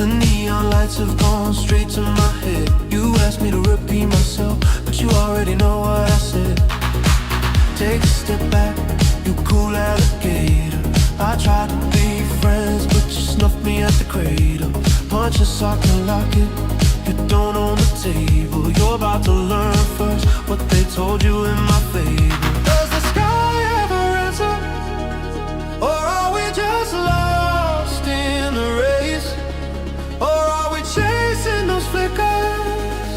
The neon lights have gone straight to my head. You asked me to repeat myself, but you already know what I said. Take a step back, you cool alligator. I tried to be friends, but you snuffed me at the cradle. Punch a sock and lock it, you don't own the table. You're about to learn first what they told you in my fable. Does the sky ever answer? Or are we just lost in the race? Or are we chasing those flickers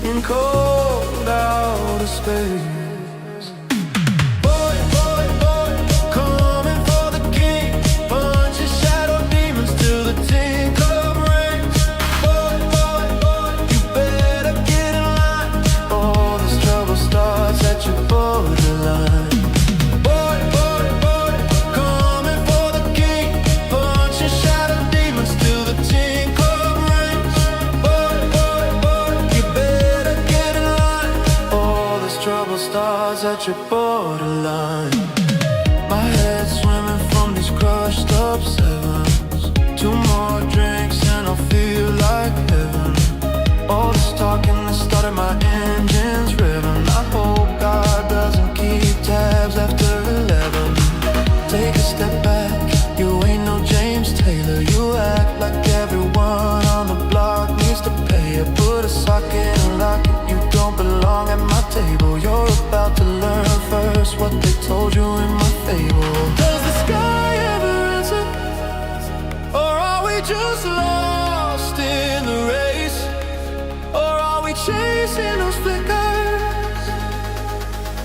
in cold outer space? Stars at your borderline. My head swimming from these crushed up sevens. 2 more drinks and I'll feel like heaven. All this talking that started my engines revving. I hope God doesn't keep tabs after 11. Take a step back, you ain't no James Taylor. You act like everyone on the block needs to pay it. Put a socket and lock it, you don't belong at my table. You're about to learn first what they told you in my fable. Does the sky ever answer? Or are we just lost in the race? Or are we chasing those flickers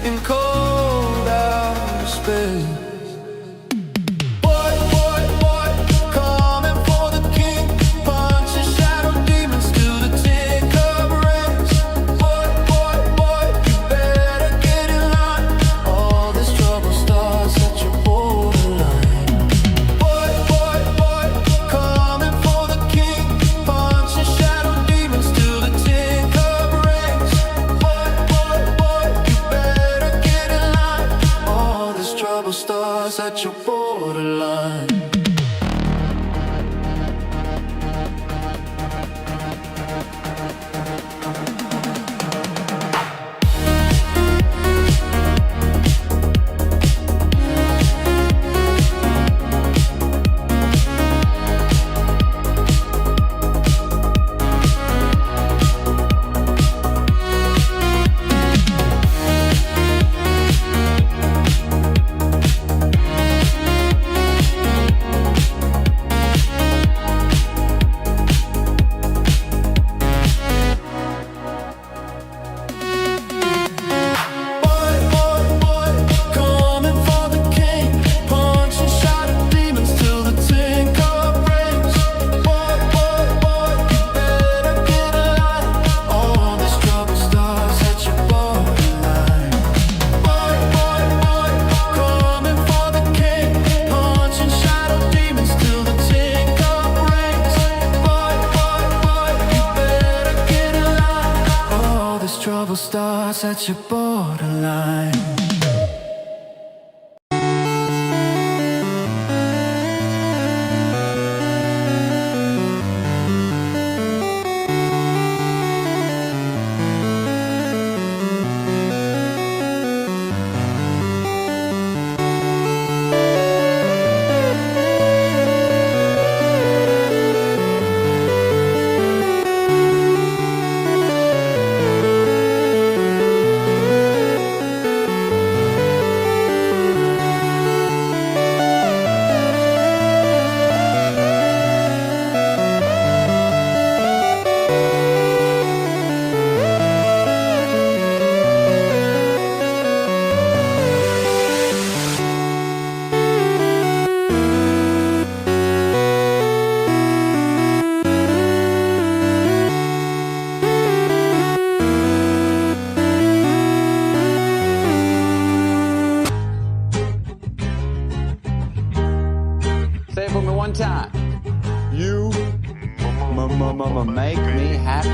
in cold outer space? Stars at your borderline. Trouble starts at your borderline. Make me happy.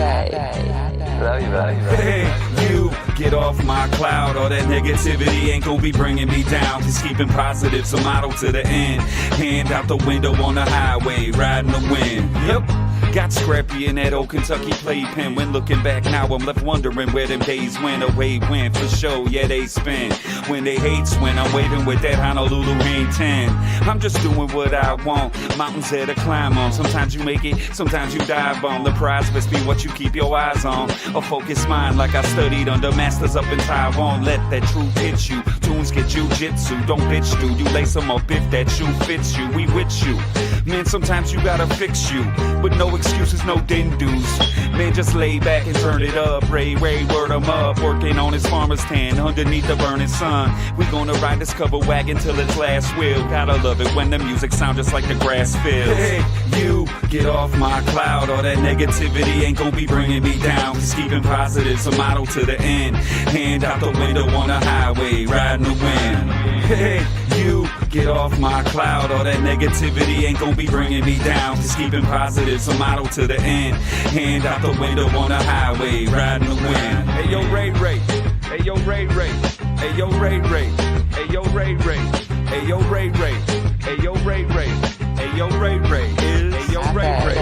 Love you, buddy. Hey, you get off my cloud. All that negativity ain't gonna be bringing me down. Just keeping positive's a motto to the end. Hand out the window on the highway, riding the wind. Yep. Got scrappy in that old Kentucky playpen. When looking back now, I'm left wondering where them days went. Away went for show, yeah, they spin. When they hate when I'm waving with that Honolulu Rain 10. I'm just doing what I want. Mountains there to climb on. Sometimes you make it, sometimes you dive on. The prize must be what you keep your eyes on. A focused mind like I studied under masters up in Taiwan. Let that truth hit you. Tunes get jujitsu. Don't bitch, dude. You lace them up if that shoe fits you. We with you. Man, sometimes you gotta fix you. But no excuses, no din-dos. Man, just lay back and turn it up. Ray, word 'em up. Working on his farmer's tan underneath the burning sun. We gonna ride this cover wagon till its last wheel. Gotta love it when the music sounds just like the grass feels. Hey, you get off my cloud. All that negativity ain't gonna be bringing me down. Just keeping positive's a motto to the end. Hand out the window on the highway, riding the wind. Hey, you get off my cloud. All that negativity ain't gonna be bringing me down. Just keeping positive's a motto to the end. Hand out the window on the highway, riding the wind. Hey yo, Ray. Hey yo, Ray. Hey yo, Ray. Hey yo, Ray. Hey yo, Ray. Hey yo, Ray. Hey yo, Ray. Hey yo, Ray.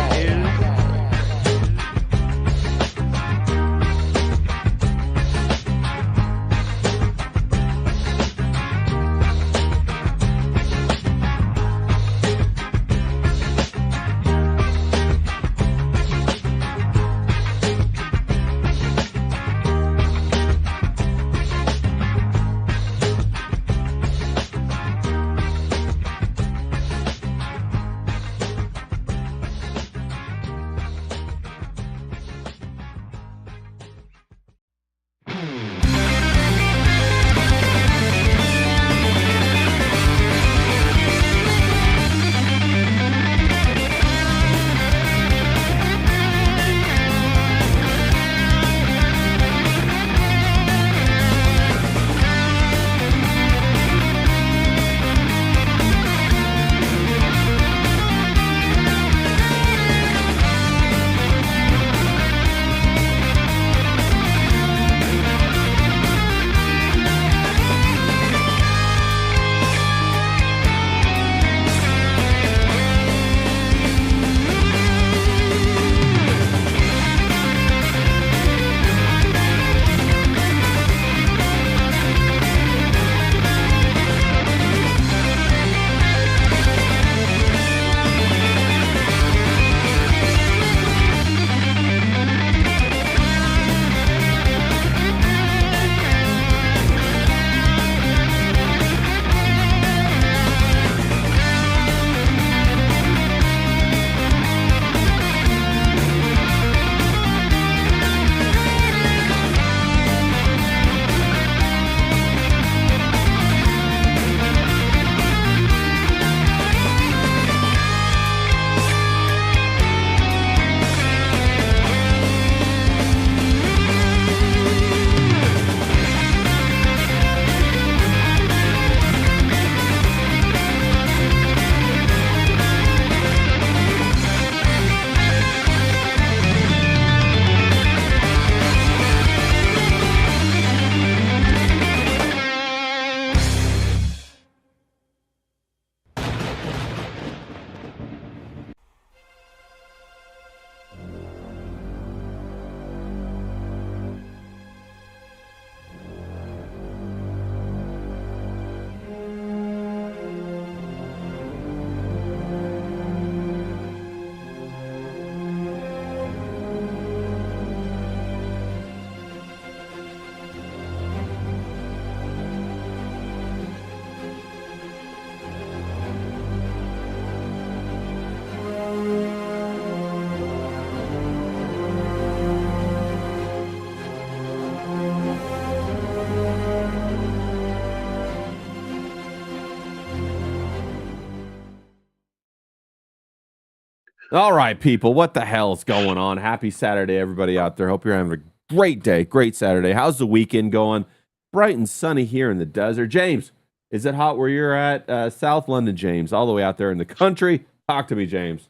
All right, people, what the hell's going on? Happy Saturday, everybody out there. Hope you're having a great day, great Saturday. How's the weekend going? Bright and sunny here in the desert. James, is it hot where you're at? South London, James, all the way out there in the country. Talk to me, James.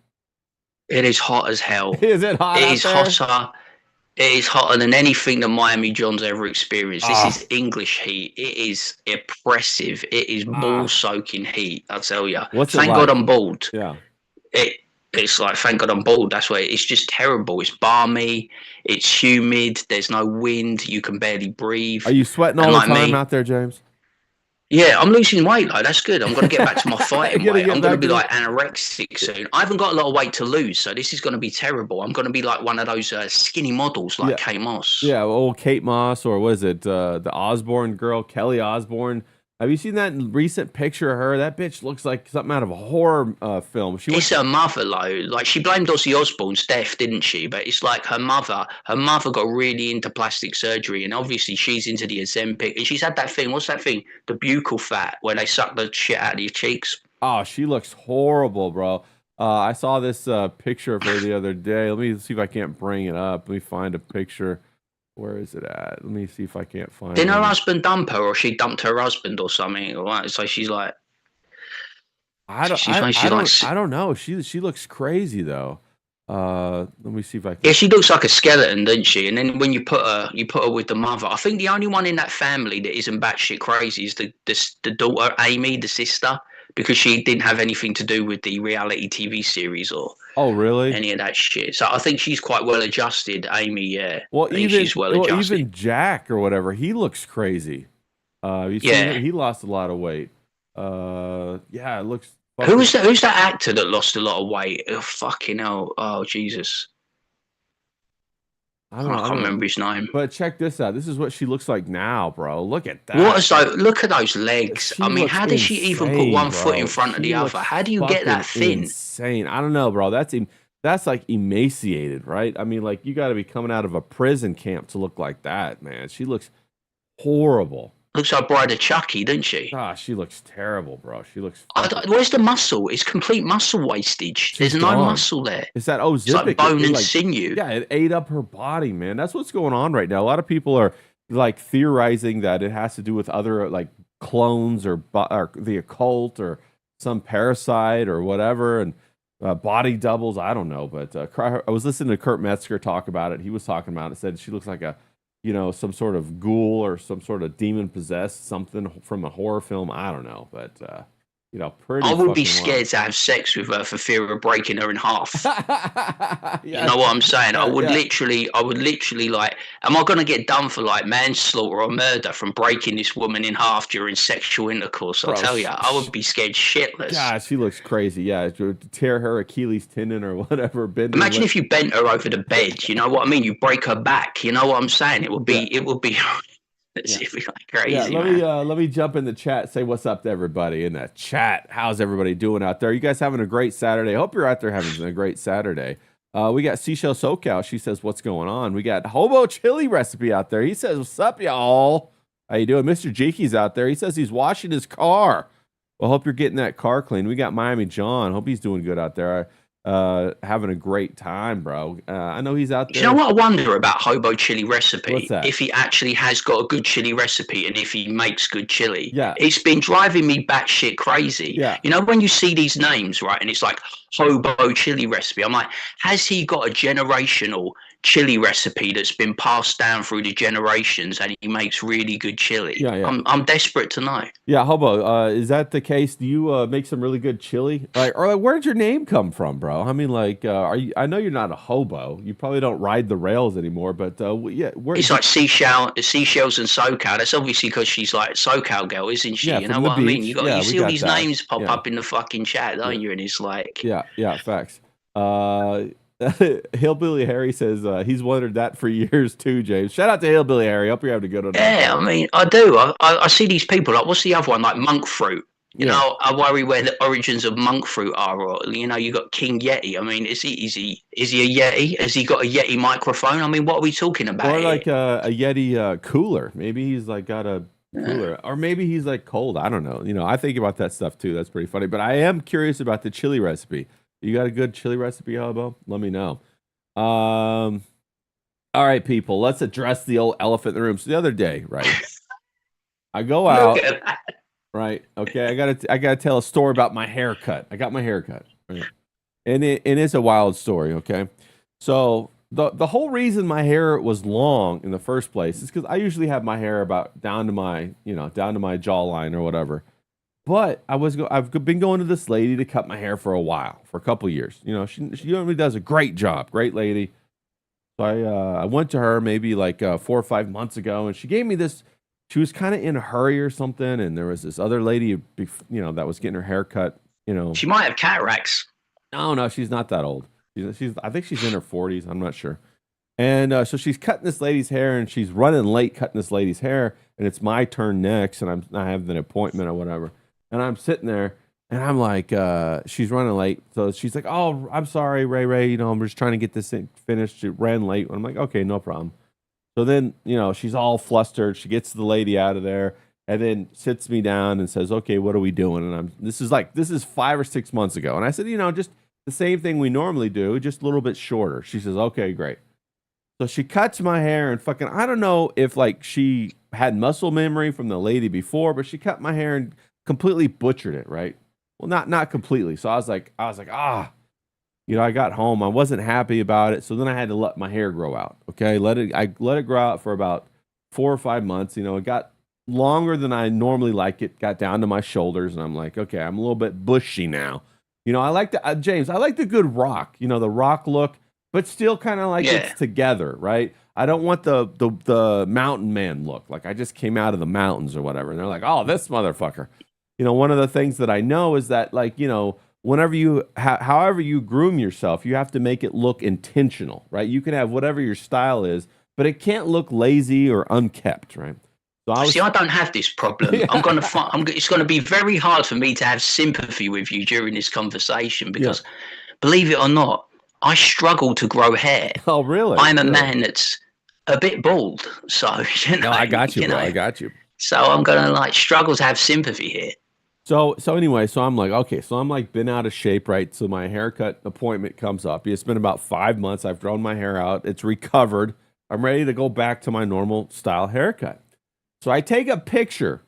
It is hot as hell. Is it hot It out is there? hotter. It is hotter than anything that Miami John's ever experienced. This Ah, is English heat. It is oppressive. It is ah. ball-soaking heat. I tell you. What's it Thank God like? I'm bald. Yeah. It's like thank God I'm bald. That's why it's just terrible. It's balmy. It's humid. There's no wind. You can barely breathe. Are you sweating And all the like time me, out there, James? yeah, I'm losing weight though. That's good. I'm gonna get back to my You fighting gotta weight. get I'm gonna back be to like anorexic soon. I haven't got a lot of weight to lose, so this is gonna be terrible. I'm gonna be like one of those skinny models like yeah, Kate Moss. yeah. Old Kate Moss, or what is it? The Osborne girl, Kelly Osborne. Have you seen that recent picture of her? That bitch looks like something out of a horror film. She It's went. her mother though. Like she blamed Ozzy Osbourne's death, didn't she? But it's like her mother. Her mother got really into plastic surgery, and obviously she's into the Ozempic. And she's had that thing. What's that thing? The buccal fat, where they suck the shit out of your cheeks. Oh, she looks horrible, bro. I saw this picture of her the other day. Let me see if I can't bring it up. Let me find a picture. Where is it at? Let me see if I can't find Didn't her it. husband dump her, or she dumped her husband, or something? Or so she's like, I don't know. She looks crazy though. Let me see if I yeah, can. she looks like a skeleton, doesn't she? And then when you put her with the mother. I think the only one in that family that isn't batshit crazy is the daughter Amy, the sister, because she didn't have anything to do with the reality TV series or Oh, really? any of that shit. So I think she's quite well adjusted, Amy. Yeah, Well, I think she's well adjusted. even Jack or whatever, he looks crazy. You seen Yeah. it? He lost a lot of weight. Yeah, it looks. Who was that? Who's that actor that lost a lot of weight? Oh, fucking hell! Oh Jesus! I I don't know. can't remember his name. But check this out. This is what she looks like now, bro. Look at that. What is though? Look at those legs. She I mean, looks how does she even put insane, one foot in bro. front of She the looks other? How do you get that fucking thin? insane. I don't know, bro. That's like emaciated, right? I mean, like you got to be coming out of a prison camp to look like that, man. She looks horrible. Looks like Bride of Chucky, doesn't she? Ah, she looks terrible, bro. She looks. Fucking, Where's the muscle? It's complete muscle wastage. she's There's no gone. muscle there. It's that It's like Ozempic. bone It, and like, sinew. yeah, it ate up her body, man. That's what's going on right now. A lot of people are like theorizing that it has to do with other like clones or the occult or some parasite or whatever, and body doubles. I don't know, but I was listening to Kurt Metzger talk about it. He was talking about it. Said she looks like some sort of ghoul or some sort of demon possessed something from a horror film. I don't know, but pretty. I would be fucking scared to have sex with her for fear of breaking her in half. wild. You know what I'm saying? Yeah, I would yeah. literally like, am I going to get done for like manslaughter or murder from breaking this woman in half during sexual intercourse? I'll Bro, tell you, I would be scared shitless. God, she looks crazy. Yeah, to tear her Achilles tendon or whatever. Imagine if you bent her over the bed. You know what I mean? You break her back. You know what I'm saying? It would be it'd be like crazy. Let me jump in the chat. Say what's up to everybody in the chat. How's everybody doing out there? You guys having a great Saturday? I hope you're out there having a great Saturday. We got Seashell SoCal. She says, "What's going on?" We got Hobo Chili Recipe out there. He says, "What's up, y'all? How you doing?" Mr. Jeeky's out there. He says he's washing his car. Well, hope you're getting that car clean. We got Miami John. Hope he's doing good out there. Having a great time, bro. I know he's out there. You know what I wonder about Hobo Chili Recipe? What's that? If he actually has got a good chili recipe and if he makes good chili. Yeah. It's been driving me batshit crazy. Yeah. You know, when you see these names, right, and it's like Hobo Chili Recipe, I'm like, has he got a generational chili recipe that's been passed down through the generations and he makes really good chili? Yeah. I'm desperate to know. Yeah, Hobo, is that the case? Do you make some really good chili? Like, where did your name come from, bro? I mean, like, are you? I know you're not a hobo. You probably don't ride the rails anymore. But yeah, where? It's like seashells and SoCal. That's obviously because she's like SoCal girl, isn't she? Yeah, you from know the what I mean? beach. You Yeah, we see all got these that. names pop Yeah. up in the fucking chat, don't you? And it's like, Yeah, facts. Hillbilly Harry says he's wondered that for years too, James. Shout out to Hillbilly Harry. Hope you're having a good one. yeah, I mean, I do. I see these people like, what's the other one? Like monk fruit. You know, I worry where the origins of monk fruit are. Or you know, you got King Yeti. I mean, is he a Yeti? Has he got a Yeti microphone? I mean, what are we talking about? Or here? like a Yeti cooler. Maybe he's like got a cooler, or maybe he's like cold. I don't know. You know, I think about that stuff too. That's pretty funny. But I am curious about the chili recipe. You got a good chili recipe, Hobo? Let me know. All right, people. Let's address the old elephant in the room. So the other day, right? I go out. Look at that. Right. Okay. I gotta tell a story about my haircut. I got my haircut. Right? and it is a wild story. Okay, so the whole reason my hair was long in the first place is because I usually have my hair about down to my jawline or whatever. But I've been going to this lady to cut my hair for a while, for a couple years. You know, she really does a great job, great lady. So I went to her maybe like 4 or 5 months ago, and she gave me this. She was kind of in a hurry or something, and there was this other lady, that was getting her hair cut. You know, She might have cataracts. no, she's not that old. I think she's in her 40s. I'm not sure. And so she's cutting this lady's hair, and she's running late cutting this lady's hair, and it's my turn next, and I have an appointment or whatever. And I'm sitting there, and I'm like, she's running late. So she's like, oh, I'm sorry, Ray, I'm just trying to get this thing finished. She ran late. I'm like, okay, no problem. So then, she's all flustered. She gets the lady out of there and then sits me down and says, okay, what are we doing? And this is 5 or 6 months ago. And I said, just the same thing we normally do, just a little bit shorter. She says, okay, great. So she cuts my hair, and fucking, I don't know if like she had muscle memory from the lady before, but she cut my hair and completely butchered it, right? Well, not completely. So I was like, I got home. I wasn't happy about it. So then I had to let my hair grow out. Okay. I let it grow out for about 4 or 5 months. It got longer than I normally like it, got down to my shoulders. And I'm like, okay, I'm a little bit bushy now. I like James, I like the good rock, the rock look, but still kind of like it's together, right? I don't want the mountain man look. Like I just came out of the mountains or whatever. And they're like, oh, this motherfucker. One of the things that I know is that, like, whenever however you groom yourself, you have to make it look intentional, right? You can have whatever your style is, but it can't look lazy or unkept, right? So I don't have this problem. Yeah. It's going to be very hard for me to have sympathy with you during this conversation because, believe it or not, I struggle to grow hair. Oh, really? I'm a man that's a bit bald, so No, I got you, bro. I got you. So I'm gonna struggle to have sympathy here. So anyway, so I'm like, okay, so I'm like been out of shape, right? So my haircut appointment comes up. It's been about 5 months. I've grown my hair out. It's recovered. I'm ready to go back to my normal style haircut. So I take a picture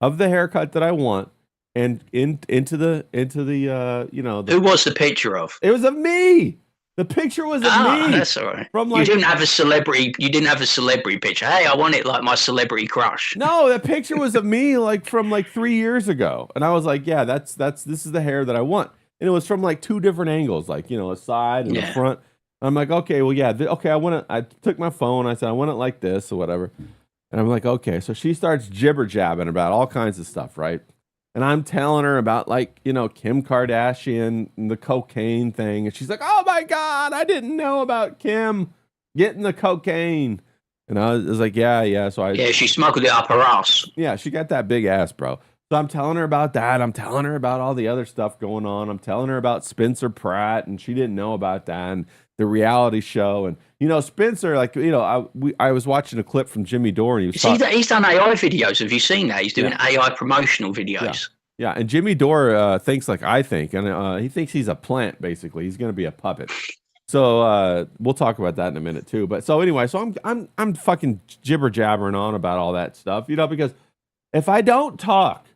of the haircut that I want and into the Who was the picture of? It was of me. The picture was of me. That's all right. You didn't have a celebrity. You didn't have a celebrity picture. Hey, I want it like my celebrity crush. No, the picture was of me from 3 years ago, and I was like, yeah, this is the hair that I want, and it was from 2 different angles, a side and the front. I'm like, okay, well, yeah, okay, I took my phone. I said, I want it like this or whatever, and I'm like, okay. So she starts jibber jabbing about all kinds of stuff, right? And I'm telling her about Kim Kardashian and the cocaine thing. And she's like, oh my God, I didn't know about Kim getting the cocaine. And I was like, yeah. So she smuggled it up her ass. Yeah, she got that big ass, bro. So I'm telling her about that. I'm telling her about all the other stuff going on. I'm telling her about Spencer Pratt, and she didn't know about that, and the reality show. And Spencer, I was watching a clip from Jimmy Dore, and he's done AI videos. Have you seen that? He's doing AI promotional videos. Yeah, and Jimmy Dore thinks like I think, and he thinks he's a plant. Basically, he's going to be a puppet. So we'll talk about that in a minute too. But so anyway, so I'm fucking jibber jabbering on about all that stuff, because if I don't talk,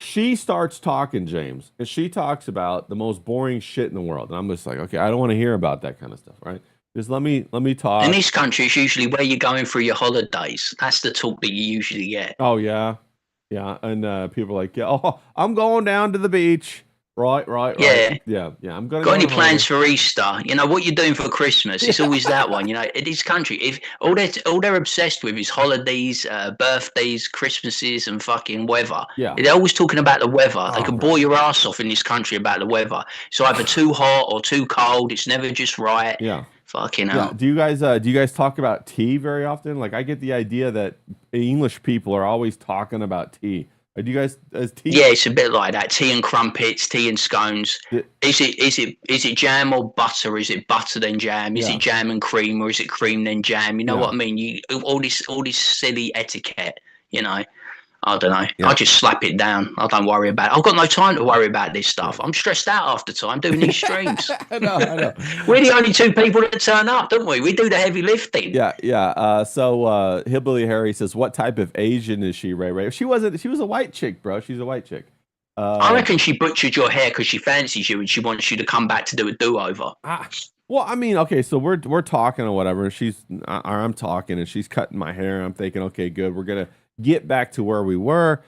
she starts talking, James, and she talks about the most boring shit in the world. And I'm just like, okay, I don't want to hear about that kind of stuff, right? Just let me talk. In this country, it's usually where you're going for your holidays. That's the talk that you usually get. Oh, yeah. Yeah. And people are like, oh, I'm going down to the beach. Right. Yeah. I'm going to Got any plans for Easter? What you're doing for Christmas? It's always that one. In this country, if all they're obsessed with is holidays, birthdays, Christmases, and fucking weather. Yeah. They're always talking about the weather. They can bore your ass off in this country about the weather. It's either too hot or too cold. It's never just right. Yeah. Fucking hell. Yeah. Do you guys talk about tea very often? Like, I get the idea that English people are always talking about tea. Do you guys as tea? Yeah, it's a bit like that. Tea and crumpets, tea and scones. Is it jam or butter? Is it butter then jam? Is it jam and cream, or is it cream then jam? You know what I mean? All this silly etiquette. I don't know. Yeah. I just slap it down. I don't worry about it. I've got no time to worry about this stuff. I'm stressed out half the time doing these streams. I know. We're the only 2 people that turn up, don't we? We do the heavy lifting. Yeah. So Hillbilly Harry says, what type of Asian is she, Ray? She was a white chick, bro. She's a white chick. I reckon she butchered your hair because she fancies you and she wants you to come back to do a do-over. Well, I mean, okay, so we're talking or whatever, and I'm talking and she's cutting my hair, and I'm thinking, okay, good, we're gonna get back to where we were.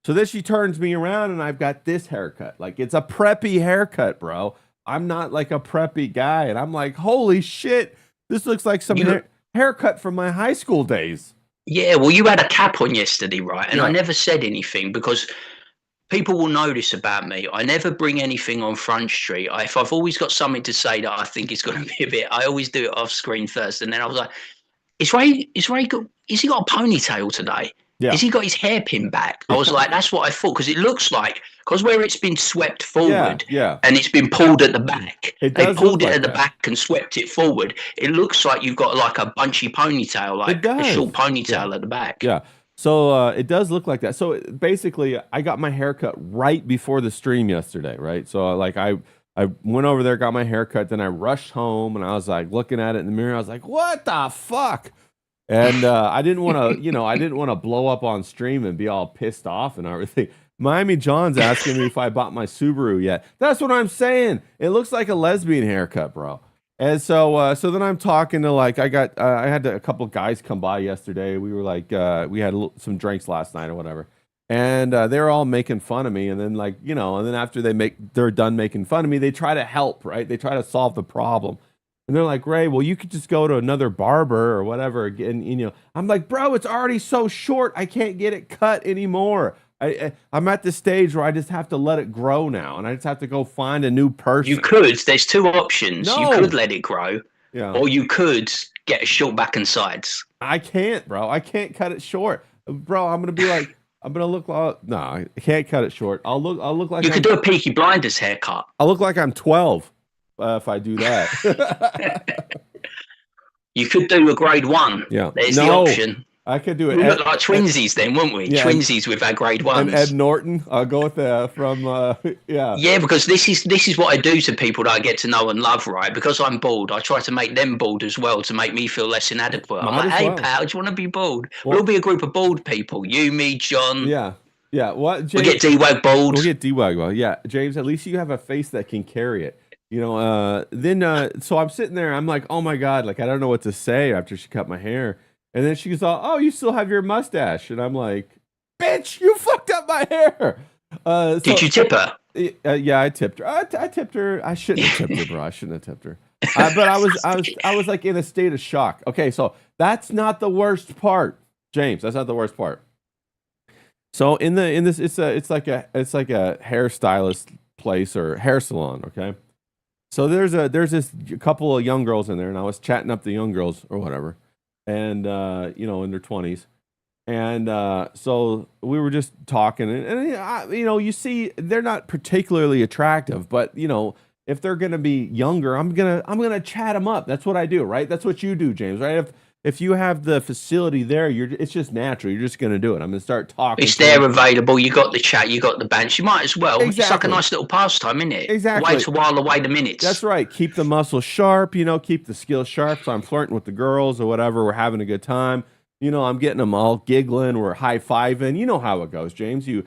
So then she turns me around and I've got this haircut. Like, it's a preppy haircut, bro. I'm not like a preppy guy, and I'm like, holy shit, this looks like some haircut from my high school days. Yeah, well, you had a cap on yesterday, right? And Yeah. I never said anything because people will know this about me. I never bring anything on Front Street. If I've always got something to say that I think is going to be a bit, I always do it off screen first. And then I was like, is Ray got, is he got a ponytail today? Yeah. Has he got his hairpin back? I was like, that's what I thought, because it looks like, because where it's been swept forward and it's been pulled at the back, they pulled it at the back and swept it forward. It looks like you've got like a bunchy ponytail, like a short ponytail at the back. Yeah. So it does look like that. So basically, I got my haircut right before the stream yesterday, right? So like I went over there, got my haircut, then I rushed home, and I was like looking at it in the mirror. I was like, what the fuck? And I didn't want to, I didn't want to blow up on stream and be all pissed off and everything. Miami John's asking me if I bought my Subaru yet. That's what I'm saying. It looks like a lesbian haircut, bro. And so then I'm talking to, like, I had a couple of guys come by yesterday. We were like, we had some drinks last night or whatever. And they were all making fun of me. And then, like, and then after they're done making fun of me, they try to help, right? They try to solve the problem. And they're like, Ray, well, you could just go to another barber or whatever. And, I'm like, bro, it's already so short. I can't get it cut anymore. I'm at the stage where I just have to let it grow now, and I just have to go find a new person. You could. There's two options. No. You could let it grow, or you could get a short back and sides. I can't, bro. I can't cut it short, bro. I'm gonna be like, I'm gonna look like, no, I can't cut it short. I'll look like you could do a Peaky Blinders haircut. I'll look like I'm 12 if I do that. You could do a grade 1. Yeah, there's the option. I could do it. We look like twinsies then, wouldn't we? Yeah, twinsies with our grade 1s. And Ed Norton. I'll go with yeah. Yeah, because this is what I do to people that I get to know and love, right? Because I'm bald, I try to make them bald as well to make me feel less inadequate. I'm like, hey, pal, do you want to be bald? We'll be a group of bald people. You, me, John. Yeah. Yeah. What? James, we'll get D-Wag bald. We'll get D-Wag bald. Yeah. James, at least you have a face that can carry it. So I'm sitting there. I'm like, oh, my God. Like, I don't know what to say after she cut my hair. And then she's all, oh, you still have your mustache. And I'm like, bitch, you fucked up my hair. Did you tip her? Yeah, I tipped her. I tipped her. I shouldn't have tipped her, bro. I shouldn't have tipped her. But I was like in a state of shock. Okay, so that's not the worst part, James. That's not the worst part. So in this, it's like a hairstylist place or hair salon. Okay, so there's this couple of young girls in there, and I was chatting up the young girls or whatever. And in their 20s, and so we were just talking, and you see, they're not particularly attractive, but if they're gonna be younger, I'm gonna chat them up. That's what I do, right? That's what you do, James, right? If you have the facility there, it's just natural. You're just gonna do it. I'm gonna start talking. It's there available. You got the chat. You got the bench. You might as well. Exactly. It's like a nice little pastime, isn't it? Exactly. Wait a while away the minutes. That's right. Keep the muscles sharp. Keep the skills sharp. So I'm flirting with the girls or whatever. We're having a good time. I'm getting them all giggling. We're high fiving. You know how it goes, James. You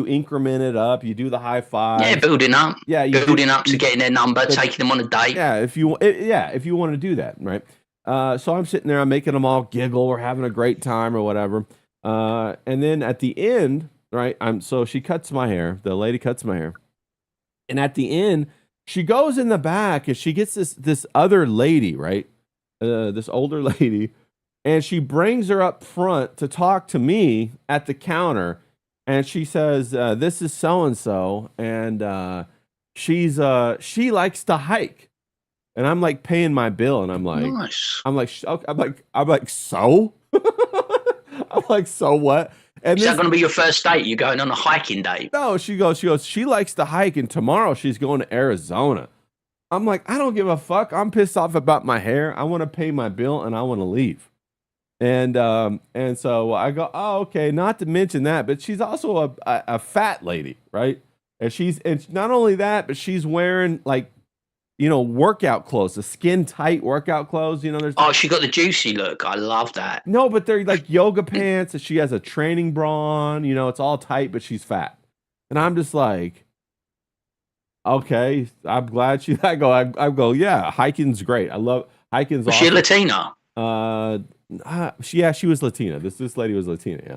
increment it up. You do the high five. Yeah, building up. Yeah, building up to getting their number, taking them on a date. Yeah, if you want to do that, right? So I'm sitting there, I'm making them all giggle. We're having a great time or whatever. And then at the end, right? So she cuts my hair. The lady cuts my hair. And at the end, she goes in the back and she gets this other lady, right? This older lady. And she brings her up front to talk to me at the counter. And she says, this is so-and-so. And she likes to hike. And I'm like paying my bill, and I'm like, nice. I'm like, so? I'm like, so what? And is that going to be your first date? You're going on a hiking date? No, she goes, she likes to hike, and tomorrow she's going to Arizona. I'm like, I don't give a fuck. I'm pissed off about my hair. I want to pay my bill, and I want to leave. And so I go, oh, okay. Not to mention that, but she's also a fat lady, right? And not only that, but she's wearing like, workout clothes, the skin tight workout clothes. She got the juicy look. I love that. No, but they're like yoga pants. And she has a training bra on. It's all tight, but she's fat. And I'm just like, okay, I'm glad she. I go, yeah, hiking's great. I love hiking's. Was awesome. she Latina? She was Latina. This lady was Latina, yeah.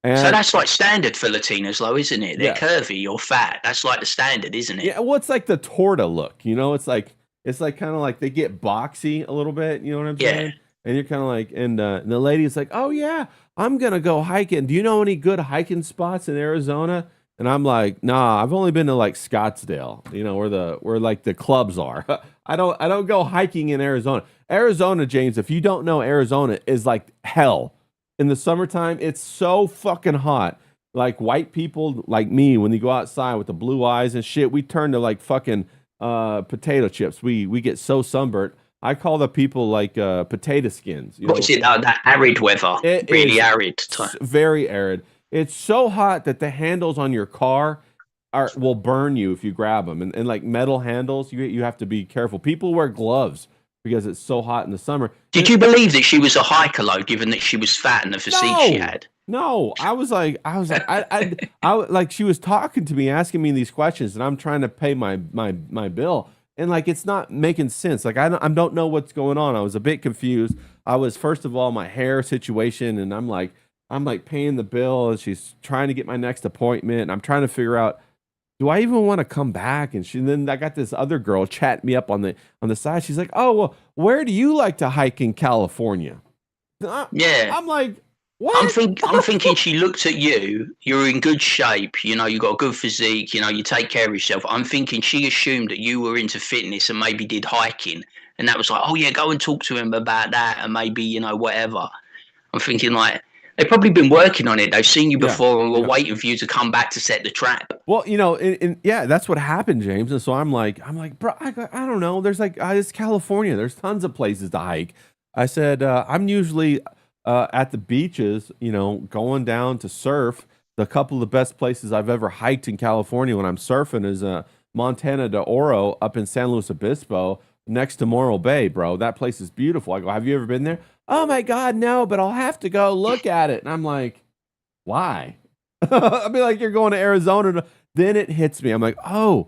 And So that's like standard for Latinas, though, isn't it? They're Yeah. curvy or fat. That's like the standard, isn't it? yeah, well, it's like the torta look, you know. It's like kind of like they get boxy a little bit. You know what I'm Yeah. saying? And you're kind of like, and the lady's like, oh yeah, I'm gonna go hiking. Do you know any good hiking spots in Arizona? And I'm like, nah, I've only been to like Scottsdale, you know, where like the clubs are. I don't go hiking in Arizona. Arizona, James, if you don't know, Arizona is like hell. In the summertime, it's so fucking hot. Like white people like me, when you go outside with the blue eyes and shit, we turn to like fucking potato chips. We get so sunburnt. I call the people like potato skins. You What know? is it? That arid weather. It Really is arid time. very arid. It's so hot that the handles on your car will burn you if you grab them. And like metal handles, you have to be careful. People wear gloves because it's so hot in the summer. Did you believe that she was a hiker, though, given that she was fat and the physique she had? No, I was like, like she was talking to me, asking me these questions, and I'm trying to pay my bill, and like it's not making sense. Like I don't know what's going on. I was a bit confused. I was, first of all, my hair situation, and I'm like paying the bill, and she's trying to get my next appointment, and I'm trying to figure out, do I even want to come back? And then I got this other girl chatting me up on the side. She's like, oh well, where do you like to hike in California? Yeah. I'm like, what? I'm thinking she looked at you. You're in good shape. You know, you got a good physique. You know, you take care of yourself. I'm thinking she assumed that you were into fitness and maybe did hiking. And that was like, oh, yeah, go and talk to him about that and maybe, you know, whatever. I'm thinking like, they've probably been working on it. They've seen you before and were waiting for you to come back to set the trap. Well, you know, yeah, that's what happened, James. And so I'm like, bro, I don't know. There's like, it's California. There's tons of places to hike. I said, I'm usually at the beaches, you know, going down to surf. The couple of the best places I've ever hiked in California when I'm surfing is Montana de Oro up in San Luis Obispo next to Morro Bay, bro. That place is beautiful. I go, have you ever been there? Oh my God, no, but I'll have to go look at it. And I'm like, why? I mean, like, you're going to Arizona. Then it hits me. I'm like, oh,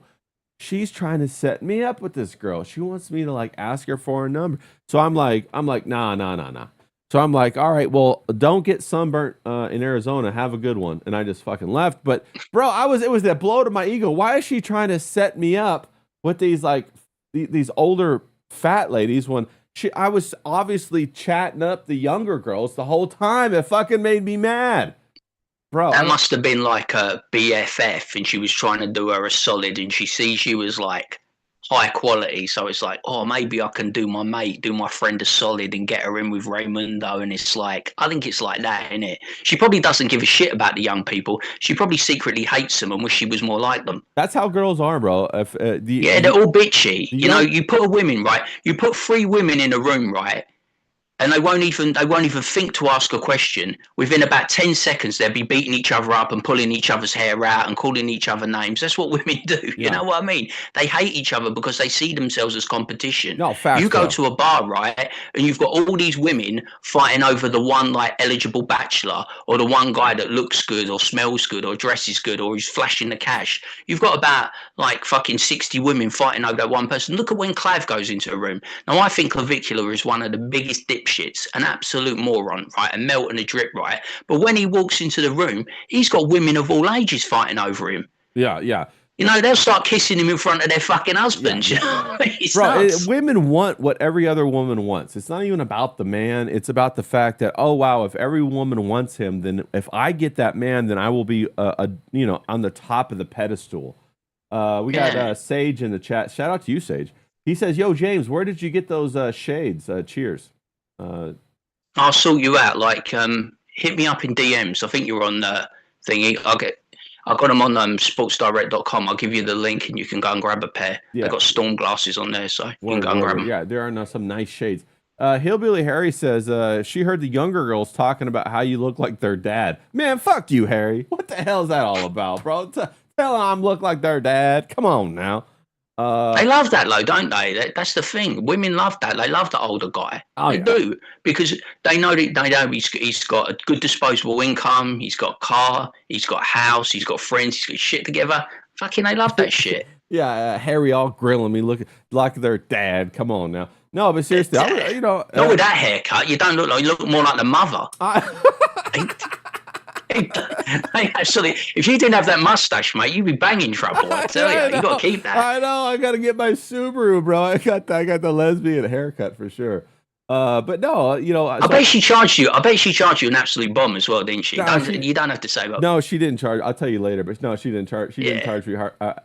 she's trying to set me up with this girl. She wants me to like ask her for a number. So I'm like, nah. So I'm like, all right, well, don't get sunburnt in Arizona. Have a good one. And I just fucking left. But bro, it was that blow to my ego. Why is she trying to set me up with these like these older fat ladies when I was obviously chatting up the younger girls the whole time? It fucking made me mad. Bro, that must have been like a BFF, and she was trying to do her a solid, and she sees you as like high quality, so it's like, oh, maybe I can do my friend a solid and get her in with Raymundo. And it's like, I think it's like that, isn't it? She probably doesn't give a shit about the young people. She probably secretly hates them and wish she was more like them. That's how girls are, bro. If they're all bitchy. You know, you put you put 3 women in a room, right? And they won't even think to ask a question. Within about 10 seconds, they'll be beating each other up and pulling each other's hair out and calling each other names. That's what women do. You know what I mean? They hate each other because they see themselves as competition. No, facts, you go bro. to a bar, right, and you've got all these women fighting over the one like eligible bachelor or the one guy that looks good or smells good or dresses good or who's flashing the cash. You've got about like fucking 60 women fighting over that one person. Look at when Clav goes into a room. Now, I think Clavicula is one of the biggest dipshits, an absolute moron, right, a melt and a drip, right? But when he walks into the room, he's got women of all ages fighting over him. Yeah. You know, they'll start kissing him in front of their fucking husbands. Yeah. It's bro, nuts. women want what every other woman wants. It's not even about the man. It's about the fact that, oh wow, if every woman wants him, then if I get that man, then I will be on the top of the pedestal. We got Sage in the chat. Shout out to you, Sage. He says, yo, James, where did you get those shades? Cheers. I'll sort you out. Like, hit me up in DMs. I think you're on thingy. I got them on sportsdirect.com. I'll give you the link and you can go and grab a pair. Yeah. They've got storm glasses on there, so you can go and grab them. Yeah, there are some nice shades. Hillbilly Harry says she heard the younger girls talking about how you look like their dad. Man, fuck you, Harry. What the hell is that all about, bro? Tell them I look like their dad. Come on now. They love that though, don't they? That's the thing. Women love that. They love the older guy. Oh, They yeah. do because they know he's got a good disposable income. He's got a car. He's got a house. He's got friends. He's got shit together. Fucking, they love that shit. Yeah, Harry all grilling me, look like their dad. Come on now. No, but seriously, Not with that haircut. You don't look like, you look more like the mother. Hey, actually, if you didn't have that mustache, mate, you'd be banging trouble. I tell you, you got to keep that. I know. I got to get my Subaru, bro. I got the lesbian haircut for sure. But no, I bet she charged you. I bet she charged you an absolute bomb as well, didn't she? No, you don't have to say that. No, she didn't charge. I'll tell you later. But no, she didn't charge. She didn't charge me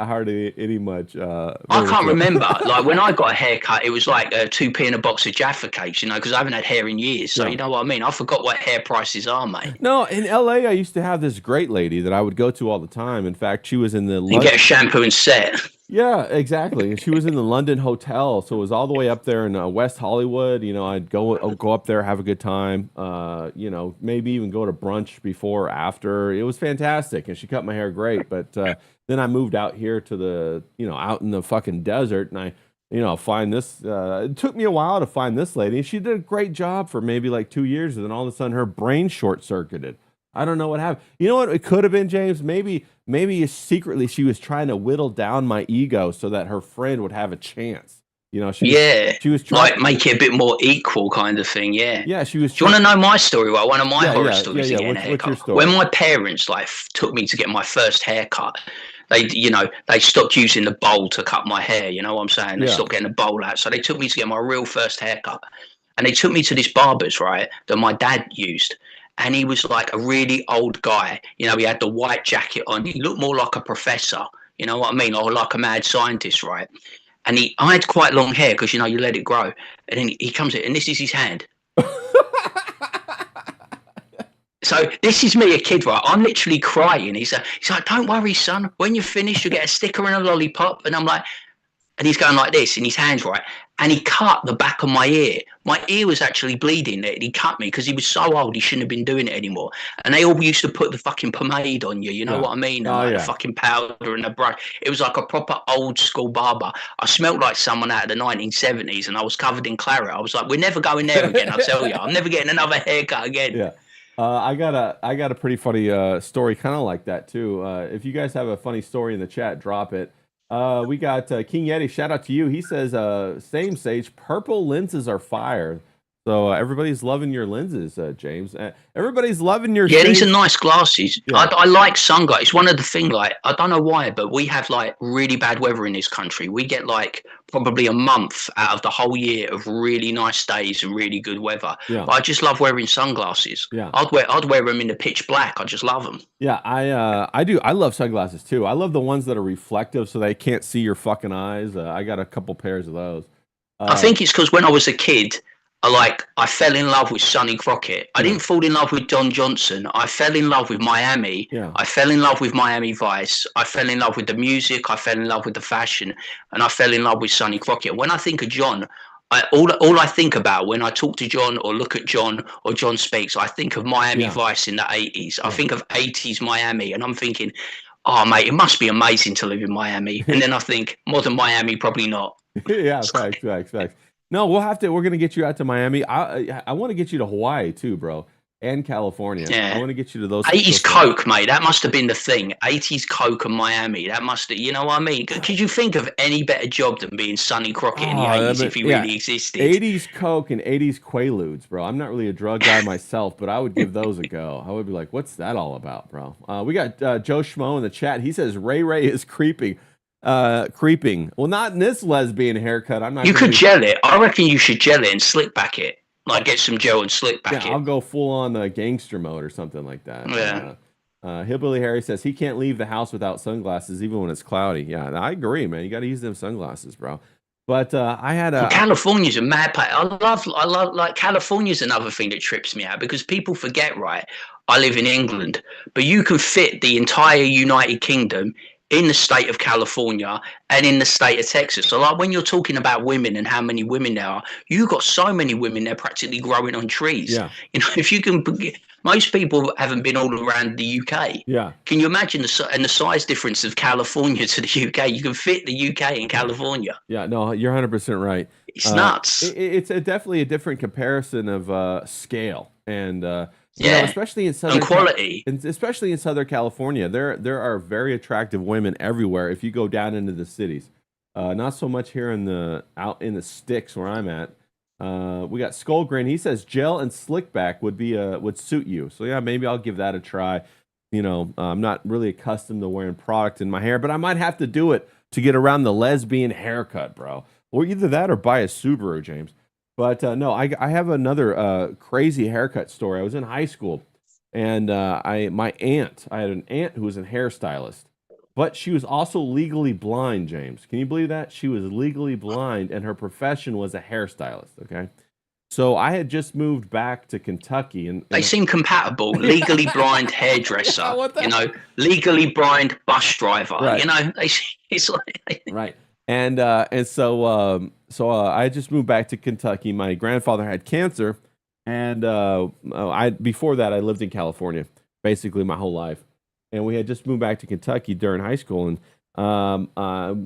hardly any much. I can't remember. Like when I got a haircut, it was like 2p in a box of Jaffa cakes, because I haven't had hair in years. So you know what I mean. I forgot what hair prices are, mate. No, in LA, I used to have this great lady that I would go to all the time. In fact, she was in the. You get a shampoo and set. Yeah, exactly. And she was in the London Hotel, so it was all the way up there in West Hollywood. I'd go up there, have a good time. Maybe even go to brunch before or after. It was fantastic, and she cut my hair great. But then I moved out here to the, out in the fucking desert, and I, find this. It took me a while to find this lady, and she did a great job for maybe like 2 years, and then all of a sudden her brain short circuited. I don't know what happened. You know what it could have been, James? Maybe secretly she was trying to whittle down my ego so that her friend would have a chance. She was trying like make it a bit more equal kind of thing. Yeah. Yeah, she was. Do you want to know my story? Well, one of my horror stories. Yeah. What's your story? When my parents took me to get my first haircut, they stopped using the bowl to cut my hair. You know what I'm saying? They stopped getting the bowl out, so they took me to get my real first haircut, and they took me to this barber's, right, that my dad used. And he was like a really old guy. He had the white jacket on. He looked more like a professor, you know what I mean? Or like a mad scientist, right? And I had quite long hair because, you let it grow. And then he comes in, and this is his hand. So this is me, a kid, right? I'm literally crying. He's like, don't worry, son. When you're finished, you'll get a sticker and a lollipop. And I'm like, and he's going like this in his hands, right? And he cut the back of my ear. My ear was actually bleeding. He cut me because he was so old, he shouldn't have been doing it anymore. And they all used to put the fucking pomade on you, you know what I mean? And the fucking powder and the brush. It was like a proper old school barber. I smelled like someone out of the 1970s, and I was covered in claret. I was like, we're never going there again, I tell you. I'm never getting another haircut again. Yeah. I got a pretty funny story kind of like that too. If you guys have a funny story in the chat, drop it. We got King Yeti. Shout out to you. He says, "Same Sage. Purple lenses are fire." So everybody's loving your lenses, James. Everybody's loving your. Yeah, these are nice glasses. Yeah. I like sunglasses. It's one of the things. Like, I don't know why, but we have like really bad weather in this country. We get like probably a month out of the whole year of really nice days and really good weather. Yeah. But I just love wearing sunglasses. Yeah. I'd wear them in the pitch black. I just love them. Yeah, I do. I love sunglasses too. I love the ones that are reflective so they can't see your fucking eyes. I got a couple pairs of those. I think it's because when I was a kid, I fell in love with Sonny Crockett. I didn't fall in love with Don Johnson. I fell in love with Miami. Yeah. I fell in love with Miami Vice. I fell in love with the music. I fell in love with the fashion, and I fell in love with Sonny Crockett. When I think of John, all I think about when I talk to John or look at John or John speaks, I think of Miami Vice in the 80s. I think of 80s Miami, and I'm thinking, oh mate, it must be amazing to live in Miami. And then I think modern Miami, probably not. Yeah, facts. No, we're going to get you out to Miami. I want to get you to Hawaii too, bro, and California. Yeah. I want to get you to those. 80s Coke, mate. That must have been the thing. 80s Coke and Miami. That must have, you know what I mean? Could you think of any better job than being Sonny Crockett in the 80s if he really existed? 80s Coke and 80s Quaaludes, bro. I'm not really a drug guy myself, but I would give those a go. I would be like, what's that all about, bro? We got Joe Schmo in the chat. He says Ray is creeping. Well, not in this lesbian haircut. I'm not. You could gel it. I reckon you should gel it and slick back it. Like get some gel and slick back it. I'll go full on gangster mode or something like that. Yeah. Hillbilly Harry says he can't leave the house without sunglasses, even when it's cloudy. Yeah, I agree, man. You got to use them sunglasses, bro. But I had a California's a mad place. I love like California's another thing that trips me out because people forget, right? I live in England, but you can fit the entire United Kingdom in the state of California and in the state of Texas. So like when you're talking about women and how many women there are, you got so many women, they're practically growing on trees. Yeah. If you can, most people haven't been all around the UK. Yeah. Can you imagine the size difference of California to the UK? You can fit the UK in California. Yeah, no, you're 100% right. It's nuts. It's definitely a different comparison of scale, and Yeah. especially in Southern And quality. especially in Southern California, there are very attractive women everywhere. If you go down into the cities, not so much here out in the sticks where I'm at. We got Skullgrin. He says gel and slick back would suit you. So yeah, maybe I'll give that a try. I'm not really accustomed to wearing product in my hair, but I might have to do it to get around the lesbian haircut, bro. Or either that or buy a Subaru, James. But no, I have another crazy haircut story. I was in high school, and I had an aunt who was a hairstylist, but she was also legally blind, James. Can you believe that? She was legally blind, and her profession was a hairstylist, okay? So I had just moved back to Kentucky. And They seem compatible. Legally blind hairdresser, legally blind bus driver. Right. It's like... Right. And so I just moved back to Kentucky. My grandfather had cancer, and before that I lived in California basically my whole life. And we had just moved back to Kentucky during high school, and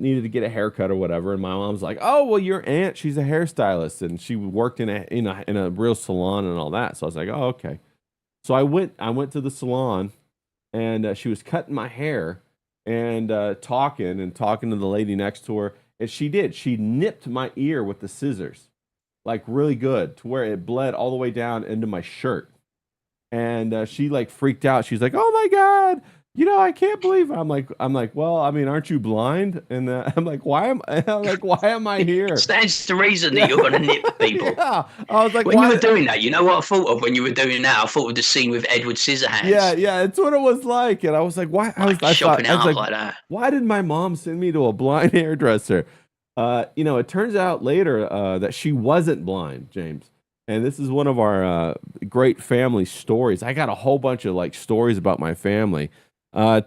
needed to get a haircut or whatever. And my mom's like, "Oh, well, your aunt, she's a hairstylist, and she worked in a real salon and all that." So I was like, "Oh, okay." So I went to the salon, and she was cutting my hair and talking to the lady next to her. And she nipped my ear with the scissors, like really good, to where it bled all the way down into my shirt. And she like freaked out. She's like, "Oh my God, I can't believe it." I'm like, "Well, I mean, aren't you blind?" And I'm like, why am I here? Stands to reason that you're going to nip people. Yeah. I was like, when you were doing that, you know what I thought of when you were doing that? I thought of the scene with Edward Scissorhands. Yeah, it's what it was like. And I was like, why? I was like, that. Why did my mom send me to a blind hairdresser? It turns out later that she wasn't blind, James. And this is one of our great family stories. I got a whole bunch of like stories about my family.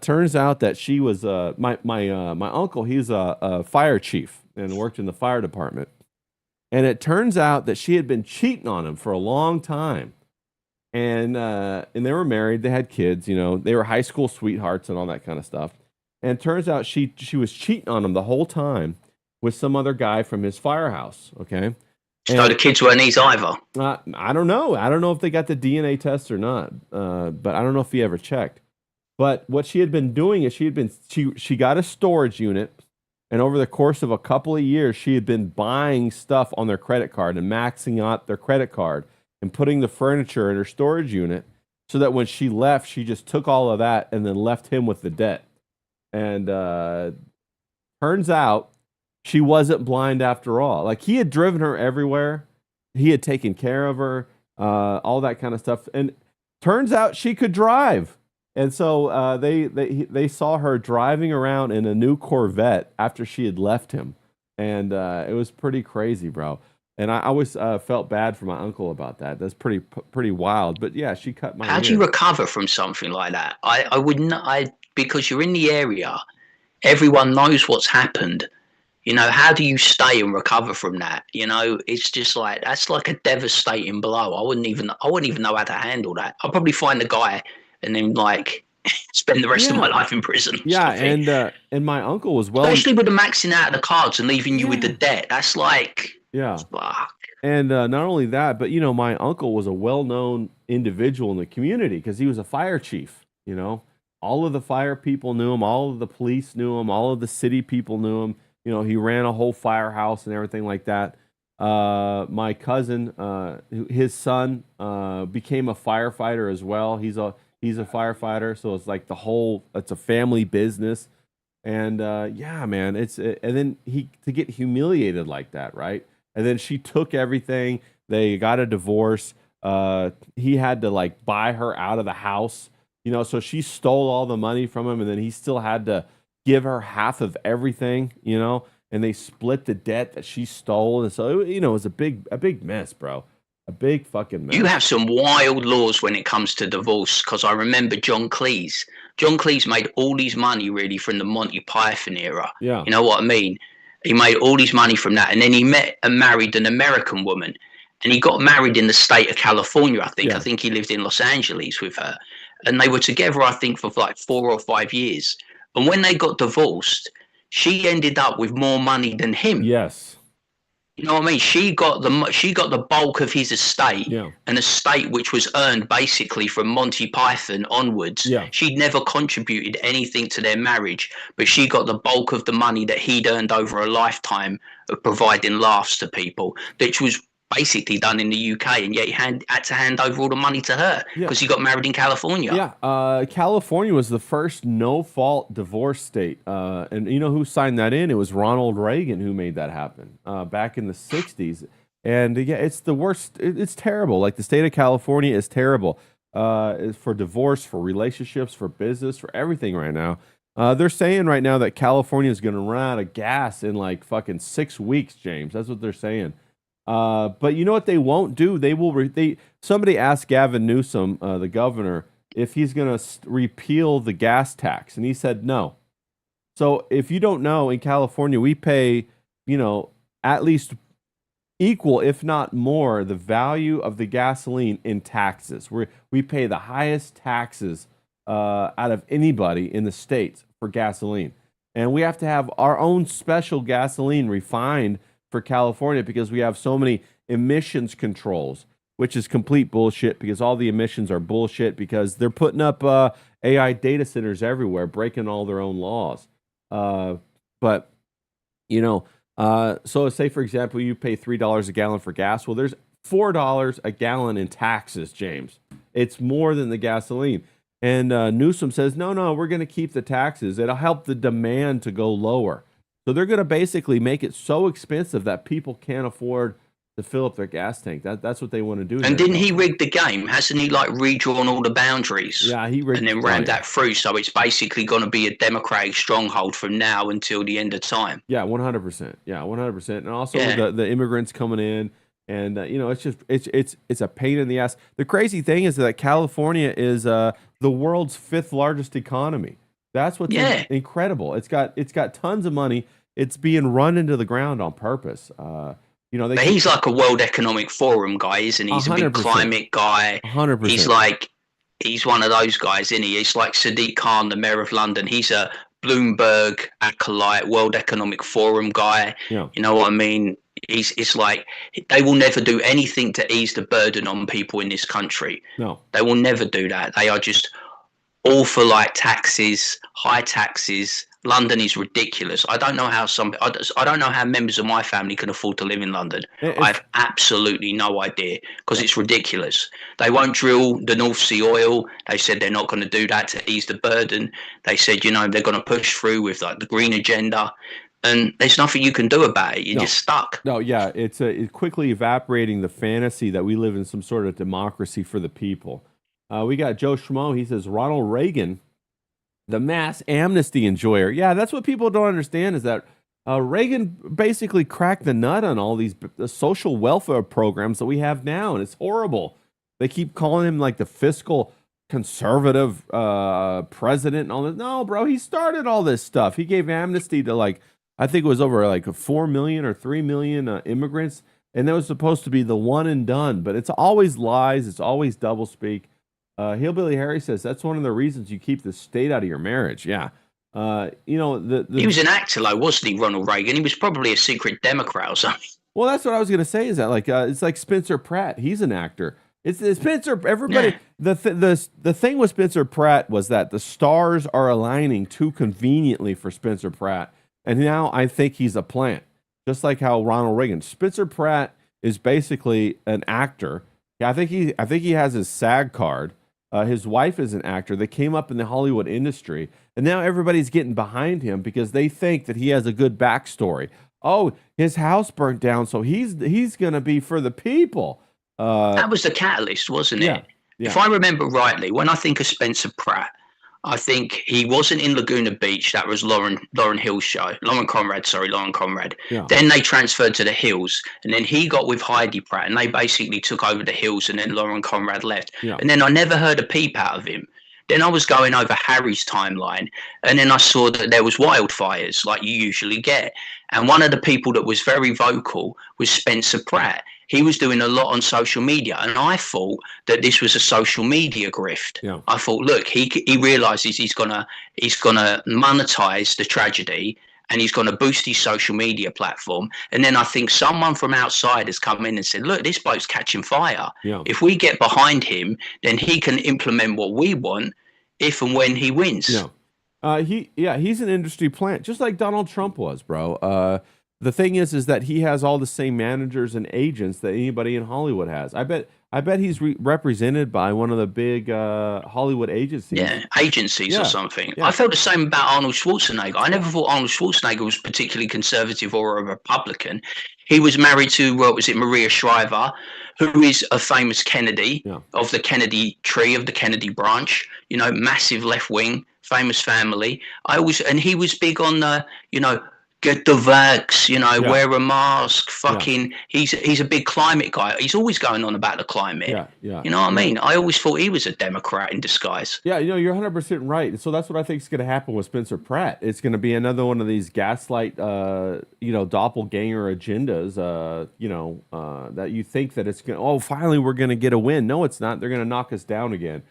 Turns out that she was my uncle. He's a fire chief and worked in the fire department. And it turns out that she had been cheating on him for a long time. And they were married. They had kids. They were high school sweethearts and all that kind of stuff. And it turns out she was cheating on him the whole time with some other guy from his firehouse. Okay. So the kids weren't his either. I don't know. I don't know if they got the DNA test or not. But I don't know if he ever checked. But what she had been doing is she got a storage unit, and over the course of a couple of years, she had been buying stuff on their credit card and maxing out their credit card and putting the furniture in her storage unit, so that when she left, she just took all of that and then left him with the debt. And turns out she wasn't blind after all. Like, he had driven her everywhere. He had taken care of her, all that kind of stuff. And turns out she could drive. And so they saw her driving around in a new Corvette after she had left him. And it was pretty crazy, bro. And I always felt bad for my uncle about that. That's pretty wild. But yeah, she cut my ear. How do you recover from something like that? I would not, because you're in the area, everyone knows what's happened. How do you stay and recover from that? It's just like, that's like a devastating blow. I wouldn't even know how to handle that. I'll probably find the guy and then like spend the rest of my life in prison. Yeah, and my uncle was especially with the maxing out of the cards and leaving you with the debt. That's like, fuck. And not only that, but my uncle was a well-known individual in the community because he was a fire chief. All of the fire people knew him, all of the police knew him, all of the city people knew him. He ran a whole firehouse and everything like that. My cousin, his son, became a firefighter as well. He's a firefighter, so it's like it's a family business. And yeah, man, and then to get humiliated like that, right? And then she took everything. They got a divorce. He had to like buy her out of the house, so she stole all the money from him, and then he still had to give her half of everything, and they split the debt that she stole. And so, it was a big mess, bro. A big fucking mess. You have some wild laws when it comes to divorce, because I remember John Cleese. John Cleese made all his money really from the Monty Python era. Yeah. You know what I mean? He made all his money from that. And then he met and married an American woman. and he got married in the state of California, I think. Yeah. I think he lived in Los Angeles with her. And they were together, I think, for like 4 or 5 years. And when they got divorced, she ended up with more money than him. Yes. You know what I mean? She got the bulk of his estate, Yeah. an estate which was earned basically from Monty Python onwards. Yeah. She'd never contributed anything to their marriage, but she got the bulk of the money that he'd earned over a lifetime of providing laughs to people, which was basically done in the UK, and yet he had to hand over all the money to her because he got married in California. Yeah, California was the first no-fault divorce state, and you know who signed that in? It was Ronald Reagan who made that happen back in the '60s. And yeah, it's the worst. It's terrible. Like the state of California is terrible for divorce, for relationships, for business, for everything right now. They're saying right now that California is going to run out of gas in like fucking 6 weeks, James. That's what they're saying. But you know what they won't do? They will. Somebody asked Gavin Newsom, the governor, if he's going to repeal the gas tax, and he said no. So if you don't know, in California we pay, at least equal, if not more, the value of the gasoline in taxes. We pay the highest taxes out of anybody in the states for gasoline, and we have to have our own special gasoline refined for California because we have so many emissions controls, which is complete bullshit because all the emissions are bullshit because they're putting up AI data centers everywhere, breaking all their own laws. But so say for example, you pay $3 a gallon for gas. Well, there's $4 a gallon in taxes, James. It's more than the gasoline. And Newsom says, no, we're going to keep the taxes. It'll help the demand to go lower. So they're going to basically make it so expensive that people can't afford to fill up their gas tank. That's what they want to do. And didn't he rig the game? Hasn't he like redrawn all the boundaries? Yeah, he rigged, and then ran that through. So it's basically going to be a Democratic stronghold from now until the end of time. Yeah, 100%. Yeah, 100%. And also the immigrants coming in, and it's just it's a pain in the ass. The crazy thing is that California is the world's 5th largest economy. That's what's incredible. It's got tons of money. It's being run into the ground on purpose. He's like a World Economic Forum guy, isn't he? He's 100%. A big climate guy. 100%. He's one of those guys, isn't he? It's like Sadiq Khan, the mayor of London. He's a Bloomberg acolyte, World Economic Forum guy. Yeah. You know what I mean? It's like they will never do anything to ease the burden on people in this country. No, they will never do that. They are just all for like taxes, high taxes. London is ridiculous. I don't know how I don't know how members of my family can afford to live in London. I have absolutely no idea because it's ridiculous. They won't drill the North Sea oil. They said they're not going to do that to ease the burden. They said, they're going to push through with like the green agenda. And there's nothing you can do about it. You're just stuck. No, yeah, it's quickly evaporating the fantasy that we live in some sort of democracy for the people. We got Joe Schmo. He says, Ronald Reagan, the mass amnesty enjoyer. Yeah, that's what people don't understand is that Reagan basically cracked the nut on all these social welfare programs that we have now, and it's horrible. They keep calling him like the fiscal conservative president and all this. No, bro, he started all this stuff. He gave amnesty to I think it was over 4 million or 3 million immigrants, and that was supposed to be the one and done, but it's always lies. It's always doublespeak. Hillbilly Harry says that's one of the reasons you keep the state out of your marriage. Yeah. He was an actor, though, wasn't he, Ronald Reagan? He was probably a secret Democrat or something. Well, that's what I was going to say is that it's like Spencer Pratt. He's an actor. It's Spencer. Everybody. Yeah. The thing with Spencer Pratt was that the stars are aligning too conveniently for Spencer Pratt. And now I think he's a plant, just like how Ronald Reagan. Spencer Pratt is basically an actor. Yeah, I think he has his SAG card. His wife is an actor. They came up in the Hollywood industry, and now everybody's getting behind him because they think that he has a good backstory. Oh, his house burnt down, so he's going to be for the people. That was the catalyst, wasn't it? Yeah. If I remember rightly, when I think of Spencer Pratt, I think he wasn't in Laguna Beach. That was Lauren Hill's show. Lauren Conrad. Yeah. Then they transferred to the Hills, and then he got with Heidi Pratt, and they basically took over the Hills, and then Lauren Conrad left. Yeah. And then I never heard a peep out of him. Then I was going over Harry's timeline, and then I saw that there was wildfires, like you usually get. And one of the people that was very vocal was Spencer Pratt. he was doing a lot on social media, and I thought that this was a social media grift. Yeah. I thought, look, he realizes he's gonna monetize the tragedy, and he's going to boost his social media platform. And then I think someone from outside has come in and said, look, this boat's catching fire. Yeah. If we get behind him, then he can implement what we want if and when he wins. Yeah. He's an industry plant, just like Donald Trump was, bro. The thing is that he has all the same managers and agents that anybody in Hollywood has. I bet he's represented by one of the big Hollywood agencies. Yeah, agencies Yeah, or something. yeah. I felt the same about Arnold Schwarzenegger. I never thought Arnold Schwarzenegger was particularly conservative or a Republican. He was married to, was it Maria Shriver, who is a famous Kennedy of the Kennedy tree, of the Kennedy branch, you know, massive left wing, famous family. And he was big on the, you know, get the vax, you know, wear a mask, fucking, he's a big climate guy. He's always going on about the climate. Yeah. You know what I mean? I always thought he was a Democrat in disguise. Yeah, you know, you're 100% right. So that's what I think is going to happen with Spencer Pratt. It's going to be another one of these gaslight, you know, doppelganger agendas, that you think that it's going to, finally we're going to get a win. No, it's not. They're going to knock us down again.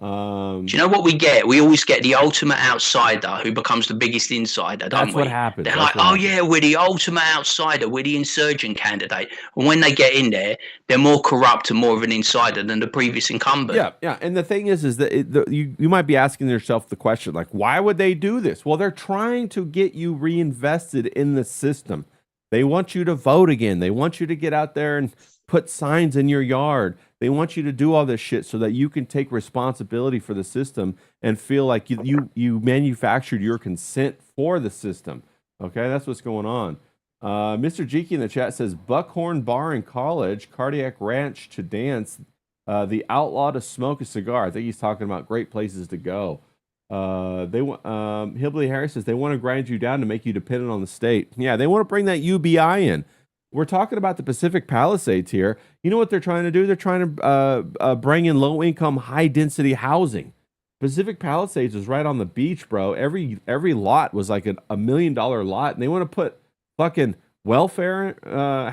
Do you know what we get? We always get the ultimate outsider who becomes the biggest insider, don't we? That's what happens. They're like, yeah, we're the ultimate outsider. We're the insurgent candidate. And when they get in there, they're more corrupt and more of an insider than the previous incumbent. Yeah. And the thing is that you might be asking yourself the question, like, why would they do this? Well, they're trying to get you reinvested in the system. They want you to vote again. They want you to get out there and put signs in your yard. They want you to do all this shit so that you can take responsibility for the system and feel like you manufactured your consent for the system. Okay, that's what's going on. Mr. Geeky in the chat says, Buckhorn Bar in College, Cardiac Ranch to dance, the outlaw to smoke a cigar. I think he's talking about great places to go. Hillbilly Harris says, they want to grind you down to make you dependent on the state. Yeah, they want to bring that UBI in. We're talking about the Pacific Palisades here. You know what they're trying to do? They're trying to bring in low-income, high-density housing. Pacific Palisades is right on the beach, bro. Every lot was like $1 million lot, and they want to put fucking welfare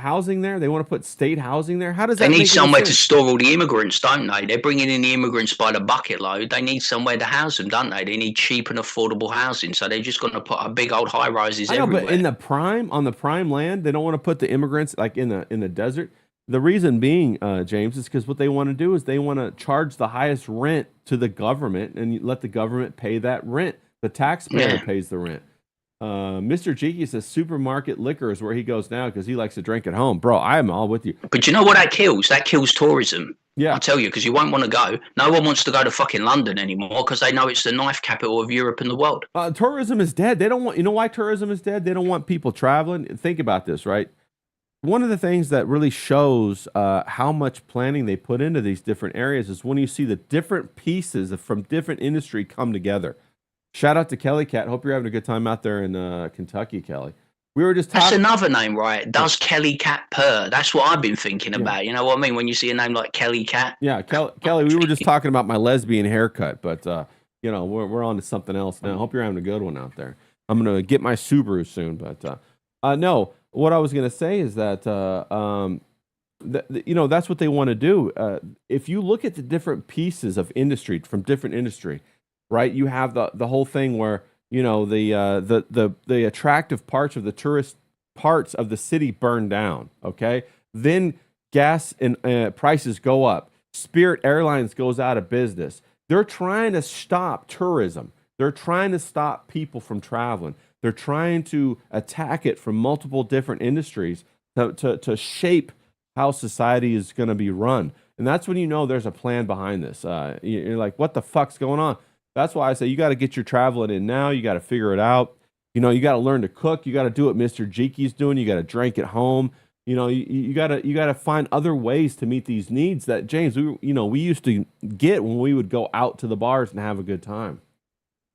housing there. They want to put state housing there. How does that? They need make somewhere sense? to store all the immigrants, don't they? They're bringing in the immigrants by the bucket load. They need somewhere to house them, don't they? They need cheap and affordable housing. So they're just going to put a big old high rises everywhere. But on the prime land, they don't want to put the immigrants like in the desert. The reason being, James, is because what they want to do is they want to charge the highest rent to the government and let the government pay that rent. The taxpayer pays the rent. Mr. Cheeky says supermarket liquor is where he goes now because he likes to drink at home. Bro, I am all with you. But you know what that kills? That kills tourism. Yeah. I'll tell you, because you won't want to go. No one wants to go to fucking London anymore because they know it's the knife capital of Europe and the world. Tourism is dead. They don't want, you know why tourism is dead? They don't want people traveling. Think about this, right? One of the things that really shows how much planning they put into these different areas is when you see the different pieces from different industry come together. Shout out to Kelly Cat. Hope you're having a good time out there in Kentucky, Kelly. We were just talking. That's another name, right? Does Kelly Cat purr? That's what I've been thinking about. You know what I mean? When you see a name like Kelly Cat. Yeah, Kelly, we were just talking about my lesbian haircut, but we're on to something else now. Hope you're having a good one out there. I'm gonna get my Subaru soon, but no. What I was gonna say is that that's what they want to do. If you look at the different pieces of industry from different industry, right? You have the whole thing where the attractive parts of the tourist parts of the city burn down. Okay, then gas and prices go up. Spirit Airlines goes out of business. They're trying to stop tourism. They're trying to stop people from traveling. They're trying to attack it from multiple different industries to shape how society is going to be run. And that's when you know there's a plan behind this. You're like, what the fuck's going on? That's why I say you got to get your traveling in now. You got to figure it out. You got to learn to cook. You got to do what Mr. Jeeky's doing. You got to drink at home. You got to find other ways to meet these needs that, James, we used to get when we would go out to the bars and have a good time.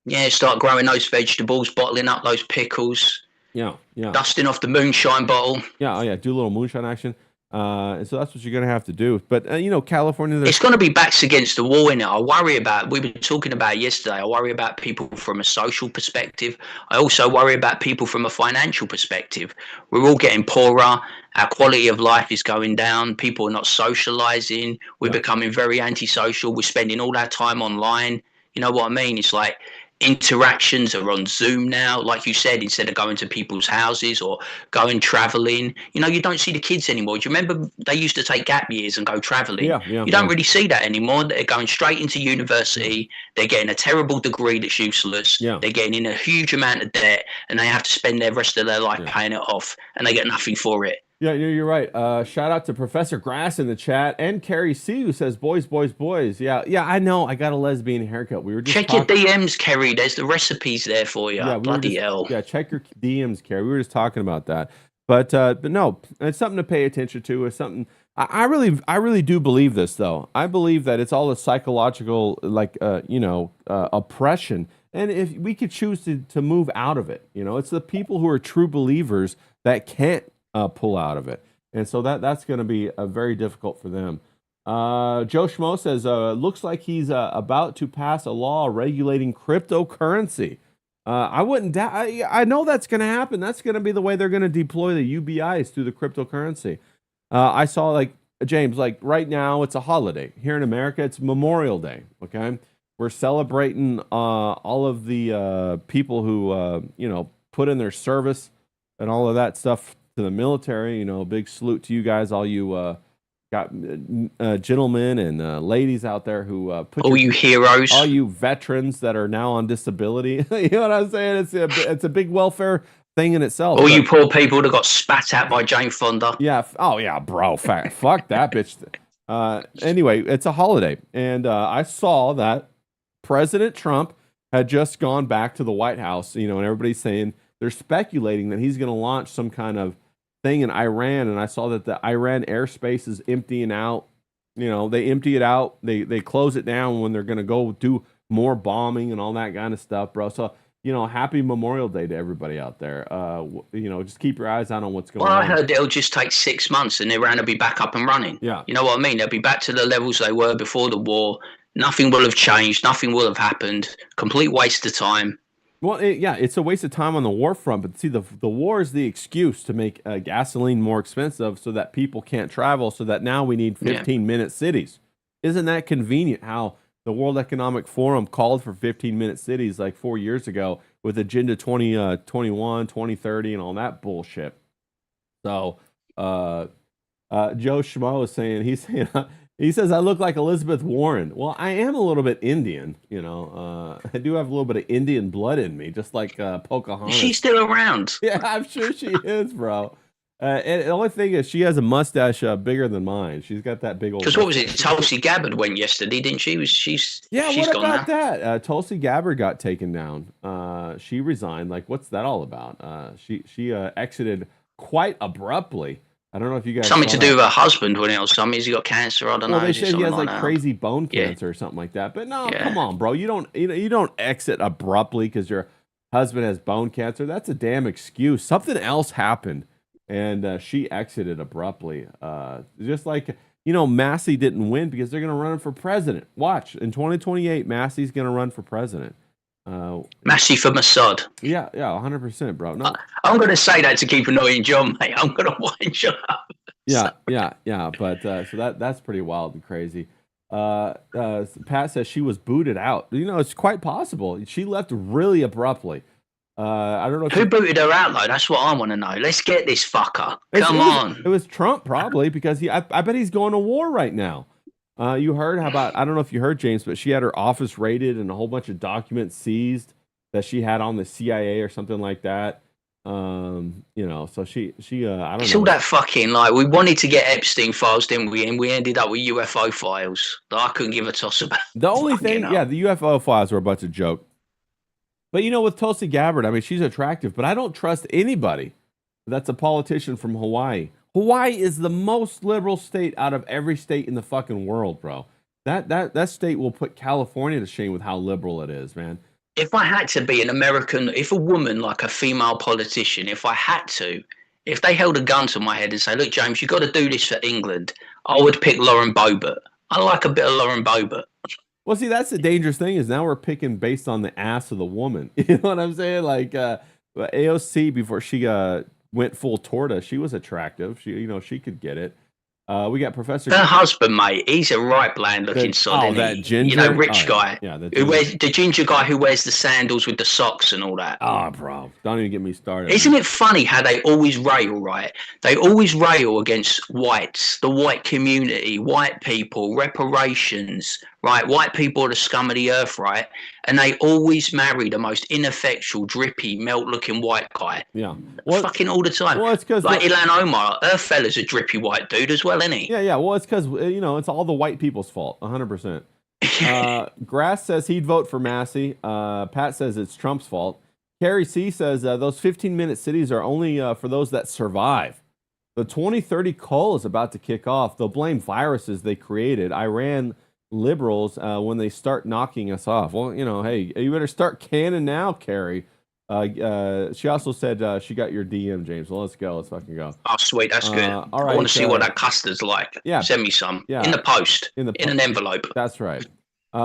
Yeah, start growing those vegetables, bottling up those pickles. Yeah. Dusting off the moonshine bottle. Yeah, do a little moonshine action. And so that's what you're going to have to do. But, California, It's going to be backs against the wall in it. I worry about. We were talking about it yesterday. I worry about people from a social perspective. I also worry about people from a financial perspective. We're all getting poorer. Our quality of life is going down. People are not socializing. We're becoming very antisocial. We're spending all our time online. You know what I mean? It's like interactions are on Zoom now. Like you said, instead of going to people's houses or going traveling, you don't see the kids anymore. Do you remember they used to take gap years and go traveling? Yeah. You don't really see that anymore. They're going straight into university. They're getting a terrible degree that's useless. Yeah. They're getting in a huge amount of debt, and they have to spend the rest of their life paying it off, and they get nothing for it. Yeah, you're right. Shout out to Professor Grass in the chat and Carrie C, who says, boys, boys, boys. Yeah, I know. I got a lesbian haircut. We were just Check your DMs, Kerry. There's the recipes there for you. Yeah, Bloody hell. Yeah, check your DMs, Carrie. We were just talking about that. But no, it's something to pay attention to. It's something I really do believe this, though. I believe that it's all a psychological, oppression. And if we could choose to move out of it, it's the people who are true believers that can't pull out of it. And so that's going to be very difficult for them. Joe Schmo says, looks like he's about to pass a law regulating cryptocurrency. I wouldn't doubt. I know that's going to happen. That's going to be the way they're going to deploy the UBIs through the cryptocurrency. I saw, like, James, like right now it's a holiday. Here in America, it's Memorial Day, okay? We're celebrating all of the people who, put in their service and all of that stuff to the military. Big salute to you guys, all you gentlemen and ladies out there who you heroes, all you veterans that are now on disability. You know what I'm saying? It's a big welfare thing in itself. All you poor people that got spat at by Jane Fonda. Yeah. Oh yeah, bro. Fuck that bitch. Anyway, it's a holiday, and I saw that President Trump had just gone back to the White House. And everybody's saying they're speculating that he's going to launch some kind of thing in Iran, and I saw that the Iran airspace is emptying out. They empty it out. They close it down when they're going to go do more bombing and all that kind of stuff, bro. So, happy Memorial Day to everybody out there. Just keep your eyes out on what's going on. Well, I heard it'll just take 6 months and Iran will be back up and running. Yeah. You know what I mean? They'll be back to the levels they were before the war. Nothing will have changed. Nothing will have happened. Complete waste of time. Well, it's a waste of time on the war front, but see, the war is the excuse to make gasoline more expensive so that people can't travel, so that now we need 15-minute cities. Isn't that convenient how the World Economic Forum called for 15-minute cities like 4 years ago with Agenda 2021, 2030, and all that bullshit? So Joe Schmo is saying, he says, I look like Elizabeth Warren. Well, I am a little bit Indian, I do have a little bit of Indian blood in me, just like Pocahontas. She's still around. Yeah, I'm sure she is, bro. And the only thing is she has a mustache bigger than mine. She's got that big old... Because what was it? Tulsi Gabbard went yesterday, didn't she? She's what gone about now. that? Tulsi Gabbard got taken down. She resigned. Like, what's that all about? She exited quite abruptly. I don't know if you guys something to that. do with her husband, when it was something. Has he got cancer? I don't know. They said he has like that. crazy bone cancer or something like that. But no, come on, bro. You don't exit abruptly because your husband has bone cancer. That's a damn excuse. Something else happened, and she exited abruptly. Just like Massey didn't win because they're gonna run for president. Watch, in 2028, Massey's gonna run for president. Massey for Mossad. Yeah, 100%, bro. No, I'm going to say that to keep annoying John, mate. I'm going to wind you up. Yeah. But so that's pretty wild and crazy. Pat says she was booted out. It's quite possible. She left really abruptly. I don't know who booted her out though. That's what I want to know. Let's get this fucker. Come on. It was Trump probably because I bet he's going to war right now. You heard I don't know if you heard, James, but she had her office raided and a whole bunch of documents seized that she had on the CIA or something like that. So she I don't know. It's all that fucking, like, we wanted to get Epstein files, didn't we? And we ended up with UFO files that I couldn't give a toss about. The only thing, the UFO files were a bunch of joke. But with Tulsi Gabbard, I mean, she's attractive, but I don't trust anybody that's a politician from Hawaii. Hawaii is the most liberal state out of every state in the fucking world, bro. That state will put California to shame with how liberal it is, man. If I had to be an American, if a woman, like a female politician, if if they held a gun to my head and say, "Look, James, you got to do this for England," I would pick Lauren Boebert. I like a bit of Lauren Boebert. Well, see, that's the dangerous thing is now we're picking based on the ass of the woman. You know what I'm saying? Like AOC before she went full torta, she was attractive. She could get it. We got Professor. Her husband, mate, he's a right bland-looking sod. That ginger, you know, rich guy. Yeah, who wears the ginger guy who wears the sandals with the socks and all that. Oh, bro, don't even get me started. Isn't it funny how they always rail, right? They always rail against whites, the white community, white people, reparations, right? White people are the scum of the earth, right? And they always marry the most ineffectual, drippy, melt-looking white guy. Yeah. Fucking all the time. Well, it's because like Ilhan Omar, her fella's a drippy white dude as well, isn't he? Yeah. Well, it's because it's all the white people's fault, 100%. Grass says he'd vote for Massey. Pat says it's Trump's fault. Carrie C says those 15-minute cities are only for those that survive. The 2030 cull is about to kick off. They'll blame viruses they created. Iran liberals when they start knocking us off. Well, hey, you better start canning now, Carrie. She also said she got your DM, James. Well, let's go. Let's fucking go. Oh, sweet. That's good. All right, I want to see what that custard's like. Yeah. Send me some. Yeah. In the post. In an envelope. That's right.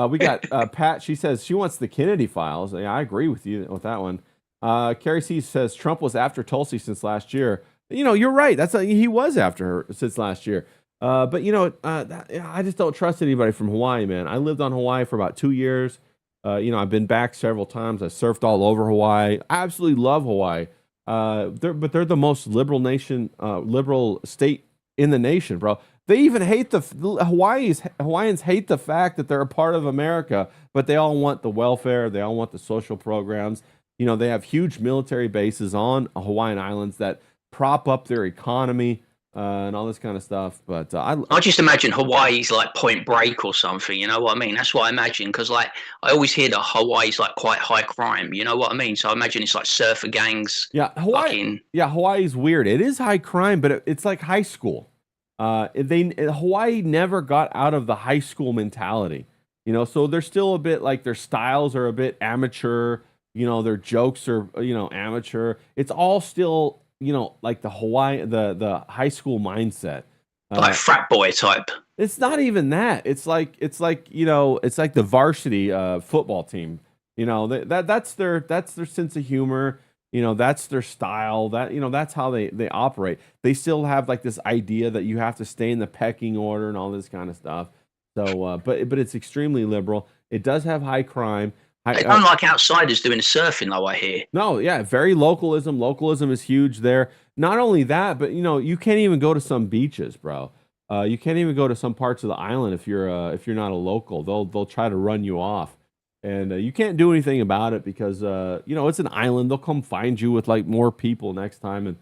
We got Pat. She says she wants the Kennedy files. Yeah, I agree with you with that one. Carrie C says Trump was after Tulsi since last year. You're right. He was after her since last year. But I just don't trust anybody from Hawaii, man. I lived on Hawaii for about 2 years. I've been back several times. I surfed all over Hawaii. I absolutely love Hawaii. They're the most liberal state in the nation, bro. They even hate Hawaiians hate the fact that they're a part of America, but they all want the welfare. They all want the social programs. They have huge military bases on Hawaiian Islands that prop up their economy. And all this kind of stuff, but I just imagine Hawaii's like Point Break or something. You know what I mean? That's what I imagine because I always hear that Hawaii's like quite high crime. You know what I mean? So I imagine it's like surfer gangs. Yeah, Hawaii's weird. It is high crime, but it's like high school. Hawaii never got out of the high school mentality. So they're still a bit like their styles are a bit amateur. Their jokes are amateur. It's all still. Like the the high school mindset, like frat boy type. It's not even that. It's like the varsity football team. That's their sense of humor. That's their style. That's how they operate. They still have like this idea that you have to stay in the pecking order and all this kind of stuff. So, but it's extremely liberal. It does have high crime. They don't like outsiders doing surfing, though, I hear. No, yeah, very localism. Localism is huge there. Not only that, but you can't even go to some beaches, bro. You can't even go to some parts of the island if you're not a local. They'll try to run you off, and you can't do anything about it because it's an island. They'll come find you with like more people next time, and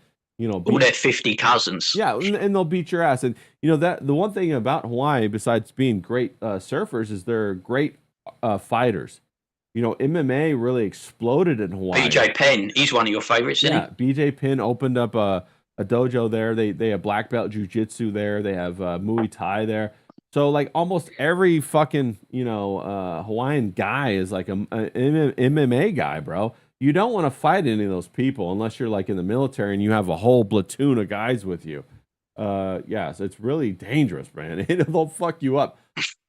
all their 50 cousins. Yeah, and they'll beat your ass. And that the one thing about Hawaii, besides being great surfers, is they're great fighters. MMA really exploded in Hawaii. BJ Penn, he's one of your favorites, isn't he? BJ Penn opened up a dojo there. They have black belt jiu-jitsu there. They have Muay Thai there. So like almost every fucking Hawaiian guy is like an MMA guy, bro. You don't want to fight any of those people unless you're like in the military and you have a whole platoon of guys with you. So it's really dangerous, man. They'll fuck you up.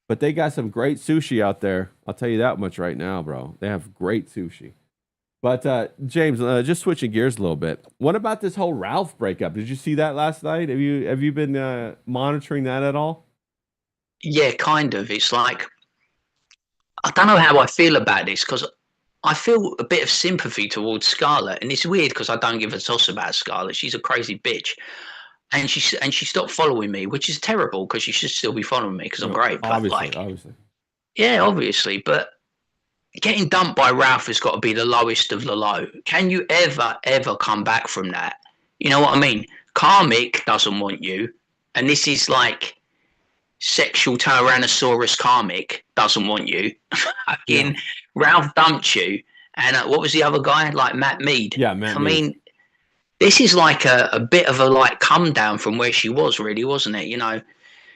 But they got some great sushi out there. I'll tell you that much right now, bro. They have great sushi. But James, just switching gears a little bit. What about this whole Ralph breakup? Did you see that last night? Have you been monitoring that at all? Yeah, kind of. It's like I don't know how I feel about this because I feel a bit of sympathy towards Scarlett, and it's weird because I don't give a toss about Scarlett. She's a crazy bitch. And she stopped following me, which is terrible because she should still be following me because I'm great. But obviously. Yeah, obviously. But getting dumped by Ralph has got to be the lowest of the low. Can you ever come back from that? You know what I mean? Karmic doesn't want you. And this is like sexual Tyrannosaurus Karmic doesn't want you. Fucking Ralph dumped you. And what was the other guy? Like Matt Mead. Yeah, Matt Mead. I mean, this is like a bit of a like come down from where she was, really, wasn't it?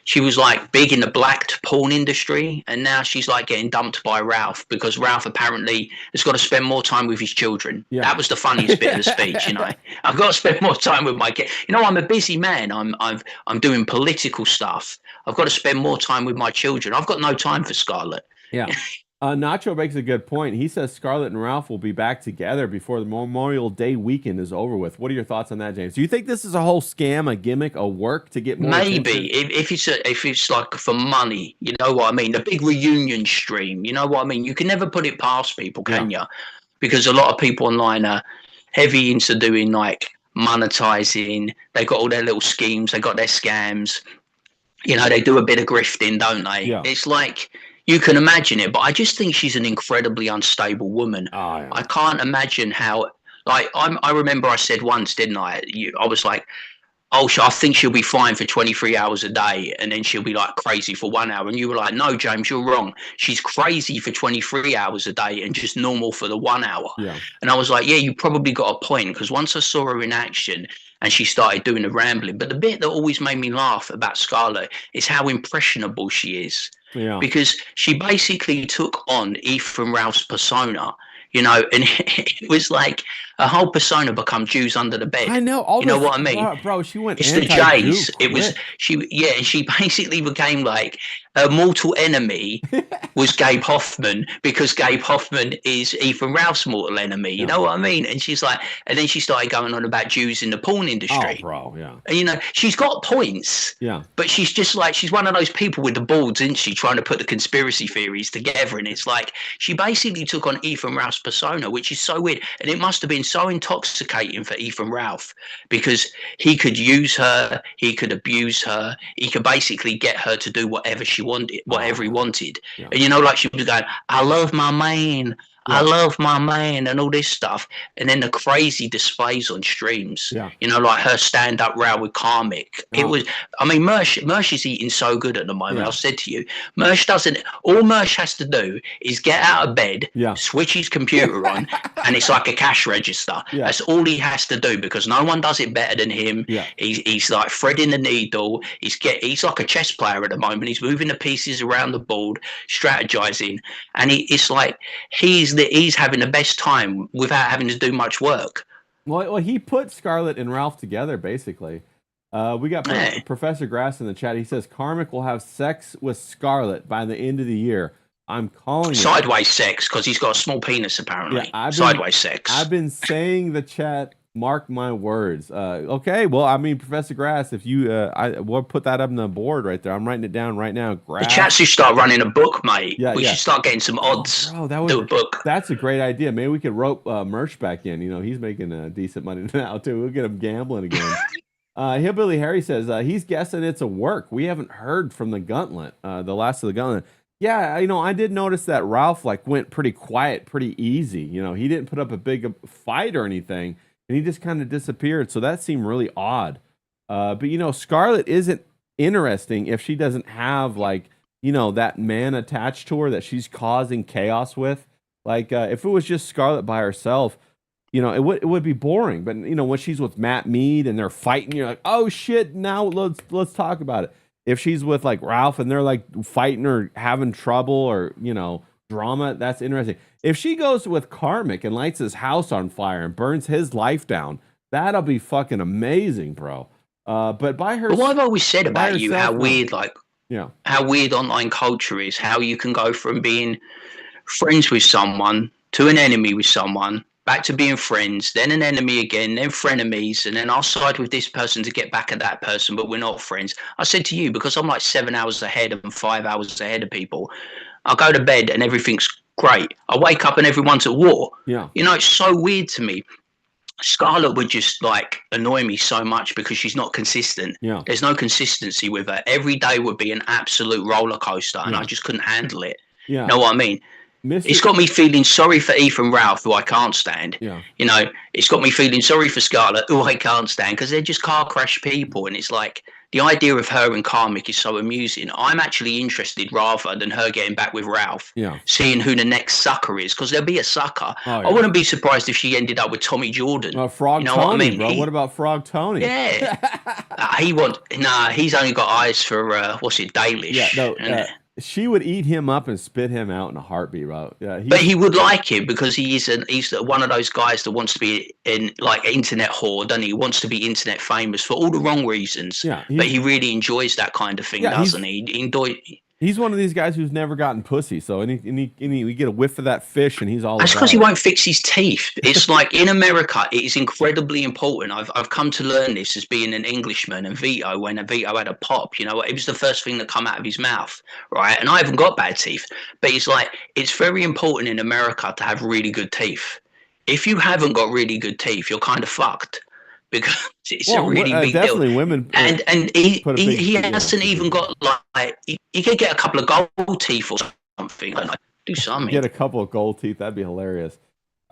she was like big in the black porn industry, and now she's like getting dumped by Ralph because Ralph apparently has got to spend more time with his children. Yeah. That was the funniest bit of the speech, you know. I've got to spend more time with my kid. You know, I'm a busy man. I'm doing political stuff. I've got to spend more time with my children. I've got no time for Scarlett. Yeah. Nacho makes a good point. He says Scarlett and Ralph will be back together before the Memorial Day weekend is over with. What are your thoughts on that, James? Do you think this is a whole scam, a gimmick, a work to get more Maybe attention? if it's like for money, you know what I mean? The big reunion stream, you know what I mean? You can never put it past people, can you? Because a lot of people online are heavy into doing like monetizing. They got all their little schemes. They got their scams. You know, they do a bit of grifting, don't they? Yeah. It's like you can imagine it, but I just think she's an incredibly unstable woman. Oh, yeah. I can't imagine how. Like I remember I said once, didn't I? I was like, oh, I think she'll be fine for 23 hours a day, and then she'll be like crazy for 1 hour. And you were like, no, James, you're wrong. She's crazy for 23 hours a day and just normal for the 1 hour. Yeah. And I was like, yeah, you probably got a point, because once I saw her in action and she started doing the rambling, but the bit that always made me laugh about Scarlett is how impressionable she is. Yeah. Because she basically took on Ethan Ralph's persona, you know, and it was like a whole persona become Jews under the bed. I know. You know what I mean? Bro, she went It's the anti-Jew Jays. It was quick. she basically became like her mortal enemy was Gabe Hoffman, because Gabe Hoffman is Ethan Ralph's mortal enemy. You know what I mean? And she's like, and then she started going on about Jews in the porn industry. Oh, bro, yeah. And you know, she's got points. Yeah. But she's just like, she's one of those people with the boards, isn't she, trying to put the conspiracy theories together. And it's like, she basically took on Ethan Ralph's persona, which is so weird. And it must have been so intoxicating for Ethan Ralph, because he could use her, he could abuse her, he could basically get her to do whatever she wanted, whatever he wanted. Yeah. And you know, like she was going, I love my man. I love my man, and all this stuff. And then the crazy displays on streams, you know, like her stand-up row with Karmic. It was, I mean, Mersh is eating so good at the moment. I said to you, Mersh doesn't, all Mersh has to do is get out of bed, switch his computer on, and it's like a cash register. That's all he has to do, because no one does it better than him. He's like threading the needle. He's like a chess player at the moment. He's moving the pieces around the board, strategizing. And it's like, he's having the best time without having to do much work. Well, he put Scarlett and Ralph together, basically. We got Professor Grass in the chat. He says Karmic will have sex with Scarlett by the end of the year. I'm calling it sideways sex, because he's got a small penis, apparently. Sideways sex. I've been saying the chat. Mark my words. Okay, well, I mean, Professor Grass, if you, we'll put that up on the board right there. I'm writing it down right now. Grass. The chat should start running a book, mate. We should start getting some odds. Oh, that do a book. That's a great idea. Maybe we could rope Merch back in. You know, he's making decent money now too. We'll get him gambling again. Hillbilly Harry says he's guessing it's a work. We haven't heard from the Gauntlet, the last of the Gauntlet. Yeah, you know, I did notice that Ralph like went pretty quiet, pretty easy. You know, he didn't put up a big fight or anything. And he just kind of disappeared. So that seemed really odd. But, you know, Scarlett isn't interesting if she doesn't have, like, you know, that man attached to her that she's causing chaos with. Like, if it was just Scarlett by herself, you know, it would be boring. But, you know, when she's with Matt Mead and they're fighting, you're like, oh, shit, now let's talk about it. If she's with, like, Ralph and they're, like, fighting or having trouble or, you know, drama, that's interesting. If she goes with Karmic and lights his house on fire and burns his life down, that'll be fucking amazing, bro. But by her, but what I've always said about you, how weird, like, how weird online culture is. How you can go from being friends with someone to an enemy with someone, back to being friends, then an enemy again, then frenemies, and then I'll side with this person to get back at that person, but we're not friends. I said to you, because I'm like 7 hours ahead and 5 hours ahead of people, I'll go to bed and everything's great. I wake up and everyone's at war. Yeah. You know, it's so weird to me. Scarlett would just like annoy me so much because she's not consistent. Yeah. There's no consistency with her. Every day would be an absolute roller coaster, and I just couldn't handle it. Yeah. You know what I mean? It's got me feeling sorry for Ethan Ralph, who I can't stand. Yeah. You know, it's got me feeling sorry for Scarlett, who I can't stand, because they're just car crash people. And it's like, the idea of her and Karmic is so amusing. I'm actually interested rather than her getting back with Ralph, Yeah. seeing who the next sucker is, because there'll be a sucker. Oh, yeah. I wouldn't be surprised if she ended up with Tommy Jordan. Frog You know Tony, what I mean? bro. What about Frog Tony? Yeah. He's only got eyes for what's it, Dalish. Yeah, no, isn't it? she would eat him up and spit him out in a heartbeat, bro. Yeah, But he would like him because he's one of those guys that wants to be in like internet whore, doesn't he? He wants to be internet famous for all the wrong reasons. Yeah, but he really enjoys that kind of thing, doesn't he? He's one of these guys who's never gotten pussy. So we get a whiff of that fish, and he's all. That's about because he it. won't fix his teeth. It's like in America, it is incredibly important. I've come to learn this as being an Englishman. And Vito, when Vito had a pop, it was the first thing that come out of his mouth, right? And I haven't got bad teeth, but it's very important in America to have really good teeth. If you haven't got really good teeth, you're kind of fucked. Because it's a really big definitely deal. Women and he hasn't even got he could get a couple of gold teeth or something. Do something. Get a couple of gold teeth. That'd be hilarious.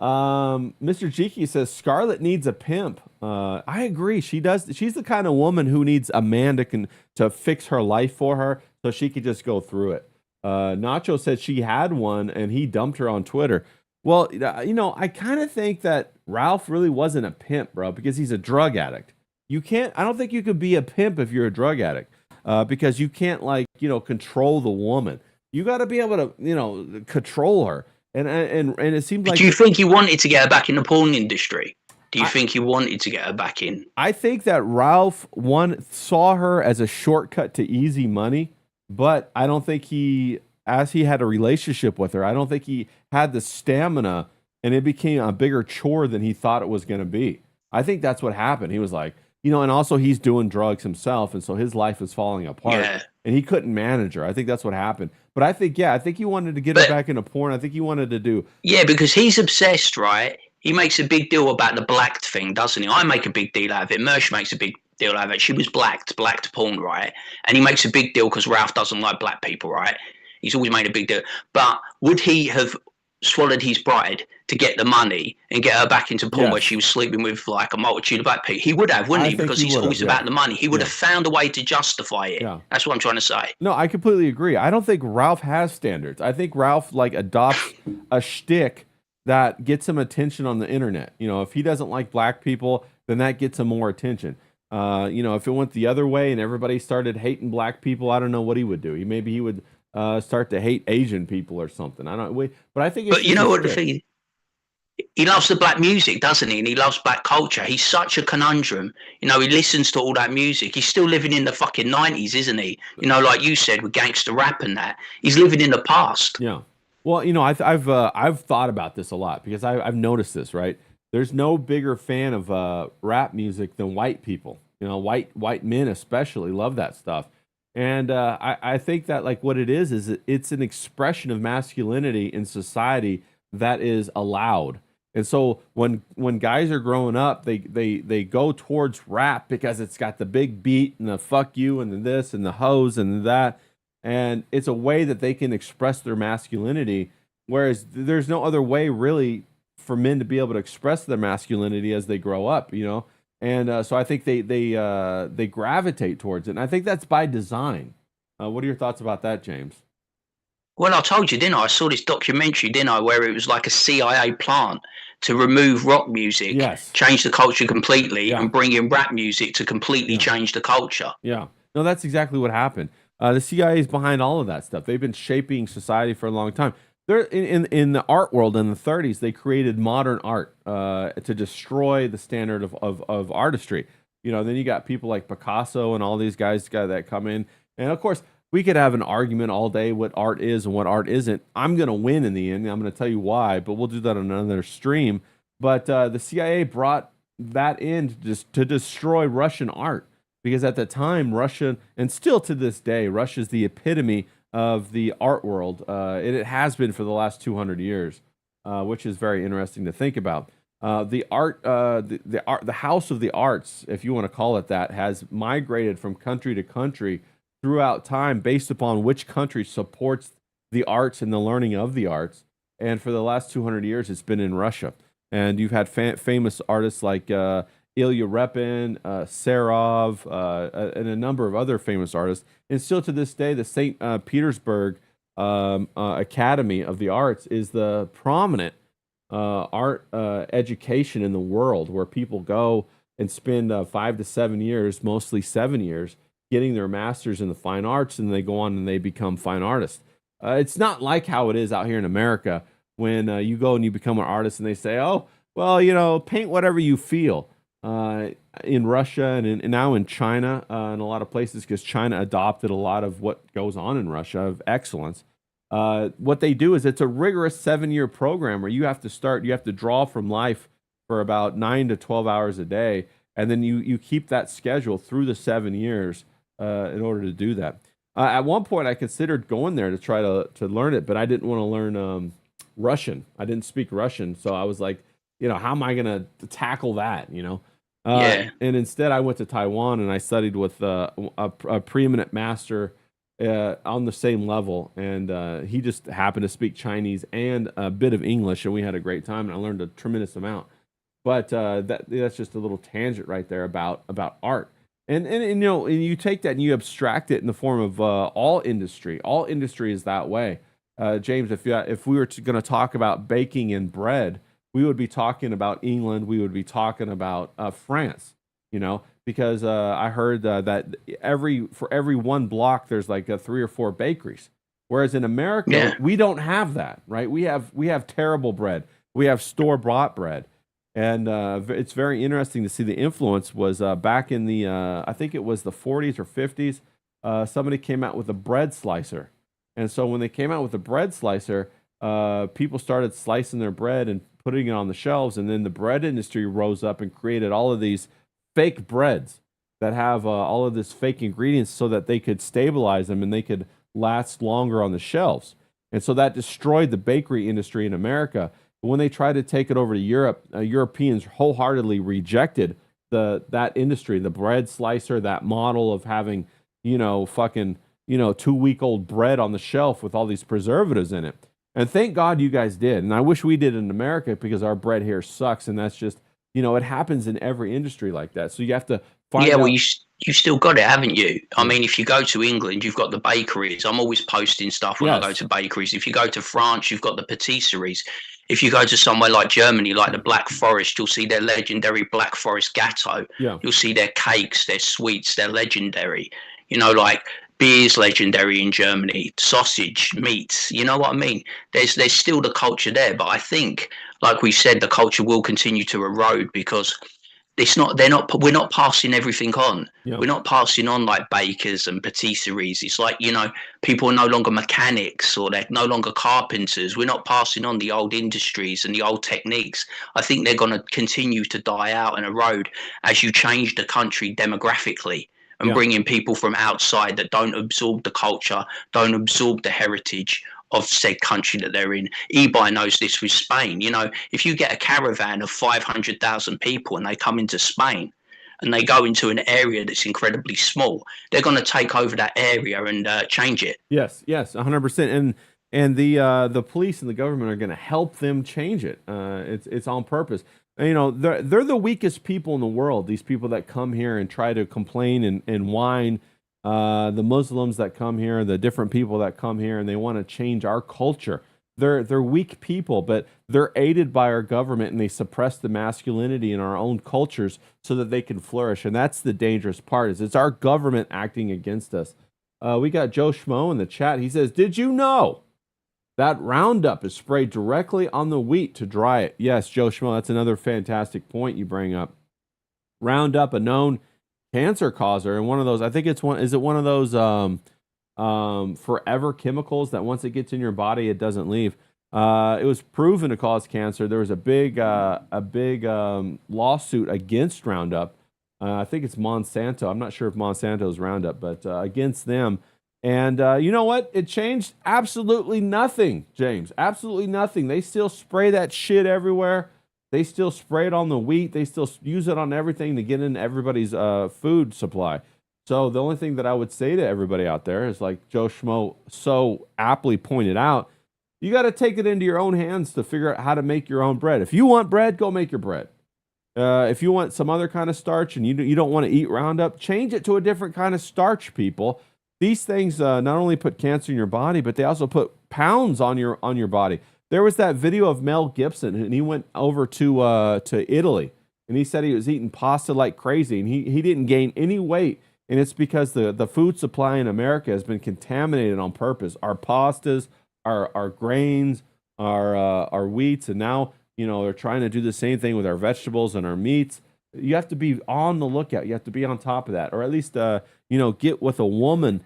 Mr. Jiki says Scarlett needs a pimp. I agree. She does. She's the kind of woman who needs a man to fix her life for her, so she could just go through it. Nacho said she had one and he dumped her on Twitter. Well, I kind of think that Ralph really wasn't a pimp, bro, because he's a drug addict. I don't think you could be a pimp if you're a drug addict, because you can't control the woman. You got to be able to, control her. And it seems like. Do you think he wanted to get her back in the porn industry? Do you think he wanted to get her back in? I think that Ralph saw her as a shortcut to easy money, but I don't think as he had a relationship with her, I don't think he had the stamina, and it became a bigger chore than he thought it was going to be. I think that's what happened. He was like, and also he's doing drugs himself, and so his life is falling apart, and he couldn't manage her. I think that's what happened. But I think he wanted to get her back into porn. I think he wanted to do. Yeah, because he's obsessed, right? He makes a big deal about the blacked thing, doesn't he? I make a big deal out of it. Mersh makes a big deal out of it. She was blacked porn, right? And he makes a big deal because Ralph doesn't like black people, right? He's always made a big deal. But would he have swallowed his bride to get the money and get her back into porn where she was sleeping with like a multitude of black people? He would have, wouldn't he? Because he's always about the money. He would have found a way to justify it. Yeah. That's what I'm trying to say. No, I completely agree. I don't think Ralph has standards. I think Ralph adopts a shtick that gets him attention on the internet. If he doesn't like black people, then that gets him more attention. If it went the other way and everybody started hating black people, I don't know what he would do. Maybe he would start to hate Asian people or something. I don't. But I think. But you know what the thing? He loves the black music, doesn't he? And he loves black culture. He's such a conundrum. He listens to all that music. He's still living in the fucking 90s, isn't he? Like you said, with gangster rap and that. He's living in the past. Yeah. Well, I've thought about this a lot because I've noticed this. Right. There's no bigger fan of rap music than white people. White men especially love that stuff. And I think that what it is it's an expression of masculinity in society that is allowed. And so when guys are growing up, they go towards rap because it's got the big beat and the fuck you and the this and the hoes and that. And it's a way that they can express their masculinity. Whereas there's no other way really for men to be able to express their masculinity as they grow up, And so I think they gravitate towards it. And I think that's by design. What are your thoughts about that, James? Well, I told you, didn't I? I saw this documentary, didn't I, where it was like a CIA plant to remove rock music, change the culture completely, and bring in rap music to completely change the culture. Yeah. No, that's exactly what happened. The CIA is behind all of that stuff. They've been shaping society for a long time. They're in the art world in the 30s. They created modern art to destroy the standard of artistry. Then you got people like Picasso and all these guys that come in, and of course we could have an argument all day what art is and what art isn't. I'm gonna win in the end. I'm gonna tell you why, but we'll do that on another stream. But the CIA brought that in to destroy Russian art because at the time Russia, and still to this day, Russia's the epitome of the art world. It has been for the last 200 years, which is very interesting to think about. The house of the arts, if you want to call it that, has migrated from country to country throughout time based upon which country supports the arts and the learning of the arts. And for the last 200 years, it's been in Russia. And you've had famous artists like Ilya Repin, Serov, and a number of other famous artists. And still to this day, the St. Petersburg Academy of the Arts is the prominent art education in the world, where people go and spend 5 to 7 years, mostly 7 years, getting their masters in the fine arts, and they go on and they become fine artists. It's not like how it is out here in America when you go and you become an artist and they say, oh, well, paint whatever you feel. In Russia and now in China and a lot of places, because China adopted a lot of what goes on in Russia of excellence. What they do is it's a rigorous 7-year program where you have to draw from life for about 9 to 12 hours a day. And then you keep that schedule through the 7 years in order to do that. At one point, I considered going there to try to learn it, but I didn't want to learn Russian. I didn't speak Russian. So I was like, how am I going to tackle that, Yeah. And instead, I went to Taiwan and I studied with a preeminent master on the same level. And he just happened to speak Chinese and a bit of English, and we had a great time, and I learned a tremendous amount. But that's just a little tangent right there about art. And you take that and you abstract it in the form of all industry. All industry is that way. James, if we were going to talk about baking and bread, we would be talking about England. We would be talking about France, because I heard that for every one block, there's like 3 or 4 bakeries. Whereas in America, we don't have that, right? We have terrible bread. We have store-bought bread. And it's very interesting to see the influence was back in the, I think it was the 40s or 50s, somebody came out with a bread slicer. And so when they came out with a bread slicer, people started slicing their bread and putting it on the shelves. And then the bread industry rose up and created all of these fake breads that have all of this fake ingredients so that they could stabilize them and they could last longer on the shelves. And so that destroyed the bakery industry in America. When they tried to take it over to Europe, Europeans wholeheartedly rejected that industry, the bread slicer, that model of having, 2-week-old bread on the shelf with all these preservatives in it. And thank God you guys did. And I wish we did in America, because our bread here sucks. And that's just, it happens in every industry like that. So you have to find out. Well, you still got it, haven't you? I mean, if you go to England, you've got the bakeries. I'm always posting stuff when I go to bakeries. If you go to France, you've got the patisseries. If you go to somewhere like Germany, like the Black Forest, you'll see their legendary Black Forest Gatto. Yeah. You'll see their cakes, their sweets, they're legendary. Like beer's legendary in Germany, sausage, meats. You know what I mean? There's still the culture there, but I think, like we said, the culture will continue to erode because we're not passing everything on. Yep. We're not passing on like bakers and patisseries. It's like, people are no longer mechanics, or they're no longer carpenters. We're not passing on the old industries and the old techniques. I think they're going to continue to die out and erode as you change the country demographically and bring in people from outside that don't absorb the culture, don't absorb the heritage of said country that they're in. Ebi knows this with Spain. If you get a caravan of 500,000 people and they come into Spain and they go into an area that's incredibly small, they're going to take over that area and change it. Yes, 100%. And the police and the government are going to help them change it. It's on purpose. They're the weakest people in the world. These people that come here and try to complain and whine. The Muslims that come here, the different people that come here, and they want to change our culture. They're weak people, but they're aided by our government, and they suppress the masculinity in our own cultures so that they can flourish. And that's the dangerous part, is it's our government acting against us. We got Joe Schmo in the chat. He says, did you know that Roundup is sprayed directly on the wheat to dry it? Yes, Joe Schmo, that's another fantastic point you bring up. Roundup, a known cancer causer, and one of those, I think it's one of those forever chemicals that once it gets in your body, it doesn't leave. It was proven to cause cancer. There was a big lawsuit against Roundup. I think it's Monsanto. I'm not sure if Monsanto's Roundup, but against them. And you know what? It changed absolutely nothing, James. Absolutely nothing. They still spray that shit everywhere. They still spray it on the wheat. They still use it on everything to get in everybody's food supply. So the only thing that I would say to everybody out there is, like Joe Schmo so aptly pointed out, you got to take it into your own hands to figure out how to make your own bread. If you want bread, go make your bread. If you want some other kind of starch and you don't want to eat Roundup, change it to a different kind of starch, people. These things not only put cancer in your body, but they also put pounds on your body. There was that video of Mel Gibson, and he went over to Italy, and he said he was eating pasta like crazy, and he didn't gain any weight, and it's because the food supply in America has been contaminated on purpose. Our pastas, our grains, our wheats, and now they're trying to do the same thing with our vegetables and our meats. You have to be on the lookout. You have to be on top of that, or at least get with a woman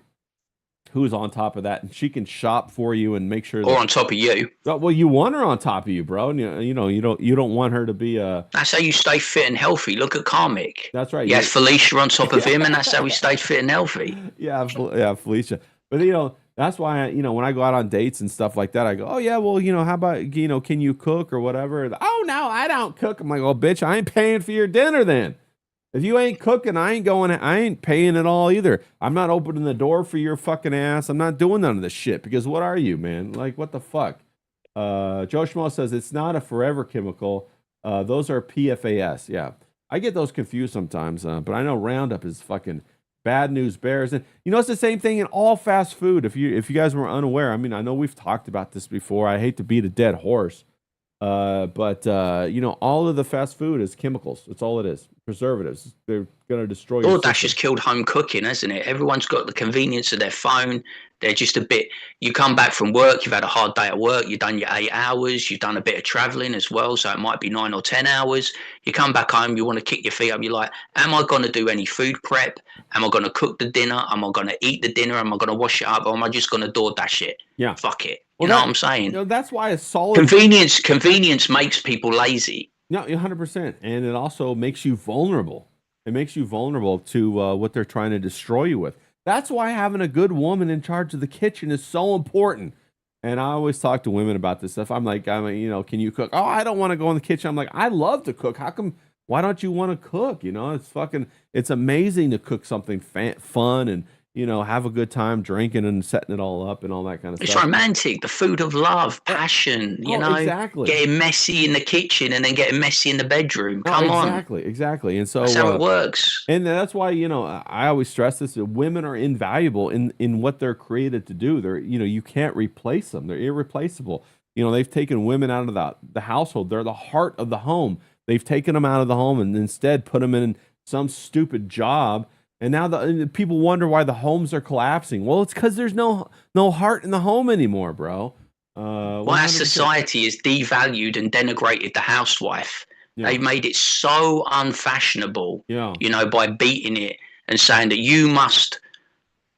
who's on top of that, and she can shop for you and make sure. Or on top of you. Well, you want her on top of you, bro. And you don't want her to be That's how you stay fit and healthy. Look at Karmic. That's right. You had Felicia on top of him, and that's how he stayed fit and healthy. Yeah, Felicia. But that's why when I go out on dates and stuff like that, I go, oh yeah, well how about can you cook or whatever? Oh no, I don't cook. I'm like, oh bitch, I ain't paying for your dinner then. If you ain't cooking, I ain't paying it all either. I'm not opening the door for your fucking ass. I'm not doing none of this shit because what are you, man? Like, what the fuck? Joe Schmo says it's not a forever chemical. Those are PFAS. Yeah. I get those confused sometimes, but I know Roundup is fucking bad news bears. And it's the same thing in all fast food. If you guys were unaware, I mean, I know we've talked about this before. I hate to beat a dead horse. But all of the fast food is chemicals. That's all it is. Preservatives. They're going to destroy your DoorDash has killed home cooking, hasn't it? Everyone's got the convenience of their phone. They're just a bit. You come back from work, you've had a hard day at work, you've done your 8 hours, you've done a bit of traveling as well, so it might be 9 or 10 hours. You come back home, you want to kick your feet up. You're like, am I going to do any food prep? Am I going to cook the dinner? Am I going to eat the dinner? Am I going to wash it up? Or am I just going to DoorDash it? Yeah. Fuck it. Well, you know what I'm saying? That's why a solid convenience makes people lazy. No, 100%. And it also makes you vulnerable. It makes you vulnerable to what they're trying to destroy you with. That's why having a good woman in charge of the kitchen is so important. And I always talk to women about this stuff. I'm like, can you cook? Oh, I don't want to go in the kitchen. I'm like, I love to cook. How come? Why don't you want to cook? It's amazing to cook something fun and have a good time drinking and setting it all up and all that kind of stuff. It's romantic, the food of love, passion, exactly. Getting messy in the kitchen and then getting messy in the bedroom. Come on. Exactly. And so that's how it works. And that's why, I always stress this, that women are invaluable in what they're created to do. They're, you can't replace them. They're irreplaceable. They've taken women out of the household. They're the heart of the home. They've taken them out of the home and instead put them in some stupid job. And now the people wonder why the homes are collapsing. Well, it's because there's no heart in the home anymore, bro. Our society has devalued and denigrated the housewife. Yeah. They've made it so unfashionable, by beating it and saying that you must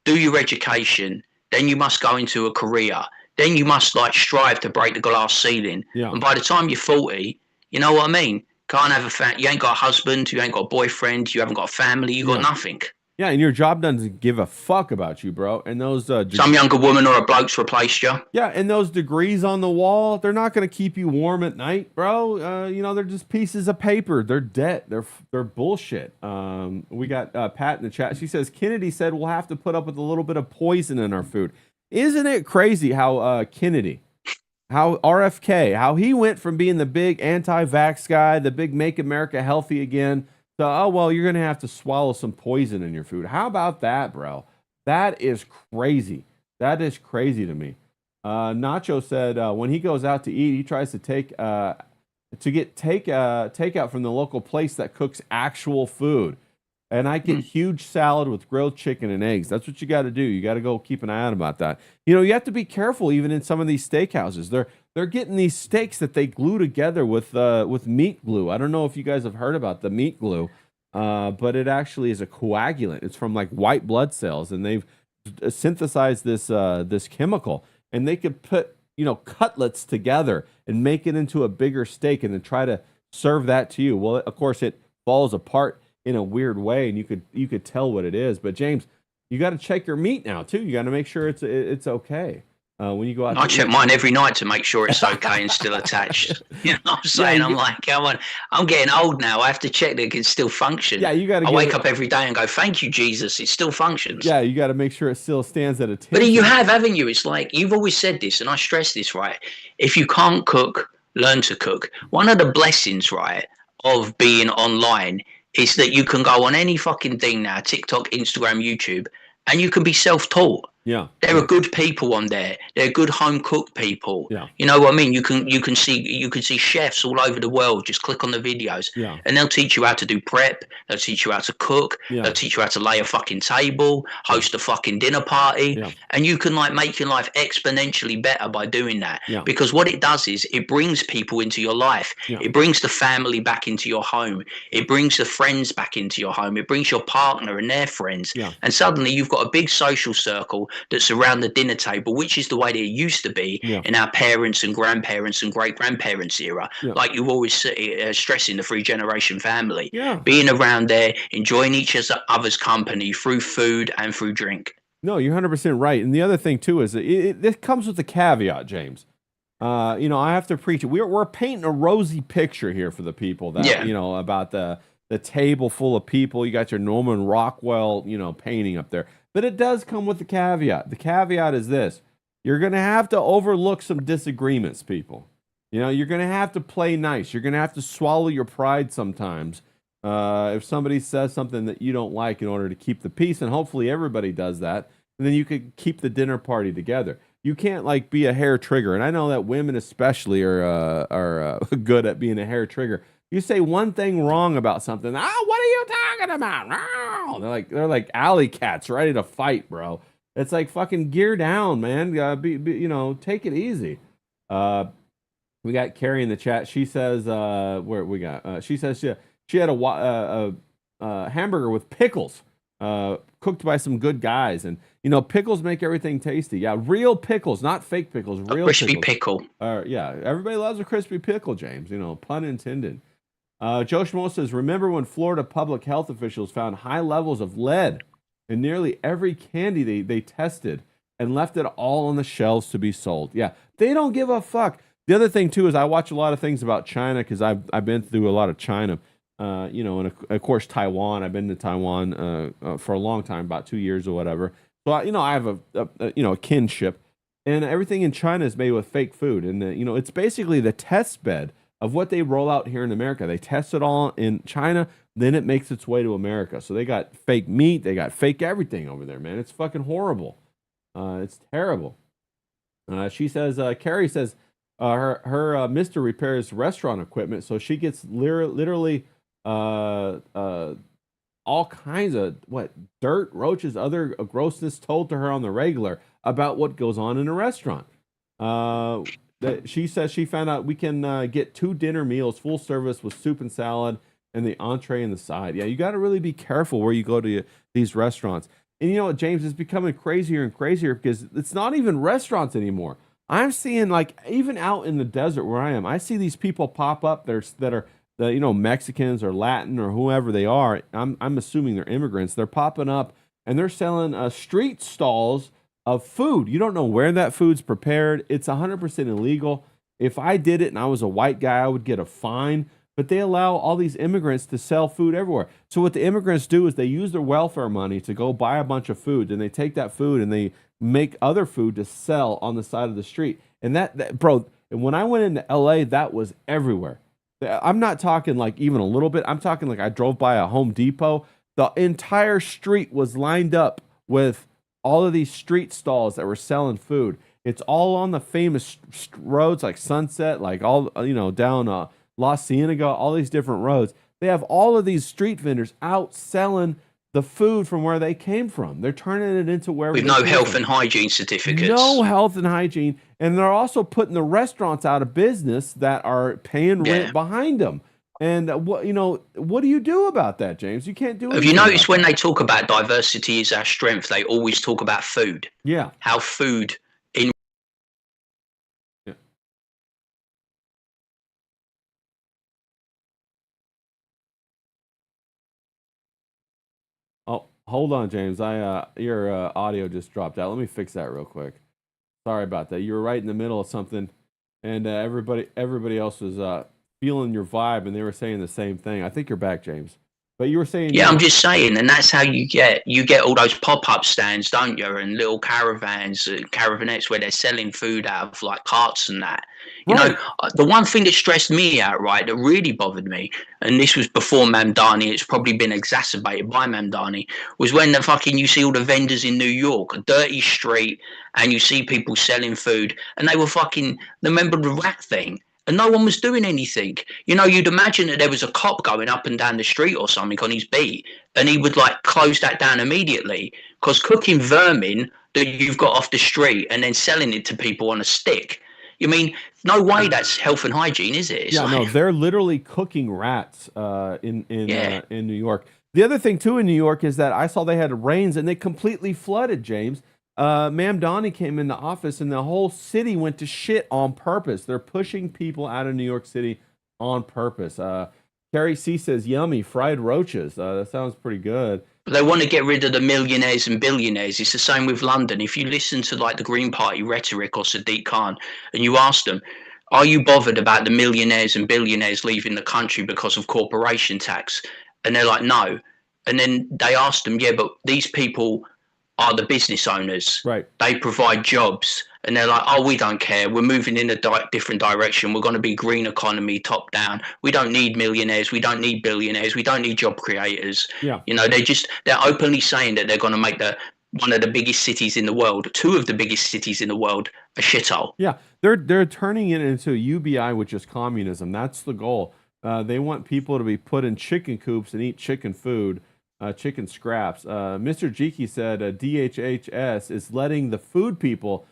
do your education, then you must go into a career, then you must strive to break the glass ceiling. Yeah. And by the time you're 40, you know what I mean? Can't have you ain't got a husband, you ain't got a boyfriend, you haven't got a family, you got nothing. Yeah, and your job doesn't give a fuck about you, bro. And those some younger woman or a bloke's replaced you. Yeah, and those degrees on the wall, they're not going to keep you warm at night, bro. They're just pieces of paper. They're debt. They're bullshit. We got Pat in the chat. She says Kennedy said we'll have to put up with a little bit of poison in our food. Isn't it crazy how Kennedy, how RFK, how he went from being the big anti-vax guy, the big make America healthy again, to, oh, well, you're going to have to swallow some poison in your food. How about that, bro? That is crazy. That is crazy to me. Nacho said when he goes out to eat, he tries to get takeout from the local place that cooks actual food. And I get huge salad with grilled chicken and eggs. That's what you got to do. You got to go keep an eye out about that. You have to be careful even in some of these steakhouses. They're getting these steaks that they glue together with meat glue. I don't know if you guys have heard about the meat glue, but it actually is a coagulant. It's from white blood cells, and they've synthesized this chemical, and they could put cutlets together and make it into a bigger steak, and then try to serve that to you. Well, of course, it falls apart in a weird way, and you could tell what it is. But James, you got to check your meat now too. You got to make sure it's okay when you go out. I check mine every night to make sure it's okay and still attached. You know what I'm saying? I'm like, come on, I'm getting old now. I have to check that it can still function. Yeah, you got to. I wake up every day and go, thank you, Jesus. It still functions. Yeah, you got to make sure it still stands at attention. But you have, haven't you? It's like you've always said this, and I stress this, right? If you can't cook, learn to cook. One of the blessings, right, of being online is that you can go on any fucking thing now, TikTok, Instagram, YouTube, and you can be self-taught. Yeah. There are good people on there. They're good home cooked people. Yeah. You know what I mean? You can see chefs all over the world. Just click on the videos, Yeah. and they'll teach you how to do prep. They'll teach you how to cook. Yeah. They'll teach you how to lay a fucking table, host a fucking dinner party, Yeah. and you can like make your life exponentially better by doing that. Yeah. Because what it does is it brings people into your life. Yeah. It brings the family back into your home. It brings the friends back into your home. It brings your partner and their friends. Yeah. And suddenly you've got a big social circle that's around the dinner table, which is the way it used to be Yeah. in our parents and grandparents and great grandparents era. Yeah. Like you always stressing the 3-generation family. Yeah. Being around there, enjoying each other's company through food and through drink. No, you're 100% right. And the other thing too is this comes with a caveat, James. You know, I have to preach it. We're painting a rosy picture here for the people that Yeah. you know about the table full of people. You got your Norman Rockwell, you know, painting up there. But it does come with a caveat. The caveat is this: you're going to have to overlook some disagreements, people. You know, you're going to have to play nice. You're going to have to swallow your pride sometimes. If somebody says something that you don't like in order to keep the peace, and hopefully everybody does that, and then you could keep the dinner party together. You can't like be a hair trigger, and I know that women especially are good at being a hair trigger. You say one thing wrong about something, what are you talking about? Oh, they're like alley cats ready to fight, bro. It's like fucking gear down, man. You know, take it easy. We got Carrie in the chat. She says, where we got? She says she had a hamburger with pickles, cooked by some good guys, and you know pickles make everything tasty. Yeah, real pickles, not fake pickles. Real crispy pickles. pickle. Yeah, everybody loves a crispy pickle, James. You know, pun intended. Joe Schmo says, remember when Florida public health officials found high levels of lead in nearly every candy they tested and left it all on the shelves to be sold? Yeah, they don't give a fuck. The other thing too is I watch a lot of things about China because I've been through a lot of China. You know, and of course Taiwan. I've been to Taiwan for a long time, about 2 years or whatever. So I have a kinship, and everything in China is made with fake food, and you know it's basically the test bed of what they roll out here in America. They test it all in China, then it makes its way to America. So they got fake meat, they got fake everything over there, man. It's fucking horrible. It's terrible. She says, Carrie says, her mister repairs restaurant equipment, so she gets literally all kinds of dirt, roaches, other grossness told to her on the regular about what goes on in a restaurant. She says she found out we can get 2 dinner meals, full service with soup and salad, and the entree and the side. Yeah, you got to really be careful where you go to these restaurants. And you know what, James, it's becoming crazier and crazier because it's not even restaurants anymore. I'm seeing like even out in the desert where I am, I see these people pop up that are you know Mexicans or Latin or whoever they are. I'm assuming they're immigrants. They're popping up and they're selling street stalls of food. You don't know where that food's prepared. It's 100% illegal. If I did it and I was a white guy, I would get a fine. But they allow all these immigrants to sell food everywhere. So what the immigrants do is they use their welfare money to go buy a bunch of food, and they take that food and they make other food to sell on the side of the street. And that bro, when I went into LA, that was everywhere. I'm not talking like even a little bit. I'm talking like I drove by a Home Depot. The entire street was lined up with all of these street stalls that were selling food. It's all on the famous roads like Sunset, like all, you know, down La Cienega, all these different roads. They have all of these street vendors out selling the food from where they came from. They're turning it into wherever with they no came health from. and hygiene certificates. No health and hygiene. And they're also putting the restaurants out of business that are paying rent behind them. And what do you do about that, James? You can't do it. Have you noticed when they talk about diversity is our strength, they always talk about food? Yeah. How food in Oh, hold on, James. Your audio just dropped out. Let me fix that real quick. Sorry about that. You were right in the middle of something, and everybody else was feeling your vibe, and they were saying the same thing. I think you're back, James. But you were saying, Yeah, I'm just saying, and that's how you get all those pop-up stands, don't you? And little caravans, caravanettes where they're selling food out of like carts and that. You right. know, the one thing that stressed me out, right, that really bothered me, and this was before Mamdani, it's probably been exacerbated by Mamdani, was when the fucking you see all the vendors in New York, a dirty street, and you see people selling food, and they were fucking, remember the rat thing? And no one was doing anything. You know, you'd imagine that there was a cop going up and down the street or something on his beat, and he would like close that down immediately. Because cooking vermin that you've got off the street and then selling it to people on a stick, you mean, no way that's health and hygiene, is it? It's Yeah, like, no, they're literally cooking rats in New York. The other thing too in New York is that I saw they had rains and they completely flooded, James. Ma'am Donnie came in the office and the whole city went to shit on purpose. They're pushing people out of New York City on purpose. Carrie C says, yummy, fried roaches. That sounds pretty good. they want to get rid of the millionaires and billionaires. It's the same with London. If you listen to like the Green Party rhetoric or Sadiq Khan and you ask them, are you bothered about the millionaires and billionaires leaving the country because of corporation tax? And they're like, no. And then they ask them, yeah, but these people are the business owners. Right. They provide jobs. And they're like, oh, we don't care. We're moving in a different direction. We're going to be green economy, top down. We don't need millionaires. We don't need billionaires. We don't need job creators. Yeah. You know, they're openly saying that they're going to make one of the biggest cities in the world, two of the biggest cities in the world, a shithole. Yeah. They're turning it into UBI, which is communism. That's the goal. They want people to be put in chicken coops and eat chicken food. Chicken scraps. Mr. Jiki said DHHS is letting the food people,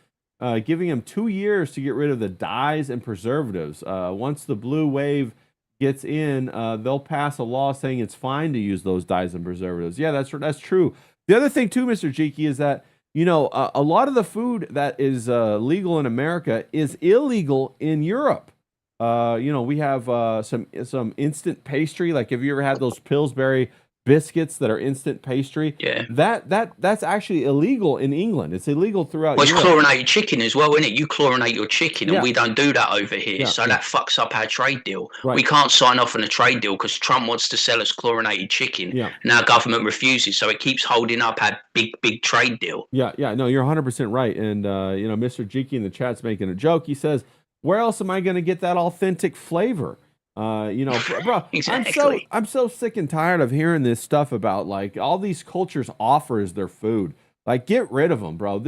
giving them 2 years to get rid of the dyes and preservatives. Once the blue wave gets in, they'll pass a law saying it's fine to use those dyes and preservatives. Yeah, that's true. The other thing too, Mr. Jiki, is that a lot of the food that is legal in America is illegal in Europe. We have some instant pastry. Like, have you ever had those Pillsbury biscuits that are instant pastry? Yeah. That's actually illegal in England. It's illegal throughout Well, it's Europe. chlorinated chicken as well, isn't it? You chlorinate your chicken, and Yeah. we don't do that over here. Yeah, So yeah. that fucks up our trade deal. Right. We can't sign off on a trade deal because Trump wants to sell us chlorinated chicken. Yeah. And our government refuses. So it keeps holding up our big trade deal. Yeah, no, you're 100% right. And Mr. Jiki in the chat's making a joke. He says, "Where else am I going to get that authentic flavor?" Bro, Exactly. I'm so sick and tired of hearing this stuff about like all these cultures offer as their food. Like, get rid of them, bro.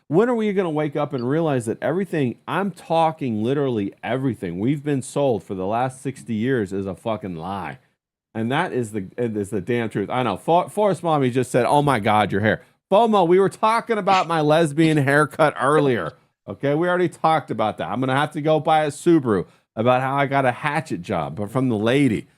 When are we going to wake up and realize that everything, I'm talking literally everything we've been sold for the last 60 years is a fucking lie. And that is the damn truth. I know. Forrest Mommy just said, "Oh my God, your hair." FOMO, we were talking about my lesbian haircut earlier. Okay, we already talked about that. I'm going to have to go buy a Subaru. About how I got a hatchet job, but from the lady.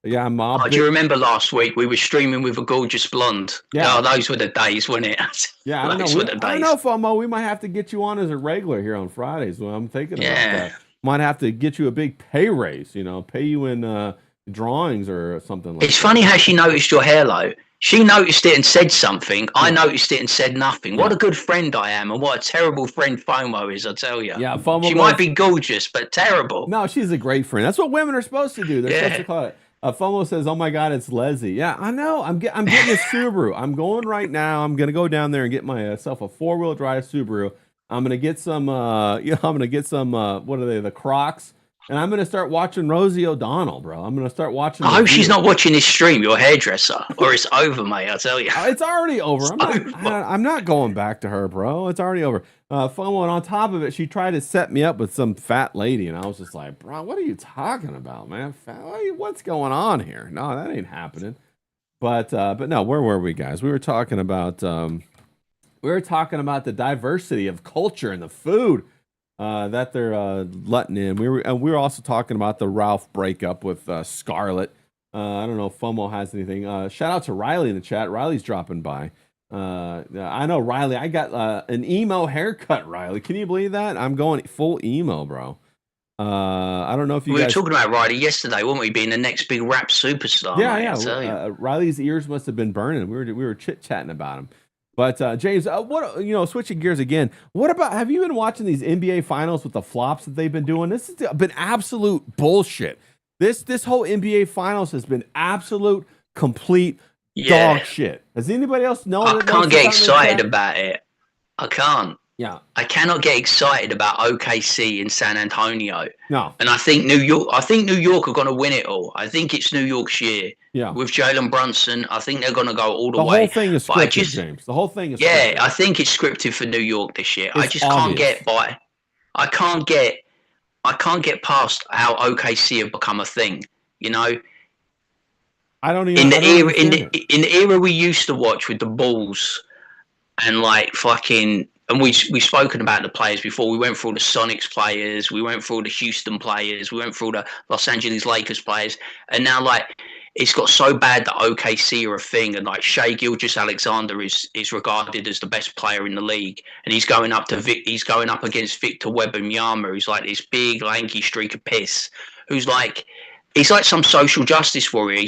Yeah, Oh, do you remember last week we were streaming with a gorgeous blonde? Yeah. Oh, those were the days, weren't it? Yeah, I don't Those know. were the I don't days. know, FOMO. We might have to get you on as a regular here on Fridays. Well, I'm thinking about Yeah. that. Might have to get you a big pay raise. Pay you in drawings or something like It's that. funny how she noticed your hair low. She noticed it and said something. I noticed it and said nothing. What a good friend I am, and what a terrible friend FOMO is, I tell you. Yeah, FOMO. She might be gorgeous, but terrible. No, she's a great friend. That's what women are supposed to do. They're Yeah. supposed to call it. FOMO says, "Oh my God, it's Leslie." Yeah, I know. I'm getting a Subaru. I'm going right now. I'm gonna go down there and get myself a 4-wheel drive Subaru. I'm gonna get some. I'm gonna get some. What are they? The Crocs. And I'm gonna start watching Rosie O'Donnell, bro. I'm gonna start watching. I hope she's video. not watching this stream, your hairdresser, or it's over, mate. I tell you. It's already over. It's I'm not going back to her, bro. It's already over. FOMO, and on top of it, she tried to set me up with some fat lady, and I was just like, bro, what are you talking about, man? What's going on here? No, that ain't happening. But no, where were we, guys? We were talking about the diversity of culture and the food that they're letting in. We were also talking about the Ralph breakup with Scarlett. I don't know if FOMO has anything. Shout out to Riley in the chat. Riley's dropping by. I know, Riley. I got an emo haircut, Riley. Can you believe that? I'm going full emo, bro. I don't know if you We were guys... talking about Riley yesterday, weren't we? Being the next big rap superstar. Yeah, mate, I tell you. yeah. Riley's ears must have been burning. We were chit-chatting about him. But James, switching gears again. What about, have you been watching these NBA finals with the flops that they've been doing? This has been absolute bullshit. This whole NBA finals has been absolute complete Yeah. dog shit. Does anybody else know? I that can't knows get this out in the excited chat? about it. I can't. Yeah. I cannot get excited about OKC in San Antonio. No. And I think New York are going to win it all. I think it's New York's year. Yeah. With Jalen Brunson, I think they're going to go all the The way. whole thing is But I scripted, just, James. The whole thing is yeah, scripted. I think it's scripted for New York this year. I It's just can't obvious. get by. I can't get past how OKC have become a thing. You know, I don't even. in the era we used to watch with the Bulls and like fucking. And we've spoken about the players before. We went through all the Sonics players. We went through all the Houston players. We went through all the Los Angeles Lakers players. And now, like, it's got so bad that OKC are a thing. And, like, Shai Gilgeous-Alexander is regarded as the best player in the league. And he's going up against Victor Wembanyama, who's like this big, lanky streak of piss, who's like... He's like some social justice warrior.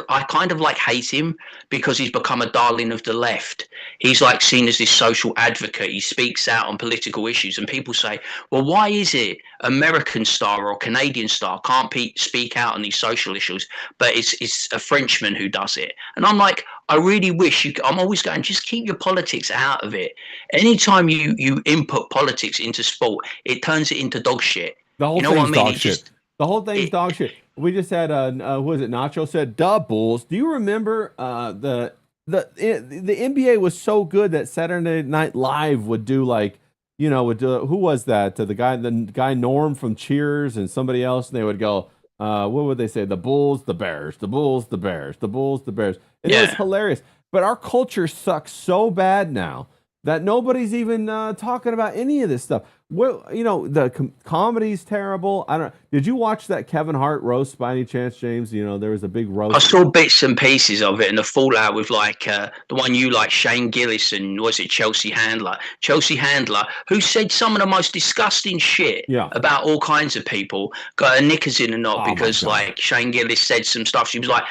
I kind of like hate him because he's become a darling of the left. He's like seen as this social advocate. He speaks out on political issues, and people say, well, why is it American star or Canadian star can't speak out on these social issues, but it's a Frenchman who does it? And I'm like, I really wish I'm always going, just keep your politics out of it. Anytime you input politics into sport, it turns it into dog shit. The whole You know thing's what I mean? dog shit. The whole thing's dog shit. We just had who was it? Nacho said, "Duh, Bulls." Do you remember the NBA was so good that Saturday Night Live would do like, you know, who was that? The guy Norm from Cheers and somebody else, and they would go, what would they say? The Bulls, the Bears, the Bulls, the Bears, the Bulls, the Bears. And it was hilarious. But our culture sucks so bad now that nobody's even talking about any of this stuff. Well, you know, the comedy's terrible. I don't. Did you watch that Kevin Hart roast by any chance, James? You know, there was a big roast. I saw bits and pieces of it, and the fallout with like the one you like, Shane Gillis, and was it Chelsea Handler? Chelsea Handler, who said some of the most disgusting shit about all kinds of people, got her knickers in a knot because like Shane Gillis said some stuff. She was like,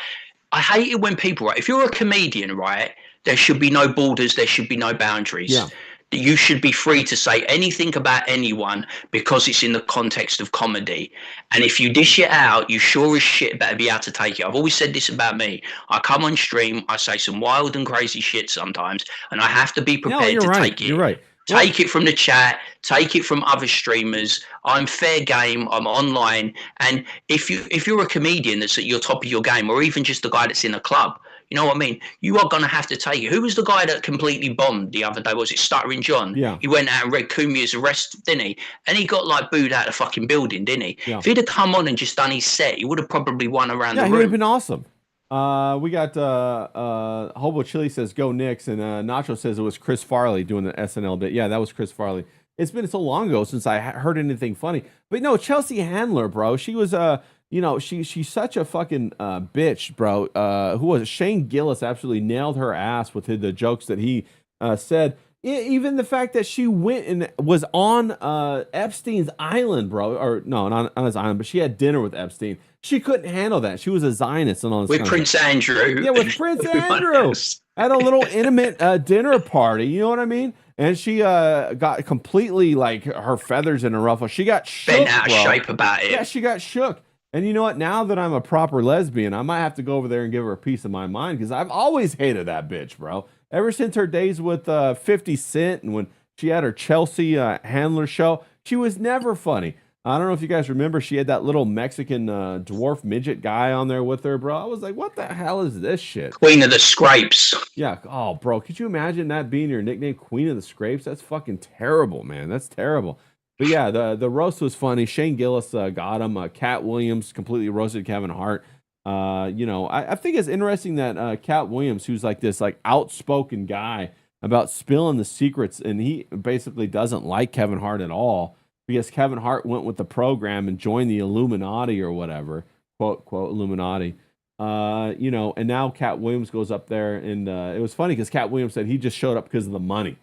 I hate it when people, right? If you're a comedian, right, there should be no borders, there should be no boundaries. Yeah. You should be free to say anything about anyone because it's in the context of comedy. And if you dish it out, you sure as shit better be able to take it. I've always said this about me. I come on stream, I say some wild and crazy shit sometimes, and I have to be prepared to take it. You're right. Take it from the chat, take it from other streamers. I'm fair game, I'm online. And if you're a comedian that's at your top of your game, or even just a guy that's in a club, you know what I mean? You are going to have to take it. Who was the guy that completely bombed the other day? Was it Stuttering John? Yeah. He went out and read Cumia's arrest, didn't he? And he got like booed out of the fucking building, didn't he? Yeah. If he'd have come on and just done his set, he would have probably won around the room. Yeah, he would have been awesome. We got Hobo Chili says go Knicks, and Nacho says it was Chris Farley doing the SNL bit. Yeah, that was Chris Farley. It's been so long ago since I heard anything funny. But no, Chelsea Handler, bro. She was you know, she's such a fucking bitch, bro. Who was it? Shane Gillis absolutely nailed her ass with the jokes that he said. Even the fact that she went and was on Epstein's island, bro. Or no, not on his island, but she had dinner with Epstein. She couldn't handle that. She was a Zionist and all this. With Prince Andrew. Yeah, with Prince Andrew. At a little intimate dinner party. You know what I mean? And she got completely like her feathers in a ruffle. She got shook, bent out of bro. shape about it. Yeah, she got shook. And you know what? Now that I'm a proper lesbian, I might have to go over there and give her a piece of my mind because I've always hated that bitch, bro. Ever since her days with 50 Cent and when she had her Chelsea Handler show, she was never funny. I don't know if you guys remember, she had that little Mexican dwarf midget guy on there with her, bro. I was like, what the hell is this shit? Queen of the Scrapes. Yeah. Oh, bro, could you imagine that being your nickname, Queen of the Scrapes? That's fucking terrible, man. That's terrible. But yeah, the roast was funny. Shane Gillis got him. Cat Williams completely roasted Kevin Hart. You know, I think it's interesting that Cat Williams, who's like this like outspoken guy about spilling the secrets, and he basically doesn't like Kevin Hart at all because Kevin Hart went with the program and joined the Illuminati or whatever, quote Illuminati. You know, and now Cat Williams goes up there, and it was funny because Cat Williams said he just showed up because of the money.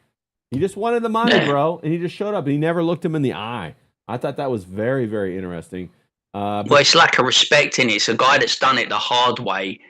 He just wanted the money, bro, and he just showed up, and he never looked him in the eye. I thought that was very, very interesting. Well, it's lack of respect in it. It's a guy that's done it the hard way,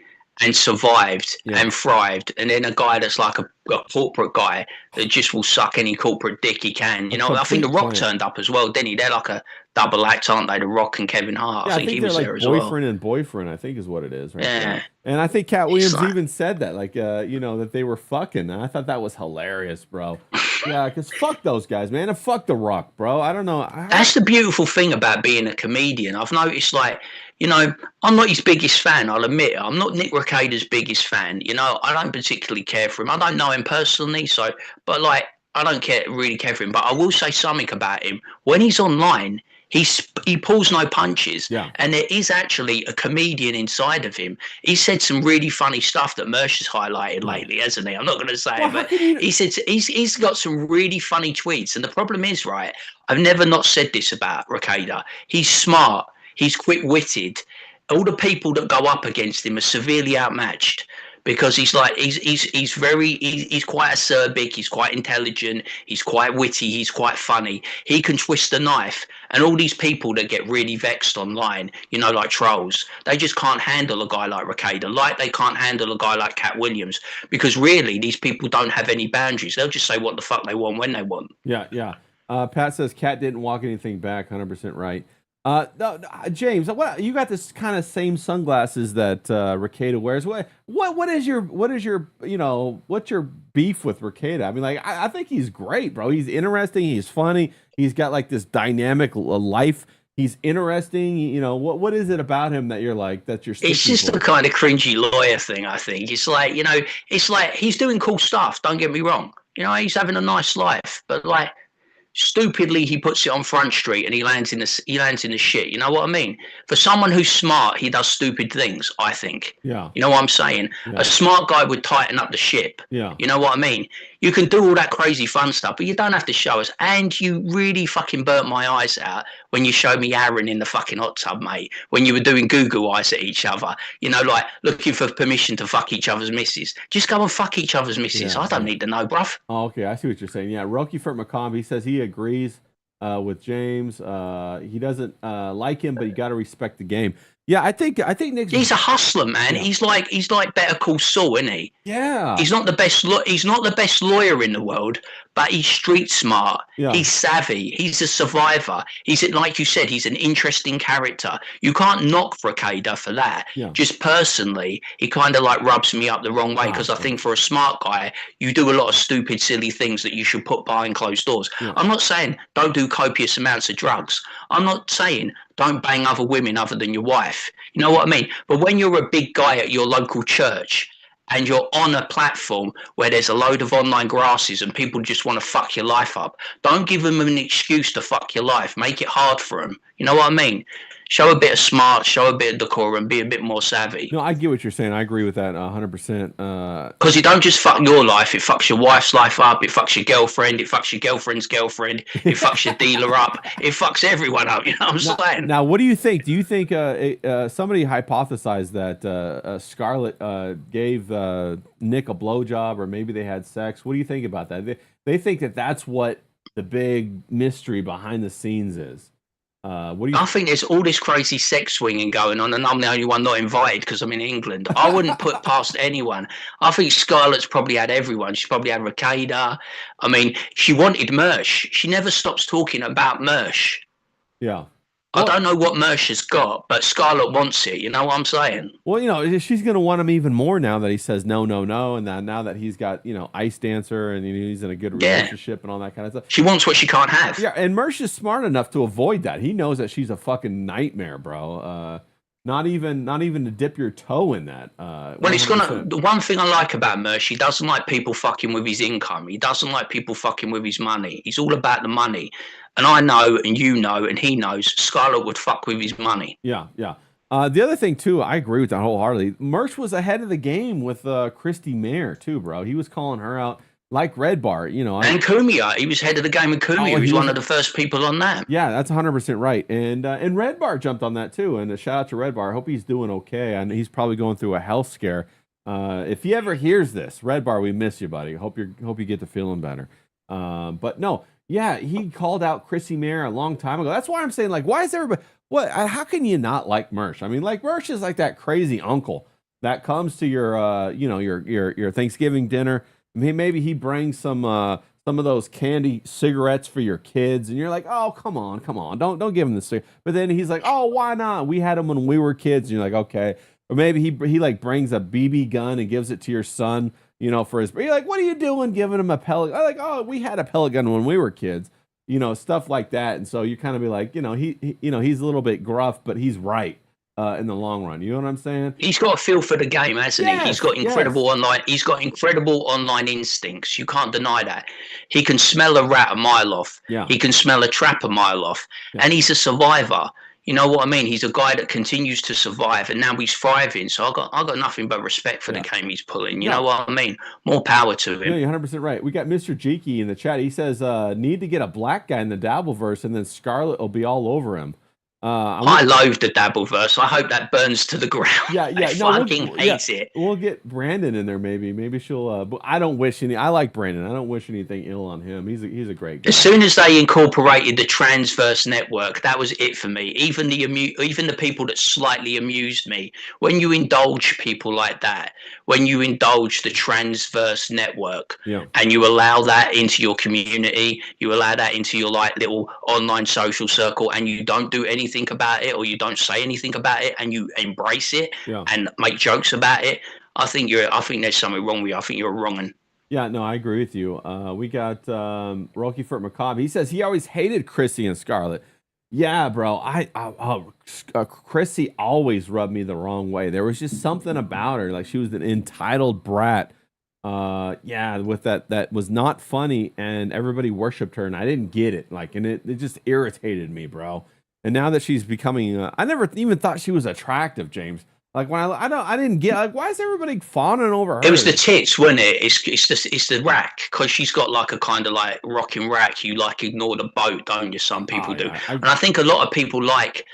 and survived Yeah. and thrived, and then a guy that's like a corporate guy that just will suck any corporate dick he can. You know, I think The complete Rock plan. turned up as well, didn't he? They're like a double act, aren't they? The Rock and Kevin Hart. Yeah, I think he they're was like there as well. boyfriend and boyfriend, I think is what it is, right? Yeah. there. And I think Cat Williams like- even said that, like, you know, that they were fucking. And I thought that was hilarious, bro. Yeah, because fuck those guys, man. And fuck The Rock, bro. I don't know. That's the beautiful thing about being a comedian. I've noticed, like, you know, I'm not his biggest fan, I'll admit. I'm not Nick Recader's biggest fan. You know, I don't particularly care for him. I don't know him personally, so, but like, I don't really care for him. But I will say something about him. When he's online, he pulls no punches. Yeah. And there is actually a comedian inside of him. He said some really funny stuff that Mersh has highlighted lately, hasn't he? I'm not going to say it, but he said he's got some really funny tweets. And the problem is, right, I've never not said this about Recader. He's smart. He's quick-witted. All the people that go up against him are severely outmatched because he's quite acerbic, he's quite intelligent, he's quite witty, he's quite funny. He can twist a knife, and all these people that get really vexed online, you know, like trolls, they just can't handle a guy like Recader, like they can't handle a guy like Cat Williams, because really these people don't have any boundaries. They'll just say what the fuck they want when they want. Yeah, yeah. Pat says Cat didn't walk anything back. 100% right. No, James, what you got this kind of same sunglasses that Recader wears. What is your you know, what's your beef with Recader? I mean, like, I think he's great, bro. He's interesting. He's funny. He's got like this dynamic life. He's interesting. You know, what is it about him that you're like that you're? It's just for? the kind of cringy lawyer thing. I think it's like, you know, it's like he's doing cool stuff. Don't get me wrong. You know, he's having a nice life, but like, stupidly he puts it on Front Street and he lands in the shit. You know what I mean? For someone who's smart, he does stupid things, I think. Yeah. You know what I'm saying? Yeah. A smart guy would tighten up the ship. Yeah. You know what I mean? You can do all that crazy fun stuff, but you don't have to show us. And you really fucking burnt my eyes out when you showed me Aaron in the fucking hot tub, mate. When you were doing Google eyes at each other. You know, like looking for permission to fuck each other's misses. Just go and fuck each other's misses. Yeah. I don't need to know, bruv. Oh, okay, I see what you're saying. Yeah, Roki for McComb, says he agrees with James. He doesn't like him, but you got to respect the game. Yeah, I think Nick's. He's a hustler, man. Yeah. He's like Better Call Saul, isn't he? Yeah. He's not the best. He's not the best lawyer in the world, but he's street smart. Yeah. He's savvy. He's a survivor. He's, like you said, he's an interesting character. You can't knock Recader for that. Yeah. Just personally, he kind of like rubs me up the wrong way because I think for a smart guy, you do a lot of stupid, silly things that you should put behind closed doors. Yeah. I'm not saying don't do copious amounts of drugs. I'm not saying don't bang other women other than your wife. You know what I mean? But when you're a big guy at your local church and you're on a platform where there's a load of online grasses and people just want to fuck your life up, don't give them an excuse to fuck your life. Make it hard for them. You know what I mean? Show a bit of smart, show a bit of decorum, be a bit more savvy. No, I get what you're saying. I agree with that 100%. Because you don't just fuck your life, it fucks your wife's life up, it fucks your girlfriend, it fucks your girlfriend's girlfriend, it fucks your dealer up, it fucks everyone up, you know what I'm saying? Now, what do you think? Do you think somebody hypothesized that Scarlett gave Nick a blowjob, or maybe they had sex? What do you think about that? They think that that's what the big mystery behind the scenes is. What do you? I think there's all this crazy sex swinging going on, and I'm the only one not invited because I'm in England. I wouldn't put past anyone. I think Scarlett's probably had everyone. She's probably had Recader. I mean, she wanted Mersh. She never stops talking about Mersh. Yeah. I don't know what Mersh has got, but Scarlett wants it. You know what I'm saying? Well, you know, she's going to want him even more now that he says no, no, no. And now that he's got, you know, Ice Dancer and he's in a good relationship and all that kind of stuff. She wants what she can't have. Yeah, and Mersh is smart enough to avoid that. He knows that she's a fucking nightmare, bro. Not even to dip your toe in that. Well, it's gonna. The one thing I like about Mersh, he doesn't like people fucking with his income. He doesn't like people fucking with his money. He's all about the money. And I know, and you know, and he knows, Scarlett would fuck with his money. Yeah, yeah. The other thing too, I agree with that wholeheartedly. Mersh was ahead of the game with Christy Mayer too, bro. He was calling her out like Red Bar, you know. And Cumia, he was head of the game with Cumia. He was one of the first people on that. Yeah, that's 100% right. And Red Bar jumped on that too. And a shout out to Red Bar. I hope he's doing okay. And he's probably going through a health scare. If he ever hears this, Red Bar, we miss you, buddy. Hope you get to feeling better. But no, yeah, he called out Chrissy Mayer a long time ago. That's why I'm saying, like, why is everybody? What? How can you not like Mersh? I mean, like, Mersh is like that crazy uncle. that comes to your your Thanksgiving dinner. Maybe he brings some of those candy cigarettes for your kids, and you're like, oh, come on, don't give him the cigarette. But then he's like, oh, why not? We had them when we were kids. And you're like, okay. Or maybe he like brings a BB gun and gives it to your son, for his. You're like, what are you doing giving him a pellet? I'm like, oh, we had a pellet gun when we were kids, stuff like that. And so you kind of be like, he's a little bit gruff, but he's right. In the long run, you know what I'm saying? He's got a feel for the game, hasn't he? He's got incredible yes. online. He's got incredible online instincts. You can't deny that. He can smell a rat a mile off. Yeah. He can smell a trap a mile off, and he's a survivor. You know what I mean? He's a guy that continues to survive, and now he's thriving. So I got nothing but respect for the game he's pulling. You know what I mean? More power to him. Yeah, you're 100% right. We got Mr. Jeeky in the chat. He says, need to get a black guy in the Dabbleverse, and then Scarlet will be all over him. I loathe the Dabbleverse. I hope that burns to the ground. Yeah. I fucking hate it. We'll get Brandon in there, maybe. Maybe she'll. But I don't wish any. I like Brandon. I don't wish anything ill on him. He's a great guy. As soon as they incorporated the Transverse network, that was it for me. Even the people that slightly amused me. When you indulge people like that, when you indulge the Transverse network, and you allow that into your community, you allow that into your like little online social circle, and you don't do anything about it, or you don't say anything about it, and you embrace it and make jokes about it, I think there's something wrong with you. I think you're wrong. Yeah, no, I agree with you. We got Rocky Fort Macabre. He says he always hated Chrissy and Scarlett. Yeah, bro. Chrissy always rubbed me the wrong way. There was just something about her, like she was an entitled brat. With that was not funny, and everybody worshipped her, and I didn't get it. Like, and it just irritated me, bro. And now that she's becoming, I never even thought she was attractive, James. Like when I didn't get, like, why is everybody fawning over her? It was the tits, wasn't it? It's the rack, because she's got like a kind of like rocking rack. You like ignore the boat, don't you? Some people do, and I think a lot of people like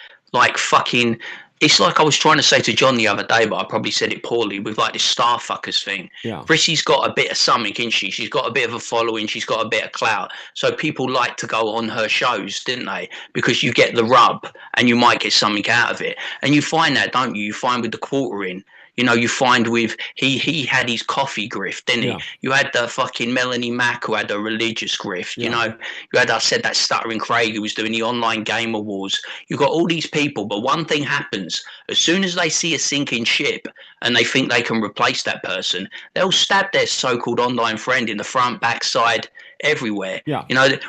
fucking. It's like I was trying to say to John the other day, but I probably said it poorly, with like this star fuckers thing. Yeah. Chrissy's got a bit of something, isn't she? She's got a bit of a following. She's got a bit of clout. So people like to go on her shows, didn't they? Because you get the rub and you might get something out of it. And you find that, don't you? You find with the quartering. You find with he had his coffee grift, didn't he? You had the fucking Melanie Mack who had a religious grift. You had, I said, that Stuttering Craig who was doing the online game awards. You got all these people, but one thing happens: as soon as they see a sinking ship and they think they can replace that person, they'll stab their so-called online friend in the front, backside, everywhere.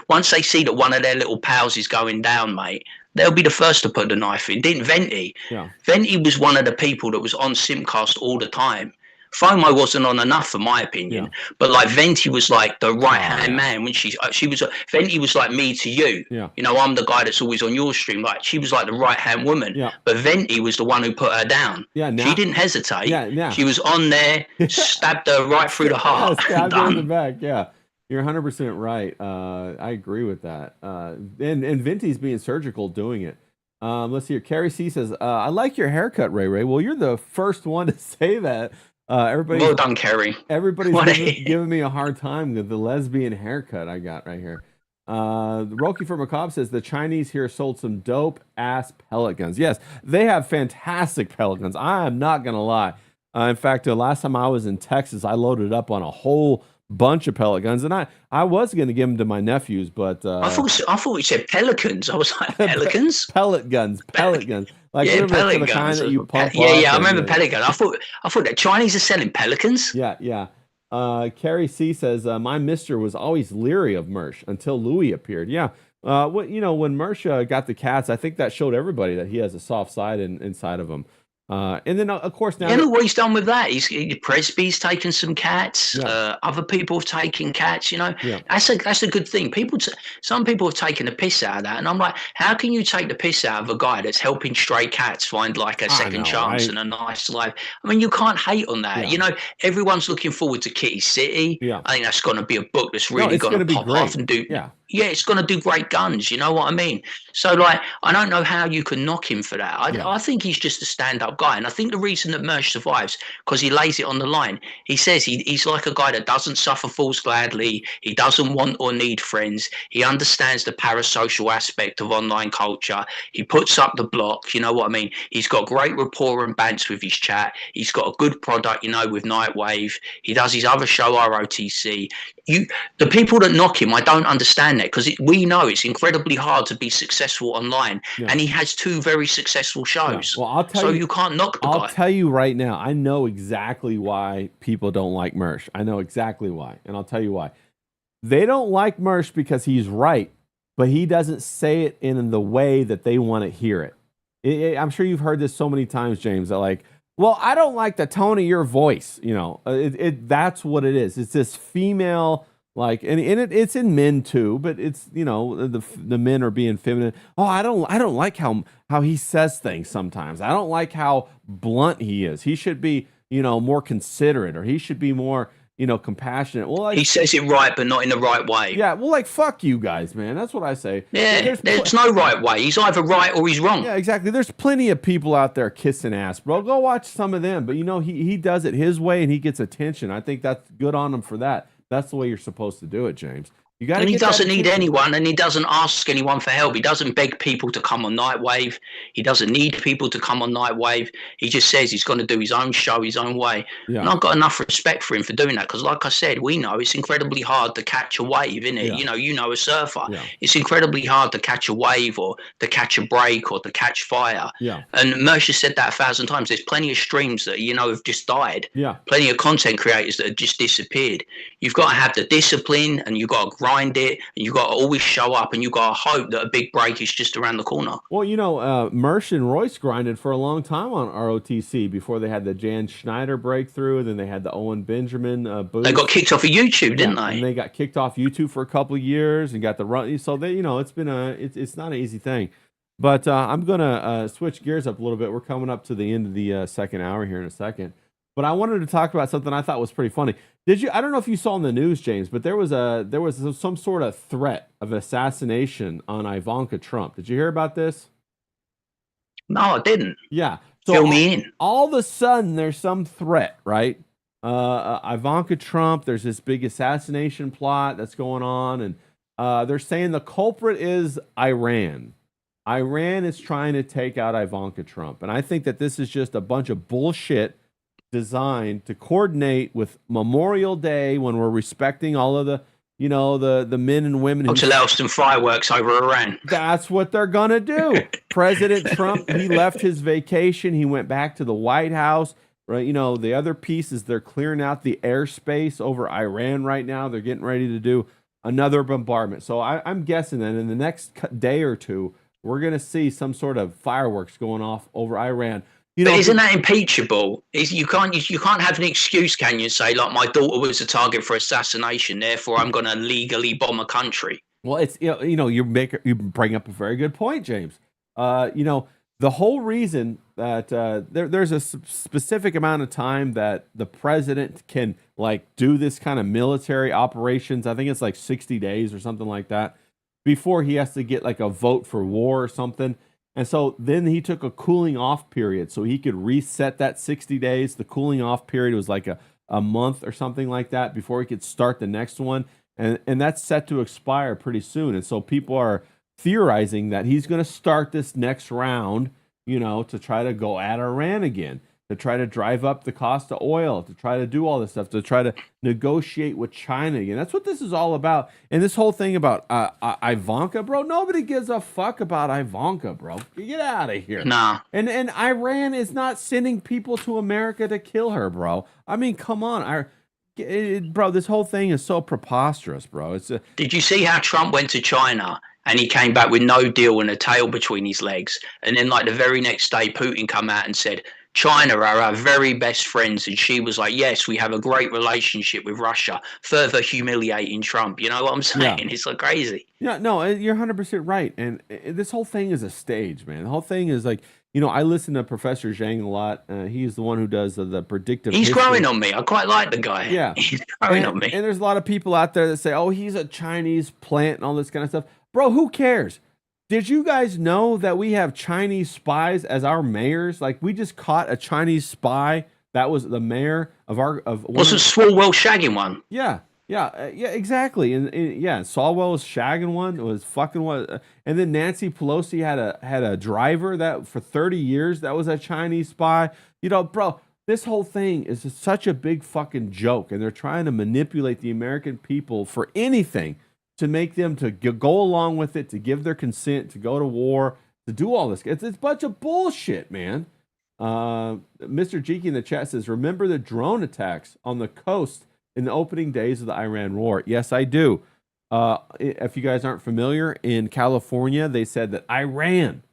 Once they see that one of their little pals is going down, mate, they'll be the first to put the knife in. Didn't Venti? Venti was one of the people that was on Simcast all the time. FOMO wasn't on enough, for my opinion, but like Venti was like the right hand man. When she was Venti was like me to you. I'm the guy that's always on your stream. Like, she was like the right hand woman. But Venti was the one who put her down. She didn't hesitate. She was on there, stabbed her right through the heart. Stabbed her in the back. You're 100% right. I agree with that. And Venti's being surgical doing it. Let's see here. Carrie C says, I like your haircut, Ray Ray. Well, you're the first one to say that. Everybody, well done, Carrie. Everybody's giving me a hard time with the lesbian haircut I got right here. Roki for Macabre says, the Chinese here sold some dope ass pellet guns. Yes, they have fantastic pellet guns. I am not going to lie. In fact, the last time I was in Texas, I loaded up on a whole bunch of pellet guns, and I was going to give them to my nephews, but I thought you said pelicans. I was like, pelicans? pellet guns. Like, pellet guns. Kind that you pump I remember pellet guns. I thought that Chinese are selling pelicans. Yeah. Carrie C says, my mister was always leery of Mersh until Louis appeared. Yeah. When Mersh got the cats, I think that showed everybody that he has a soft side inside of him. And then, of course, now look what he's done with that. Presby's taken some cats. Other people have taken cats. That's a good thing. Some people have taken the piss out of that, and I'm like, how can you take the piss out of a guy that's helping stray cats find like a second chance and a nice life? I mean, you can't hate on that. Everyone's looking forward to Kitty City. I think that's going to be a book that's really going to pop off and do. yeah, it's going to do great guns. You know what I mean? So, like, I don't know how you can knock him for that. I think he's just a stand-up guy, and I think the reason that Mersh survives because he lays it on the line. He says he's like a guy that doesn't suffer fools gladly. He doesn't want or need friends. He understands the parasocial aspect of online culture. He puts up the block. You know what I mean? He's got great rapport and bants with his chat. He's got a good product, you know, with Nightwave. He does his other show, ROTC. The people that knock him, I don't understand that because we know it's incredibly hard to be successful online, and he has two very successful shows. Well, I'll tell so you, you can't knock the guy. I'll tell you right now, I know exactly why people don't like Mersh. I know exactly why, and I'll tell you why. They don't like Mersh because he's right, but he doesn't say it in the way that they want to hear it. I'm sure you've heard this so many times, James, that like, well, I don't like the tone of your voice. You know, that's what it is. It's this female, like, and it's in men too, but it's, you know, the men are being feminine. Oh, I don't like how he says things sometimes. I don't like how blunt he is. He should be, you know, more considerate, or he should be more, you know, compassionate. Well, like, he says it right, but not in the right way. Yeah, well, like, fuck you guys, man. That's what I say. Yeah, there's no right way. He's either right or he's wrong. Yeah, exactly. There's plenty of people out there kissing ass, bro. Go watch some of them. But, you know, he does it his way and he gets attention. I think that's good on him for that. That's the way you're supposed to do it, James. You got. And he doesn't need anyone, and he doesn't ask anyone for help. He doesn't beg people to come on Nightwave. He doesn't need people to come on Nightwave. He just says he's going to do his own show, his own way. Yeah. And I've got enough respect for him for doing that because, like I said, we know it's incredibly hard to catch a wave, isn't it? Yeah. You know, a surfer. Yeah. It's incredibly hard to catch a wave or to catch a break or to catch fire. Yeah. And Mersh said that 1,000 times. There's plenty of streams that, you know, have just died. Yeah. Plenty of content creators that have just disappeared. You've got to have the discipline, and you've got to grind it, and you've got to always show up, and you've got to hope that a big break is just around the corner. Well, you know, Mersh and Royce grinded for a long time on ROTC before they had the Jan Schneider breakthrough, then they had the Owen Benjamin boost. They got kicked off of YouTube, didn't they? And they got kicked off YouTube for a couple of years and got the run. So they, you know, it's been it's not an easy thing. But I'm gonna switch gears up a little bit. We're coming up to the end of the second hour here in a second. But I wanted to talk about something I thought was pretty funny. I don't know if you saw in the news, James, but there was some sort of threat of assassination on Ivanka Trump. Did you hear about this? No, I didn't. Yeah. So fill me in. All of a sudden, there's some threat, right? Ivanka Trump, there's this big assassination plot that's going on, and they're saying the culprit is Iran. Iran is trying to take out Ivanka Trump. And I think that this is just a bunch of bullshit designed to coordinate with Memorial Day, when we're respecting all of the, you know, the men and women who to let us some fireworks over Iran. That's what they're gonna do. President Trump, he left his vacation, he went back to the White House, right? You know, the other piece is they're clearing out the airspace over Iran right now. They're getting ready to do another bombardment. So I'm guessing that in the next day or two, we're gonna see some sort of fireworks going off over Iran. You know, but isn't that impeachable? You can't have an excuse, can you? Say, like, my daughter was a target for assassination, therefore I'm going to legally bomb a country. Well, it's you know you bring up a very good point, James. You know, the whole reason that there's a specific amount of time that the president can, like, do this kind of military operations. I think it's like 60 days or something like that before he has to get like a vote for war or something. And so then he took a cooling off period so he could reset that 60 days. The cooling off period was like a month or something like that before he could start the next one. And that's set to expire pretty soon. And so people are theorizing that he's going to start this next round, you know, to try to go at Iran again, to try to drive up the cost of oil, to try to do all this stuff, to try to negotiate with China again. That's what this is all about. And this whole thing about Ivanka, bro, nobody gives a fuck about Ivanka, bro. Get out of here. Nah. And Iran is not sending people to America to kill her, bro. I mean, come on. Bro, this whole thing is so preposterous, bro. Did you see how Trump went to China and he came back with no deal and a tail between his legs? And then, like, the very next day, Putin come out and said, China are our very best friends, and she was like, "Yes, we have a great relationship with Russia," further humiliating Trump. You know what I'm saying? Yeah. It's like crazy. Yeah, no, you're 100% right. And this whole thing is a stage, man. The whole thing is like, I listen to Professor Zhang a lot. He's the one who does the predictive He's history. growing on me. I quite like the guy. Yeah. He's growing on me. And there's a lot of people out there that say, oh, he's a Chinese plant and all this kind of stuff. Bro, who cares? Did you guys know that we have Chinese spies as our mayors? Like, we just caught a Chinese spy that was the mayor of What's the Swalwell shagging one? Yeah. Yeah, yeah, exactly, and yeah, Swalwell was shagging one, was fucking one, and then Nancy Pelosi had a driver that for 30 years that was a Chinese spy. Bro, this whole thing is just such a big fucking joke, and they're trying to manipulate the American people for anything to make them to go along with it, to give their consent, to go to war, to do all this. It's a bunch of bullshit, man. Mr. Geeky in the chat says, remember the drone attacks on the coast in the opening days of the Iran war? Yes, I do. If you guys aren't familiar, in California, they said that Iran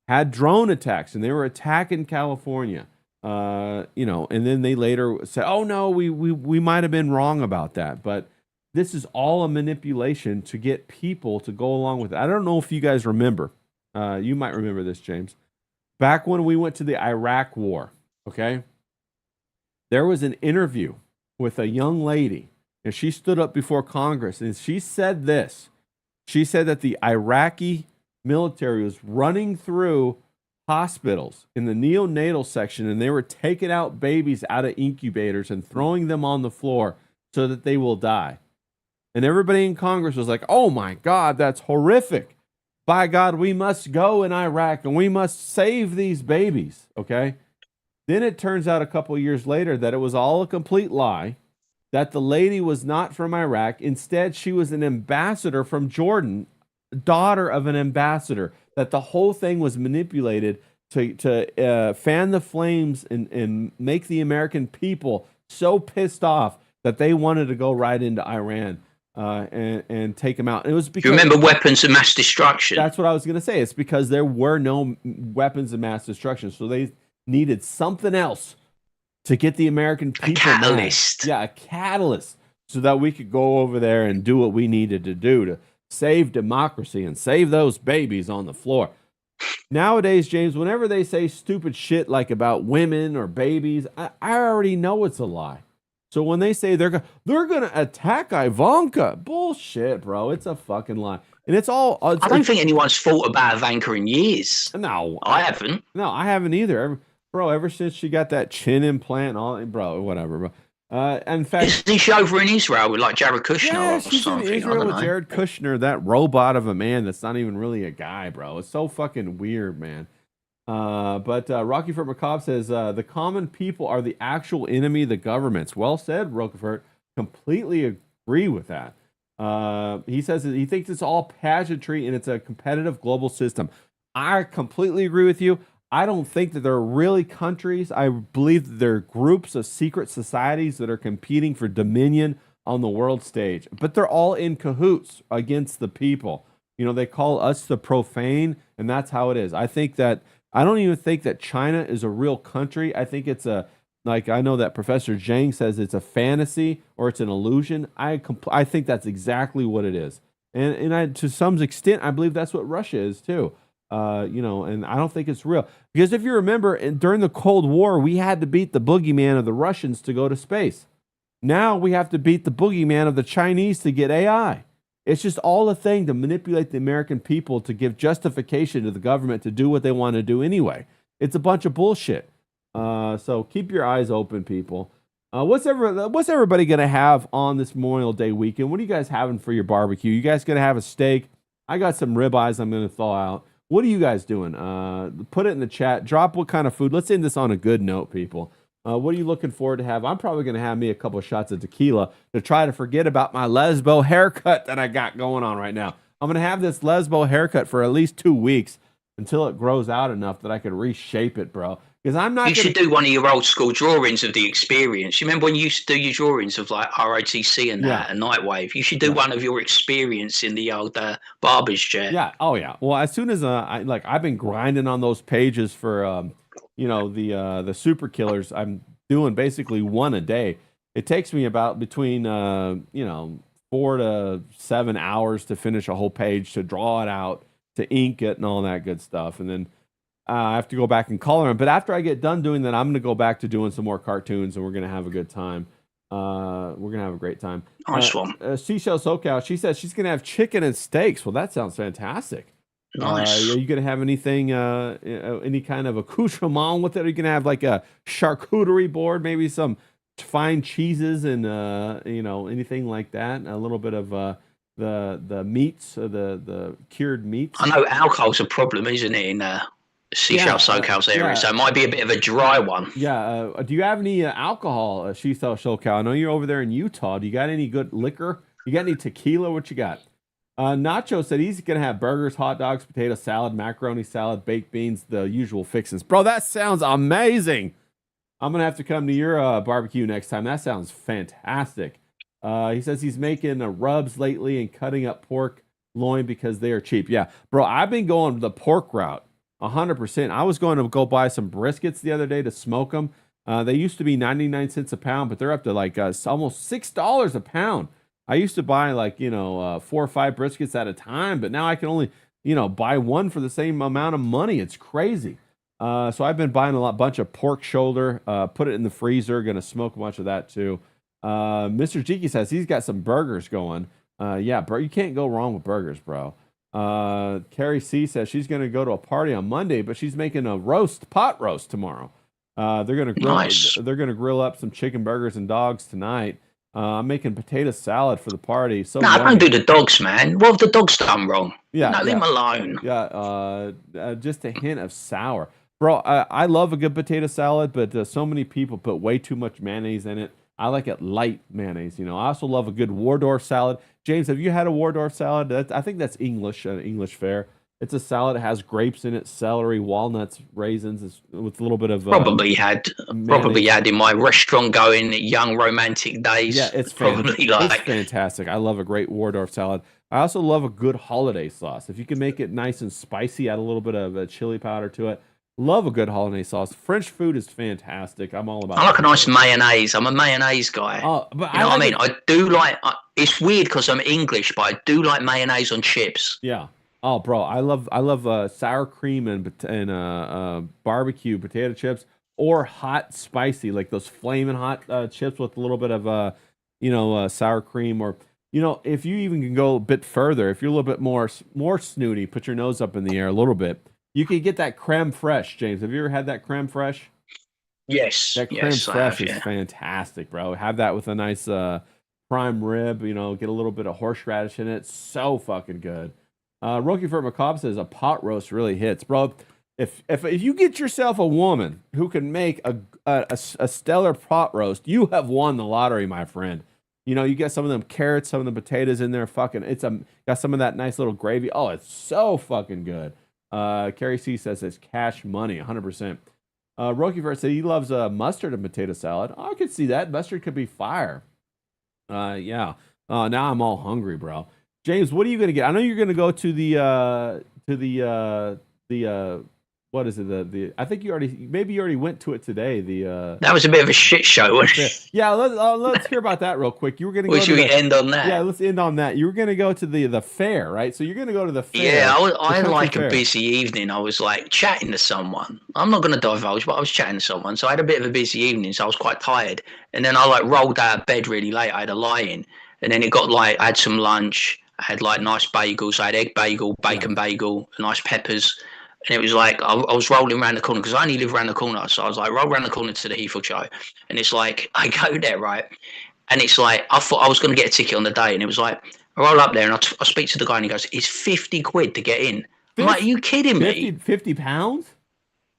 had drone attacks and they were attacking California. And then they later said, "Oh no, we might have been wrong about that." But this is all a manipulation to get people to go along with it. I don't know if you guys remember. You might remember this, James. Back when we went to the Iraq war, okay, there was an interview with a young lady, and she stood up before Congress, and she said this. She said that the Iraqi military was running through hospitals in the neonatal section, and they were taking out babies out of incubators and throwing them on the floor so that they will die. And everybody in Congress was like, oh my God, that's horrific. By God, we must go in Iraq and we must save these babies, okay? Then it turns out a couple of years later that it was all a complete lie, that the lady was not from Iraq. Instead, she was an ambassador from Jordan, daughter of an ambassador, that the whole thing was manipulated to fan the flames and make the American people so pissed off that they wanted to go right into Iran and take them out. And it was because, you remember weapons of mass destruction? That's what I was going to say. It's because there were no weapons of mass destruction. So they needed something else to get the American people a catalyst. Mad. Yeah, a catalyst, so that we could go over there and do what we needed to do to save democracy and save those babies on the floor. Nowadays, James, whenever they say stupid shit like about women or babies, I already know it's a lie. So when they say they're going to attack Ivanka, bullshit, bro. It's a fucking lie. And it's all... I don't think anyone's thought about Ivanka in years. No. I haven't. No, I haven't either. Bro, ever since she got that chin implant and all... Bro, whatever, bro. In fact... Isn't she over in Israel with like Jared Kushner yeah, or she's something? in Israel with Jared Kushner, that robot of a man that's not even really a guy, bro. It's so fucking weird, man. But Rocky Fort Macabre says, the common people are the actual enemy of the governments. Well said, Roquefort. Completely agree with that. He says that he thinks it's all pageantry and it's a competitive global system. I completely agree with you. I don't think that there are really countries. I believe that there are groups of secret societies that are competing for dominion on the world stage. But they're all in cahoots against the people. They call us the profane, and that's how it is. I don't even think that China is a real country. I think it's I know that Professor Zhang says it's a fantasy or it's an illusion. I think that's exactly what it is. And to some extent, I believe that's what Russia is too. And I don't think it's real. Because if you remember, during the Cold War, we had to beat the boogeyman of the Russians to go to space. Now we have to beat the boogeyman of the Chinese to get AI. It's just all a thing to manipulate the American people to give justification to the government to do what they want to do anyway. It's a bunch of bullshit. So keep your eyes open, people. What's everybody going to have on this Memorial Day weekend? What are you guys having for your barbecue? You guys going to have a steak? I got some ribeyes I'm going to thaw out. What are you guys doing? Put it in the chat. Drop what kind of food. Let's end this on a good note, people. What are you looking forward to have? I'm probably going to have me a couple of shots of tequila to try to forget about my Lesbo haircut that I got going on right now. I'm going to have this Lesbo haircut for at least 2 weeks until it grows out enough that I can reshape it, bro. Because I'm not. You should do one of your old school drawings of the experience. You remember when you used to do your drawings of like ROTC and that, and Nightwave? You should do one of your experience in the old barber's chair. Yeah. Oh yeah. Well, as soon as I've been grinding on those pages for the super killers, I'm doing basically one a day. It takes me about between 4 to 7 hours to finish a whole page, to draw it out, to ink it, and all that good stuff. And then I have to go back and color them. But after I get done doing that, I'm going to go back to doing some more cartoons, and we're going to have a good time. We're going to have a great time. Nice one. Seashell SoCal, she says she's going to have chicken and steaks. Well, that sounds fantastic. Nice. Are you going to have anything, any kind of accoutrement with it? Are you going to have like a charcuterie board, maybe some fine cheeses and anything like that? A little bit of the meats, the cured meats. I know alcohol's a problem, isn't it, in Seashell SoCal's area? So it might be a bit of a dry one. Yeah. Do you have any alcohol, Seashell SoCal? I know you're over there in Utah. Do you got any good liquor? You got any tequila? What you got? Nacho said he's going to have burgers, hot dogs, potato salad, macaroni salad, baked beans, the usual fixings. Bro, that sounds amazing. I'm going to have to come to your barbecue next time. That sounds fantastic. He says he's making rubs lately and cutting up pork loin because they are cheap. Yeah, bro, I've been going the pork route 100%. I was going to go buy some briskets the other day to smoke them. They used to be 99 cents a pound, but they're up to like almost $6 a pound. I used to buy 4 or 5 briskets at a time, but now I can only, buy one for the same amount of money. It's crazy. So I've been buying a bunch of pork shoulder, put it in the freezer, going to smoke a bunch of that too. Mr. Jiki says he's got some burgers going. Yeah, bro, you can't go wrong with burgers, bro. Carrie C says she's going to go to a party on Monday, but she's making a pot roast tomorrow. They're going to grill up some chicken burgers and dogs tonight. I'm making potato salad for the party. So don't do the dogs, man. What have the dogs done wrong? Yeah, leave them alone. Yeah, just a hint of sour. Bro, I love a good potato salad, but so many people put way too much mayonnaise in it. I like it light mayonnaise. I also love a good Waldorf salad. James, have you had a Waldorf salad? I think that's English fare. It's a salad. It has grapes in it, celery, walnuts, raisins, with a little bit of probably had in my restaurant going young romantic days. Yeah, it's fantastic. I love a great Waldorf salad. I also love a good holiday sauce. If you can make it nice and spicy, add a little bit of chili powder to it. Love a good holiday sauce. French food is fantastic. I'm all about it. I like a nice mayonnaise. I'm a mayonnaise guy. But you know what I mean? I do like, it's weird because I'm English, but I do like mayonnaise on chips. Yeah. Oh, bro, I love sour cream and barbecue potato chips, or hot spicy, like those flaming hot chips with a little bit of sour cream, or if you even can go a bit further, if you're a little bit more snooty, put your nose up in the air a little bit. You can get that creme fraiche, James. Have you ever had that creme fraiche? Yes. That creme fraiche is fantastic, bro. Have that with a nice prime rib. Get a little bit of horseradish in it. So fucking good. Roki for Macabre says a pot roast really hits, bro. If you get yourself a woman who can make a stellar pot roast, you have won the lottery, my friend. You get some of them carrots, some of the potatoes in there. Fucking, got some of that nice little gravy. Oh, it's so fucking good. Carrie C says it's cash money, 100%. Roki Vert said he loves mustard and potato salad. Oh, I could see that. Mustard could be fire. Yeah. Now I'm all hungry, bro. James, what are you gonna get? I know you're gonna go to the what is it? I think you already went to it today. That was a bit of a shit show, wasn't it? Yeah, let's hear about that real quick. You were gonna. Should we end on that? Yeah, let's end on that. You were gonna go to the fair, right? So you're gonna go to the fair. Yeah, I had like a busy evening. I was like chatting to someone. I'm not gonna divulge, but I was chatting to someone. So I had a bit of a busy evening, so I was quite tired. And then I rolled out of bed really late. I had a lie-in, and then it got I had some lunch. I had nice bagels. I had egg bagel, bacon bagel, nice peppers. And it was I was rolling around the corner because I only live around the corner. So I was roll around the corner to the Heathrow show. And it's I go there, right? And it's I thought I was going to get a ticket on the day. And it was I roll up there and I speak to the guy and he goes, it's 50 quid to get in. I'm like, are you kidding me? 50 pounds?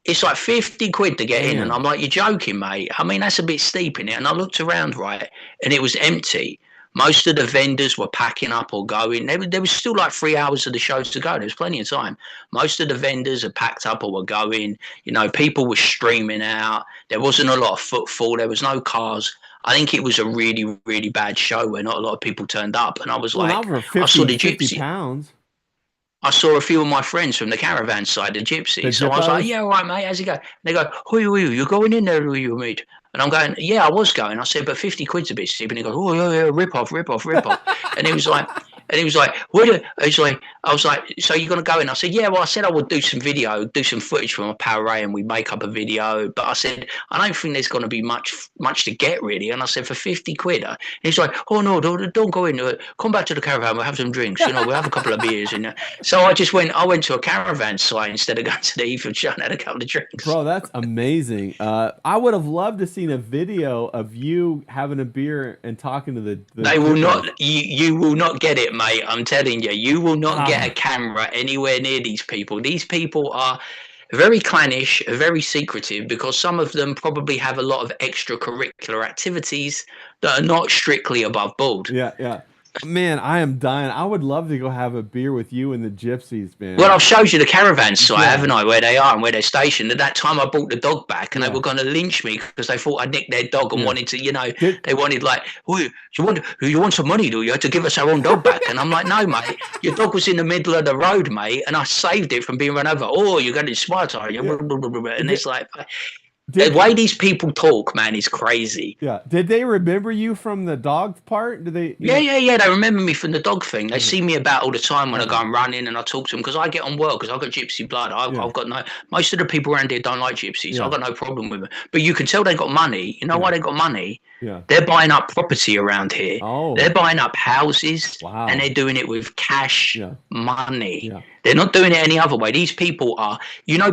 It's 50 quid to get in. And I'm like, you're joking, mate. I mean, that's a bit steep in it. And I looked around, right? And it was empty. Most of the vendors were packing up or going. There was still 3 hours of the shows to go. There was plenty of time. Most of the vendors had packed up or were going. People were streaming out. There wasn't a lot of footfall. There was no cars. I think it was a really, really bad show where not a lot of people turned up. And I was not for 50 pounds. I saw a few of my friends from the caravan side, the gypsies. So I was like, yeah, all right, mate, how's it going? And they go, who are you? You're going in there, who are you, mate? And I'm going, yeah, I was going. I said, but 50 quid's a bit steep. And he goes, oh, yeah, rip off. And he was like, what? He's like, I was like, so you're going to go in? I said, yeah, well, I said I would do some footage from a Power Ray and we make up a video. But I said, I don't think there's going to be much to get really. And I said, for 50 quid. And he's like, oh, no, don't go in. Come back to the caravan. We'll have some drinks. We'll have a couple of beers. And so I went to a caravan site instead of going to the Ethan Show and had a couple of drinks. Bro, that's amazing. I would have loved to seen a video of you having a beer and talking to the they will not. You will not get it, mate. I'm telling you, you will not get a camera anywhere near these people. These people are very clannish, very secretive, because some of them probably have a lot of extracurricular activities that are not strictly above board. Yeah. Man, I am dying. I would love to go have a beer with you and the gypsies, man. Well, I've showed you the caravan site, haven't I, where they are and where they're stationed. At that time, I brought the dog back, and they were going to lynch me because they thought I nicked their dog and wanted to, they wanted like, oh, you want some money, do you, to give us our own dog back? And I'm like, no, mate, your dog was in the middle of the road, mate, and I saved it from being run over. Oh, you're getting smart, are you? Yeah. And it's like... The way these people talk, man, is crazy. Yeah. Did they remember you from the dog part? Did they? Yeah. They remember me from the dog thing. They see me about all the time when I go and running and I talk to them because I get on well because I've got gypsy blood. I've got no. Most of the people around here don't like gypsies. So I've got no problem with them. But you can tell they got money. You know why they got money? Yeah. They're buying up property around here. Oh. They're buying up houses. Wow. And they're doing it with cash money. Yeah. They're not doing it any other way. These people are,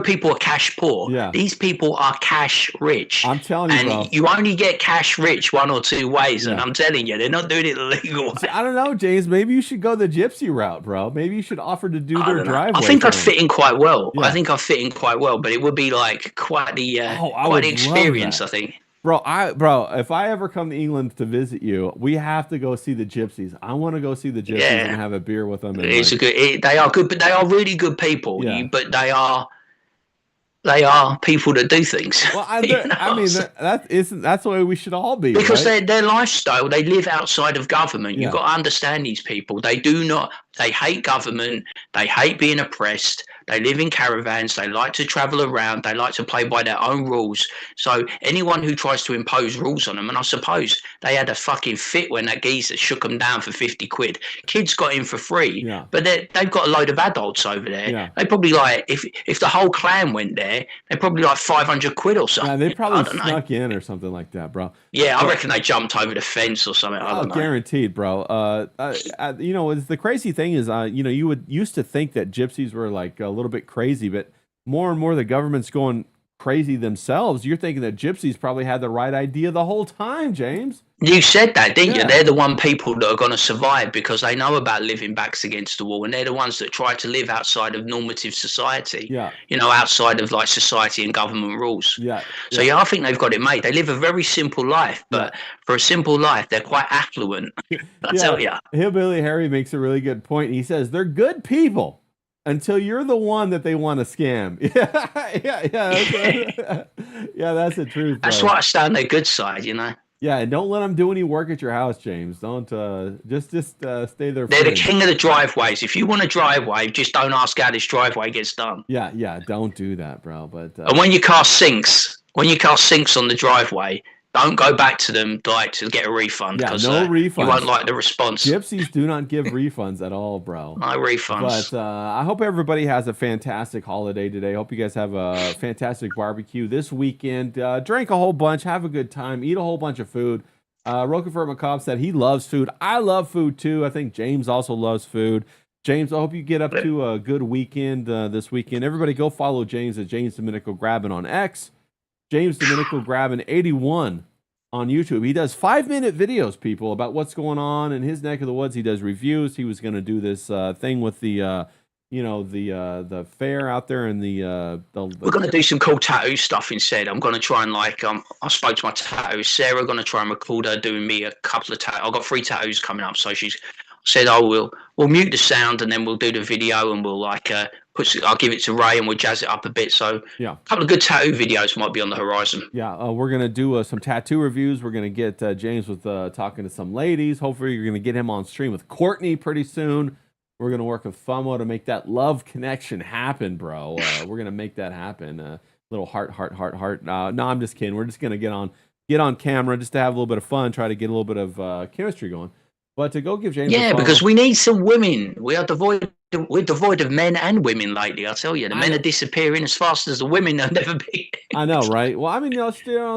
people are cash poor. Yeah. These people are cash rich. I'm telling you, bro. You only get cash rich one or two ways. Yeah. And I'm telling you, they're not doing it the legal way. See, I don't know, James. Maybe you should go the gypsy route, bro. Maybe you should offer to do their driveway. I think I'd fit in quite well. Yeah. But it would be like quite the experience, I think. Bro, if I ever come to England to visit you, we have to go see the gypsies. I want to go see the gypsies and have a beer with them. They are good, but they are really good people. Yeah. But they are people that do things. Well, I mean, that's the way we should all be. Because right? their lifestyle, they live outside of government. You've got to understand these people. They hate government. They hate being oppressed. They live in caravans. They like to travel around. They like to play by their own rules. So anyone who tries to impose rules on them, and I suppose they had a fucking fit when that geezer shook them down for 50 quid. Kids got in for free, but they've got a load of adults over there. Yeah. They probably like, if the whole clan went there, they probably like 500 quid or something. Yeah, they probably snuck in or something like that, bro. Yeah, I reckon they jumped over the fence or something. I don't know. Guaranteed, bro. The crazy thing is, you used to think that gypsies were like a little bit crazy, but more and more the government's going crazy themselves. You're thinking that gypsies probably had the right idea the whole time, James. You said that, didn't you? They're the people that are going to survive because they know about living backs against the wall, and they're the ones that try to live outside of normative society. Yeah. outside of like society and government rules. Yeah. So I think they've got it made. They live a very simple life, but for a simple life, they're quite affluent. I tell you. Hillbilly Harry makes a really good point. He says they're good people until you're the one that they want to scam. Yeah, that's the truth. That's why I stay on their good side, Yeah, and don't let them do any work at your house, James. Don't just stay there. They're the king of the driveways. If you want a driveway, just don't ask how this driveway gets done. Yeah, don't do that, bro. But and when your car sinks on the driveway, don't go back to them to get a refund. Yeah, no refunds. You won't like the response. Gypsies do not give refunds at all, bro. No refunds. But I hope everybody has a fantastic holiday today. I hope you guys have a fantastic barbecue this weekend. Drink a whole bunch, have a good time, eat a whole bunch of food. Roquefort McCobb said he loves food. I love food too. I think James also loves food. James, I hope you get up to a good weekend this weekend. Everybody go follow James at James Domenico Grabbin on X. James Domenico Grabbin 81 on YouTube. He does 5-minute videos, people, about what's going on in his neck of the woods. He does reviews. He was going to do this thing with the fair out there and We're going to do some cool tattoo stuff instead. I'm going to try and I spoke to my tattoo Sarah. Going to try and record her doing me a couple of tattoos. I've got 3 tattoos coming up, so she's said, we'll mute the sound and then we'll do the video and we'll I'll give it to Ray and we'll jazz it up a bit. So a couple of good tattoo videos might be on the horizon. Yeah, we're going to do some tattoo reviews. We're going to get James with talking to some ladies. Hopefully you're going to get him on stream with Courtney pretty soon. We're gonna work with FOMO to make that love connection happen, bro. We're gonna make that happen. Little heart. No, I'm just kidding. We're just gonna get on camera just to have a little bit of fun, try to get a little bit of chemistry going. But to go give James, yeah, because we need some women. We're devoid of men and women lately. I tell you, the men are disappearing as fast as the women have never been. I know, right? Well, I mean,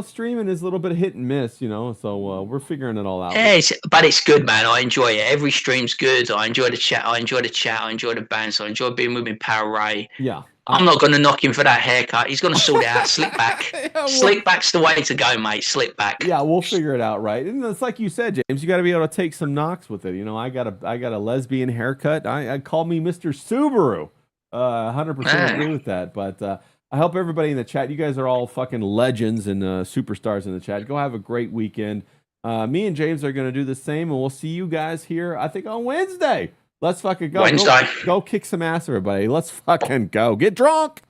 streaming is a little bit of hit and miss, so we're figuring it all out. Yeah, but it's good, man. I enjoy it. Every stream's good. I enjoy the chat. I enjoy the bands. I enjoy being with my pal Ray. Yeah. I'm not going to knock him for that haircut. He's going to sort it out. Slick back. Slick back's the way to go, mate. Slick back. Yeah, we'll figure it out, right? And it's like you said, James, you got to be able to take some knocks with it. I got a lesbian haircut. I call me Mr. Subaru. 100% agree with that. But I hope everybody in the chat, you guys are all fucking legends and superstars in the chat. Go have a great weekend. Me and James are going to do the same, and we'll see you guys here, I think, on Wednesday. Let's fucking go. Wednesday. Go kick some ass, everybody. Let's fucking go. Get drunk.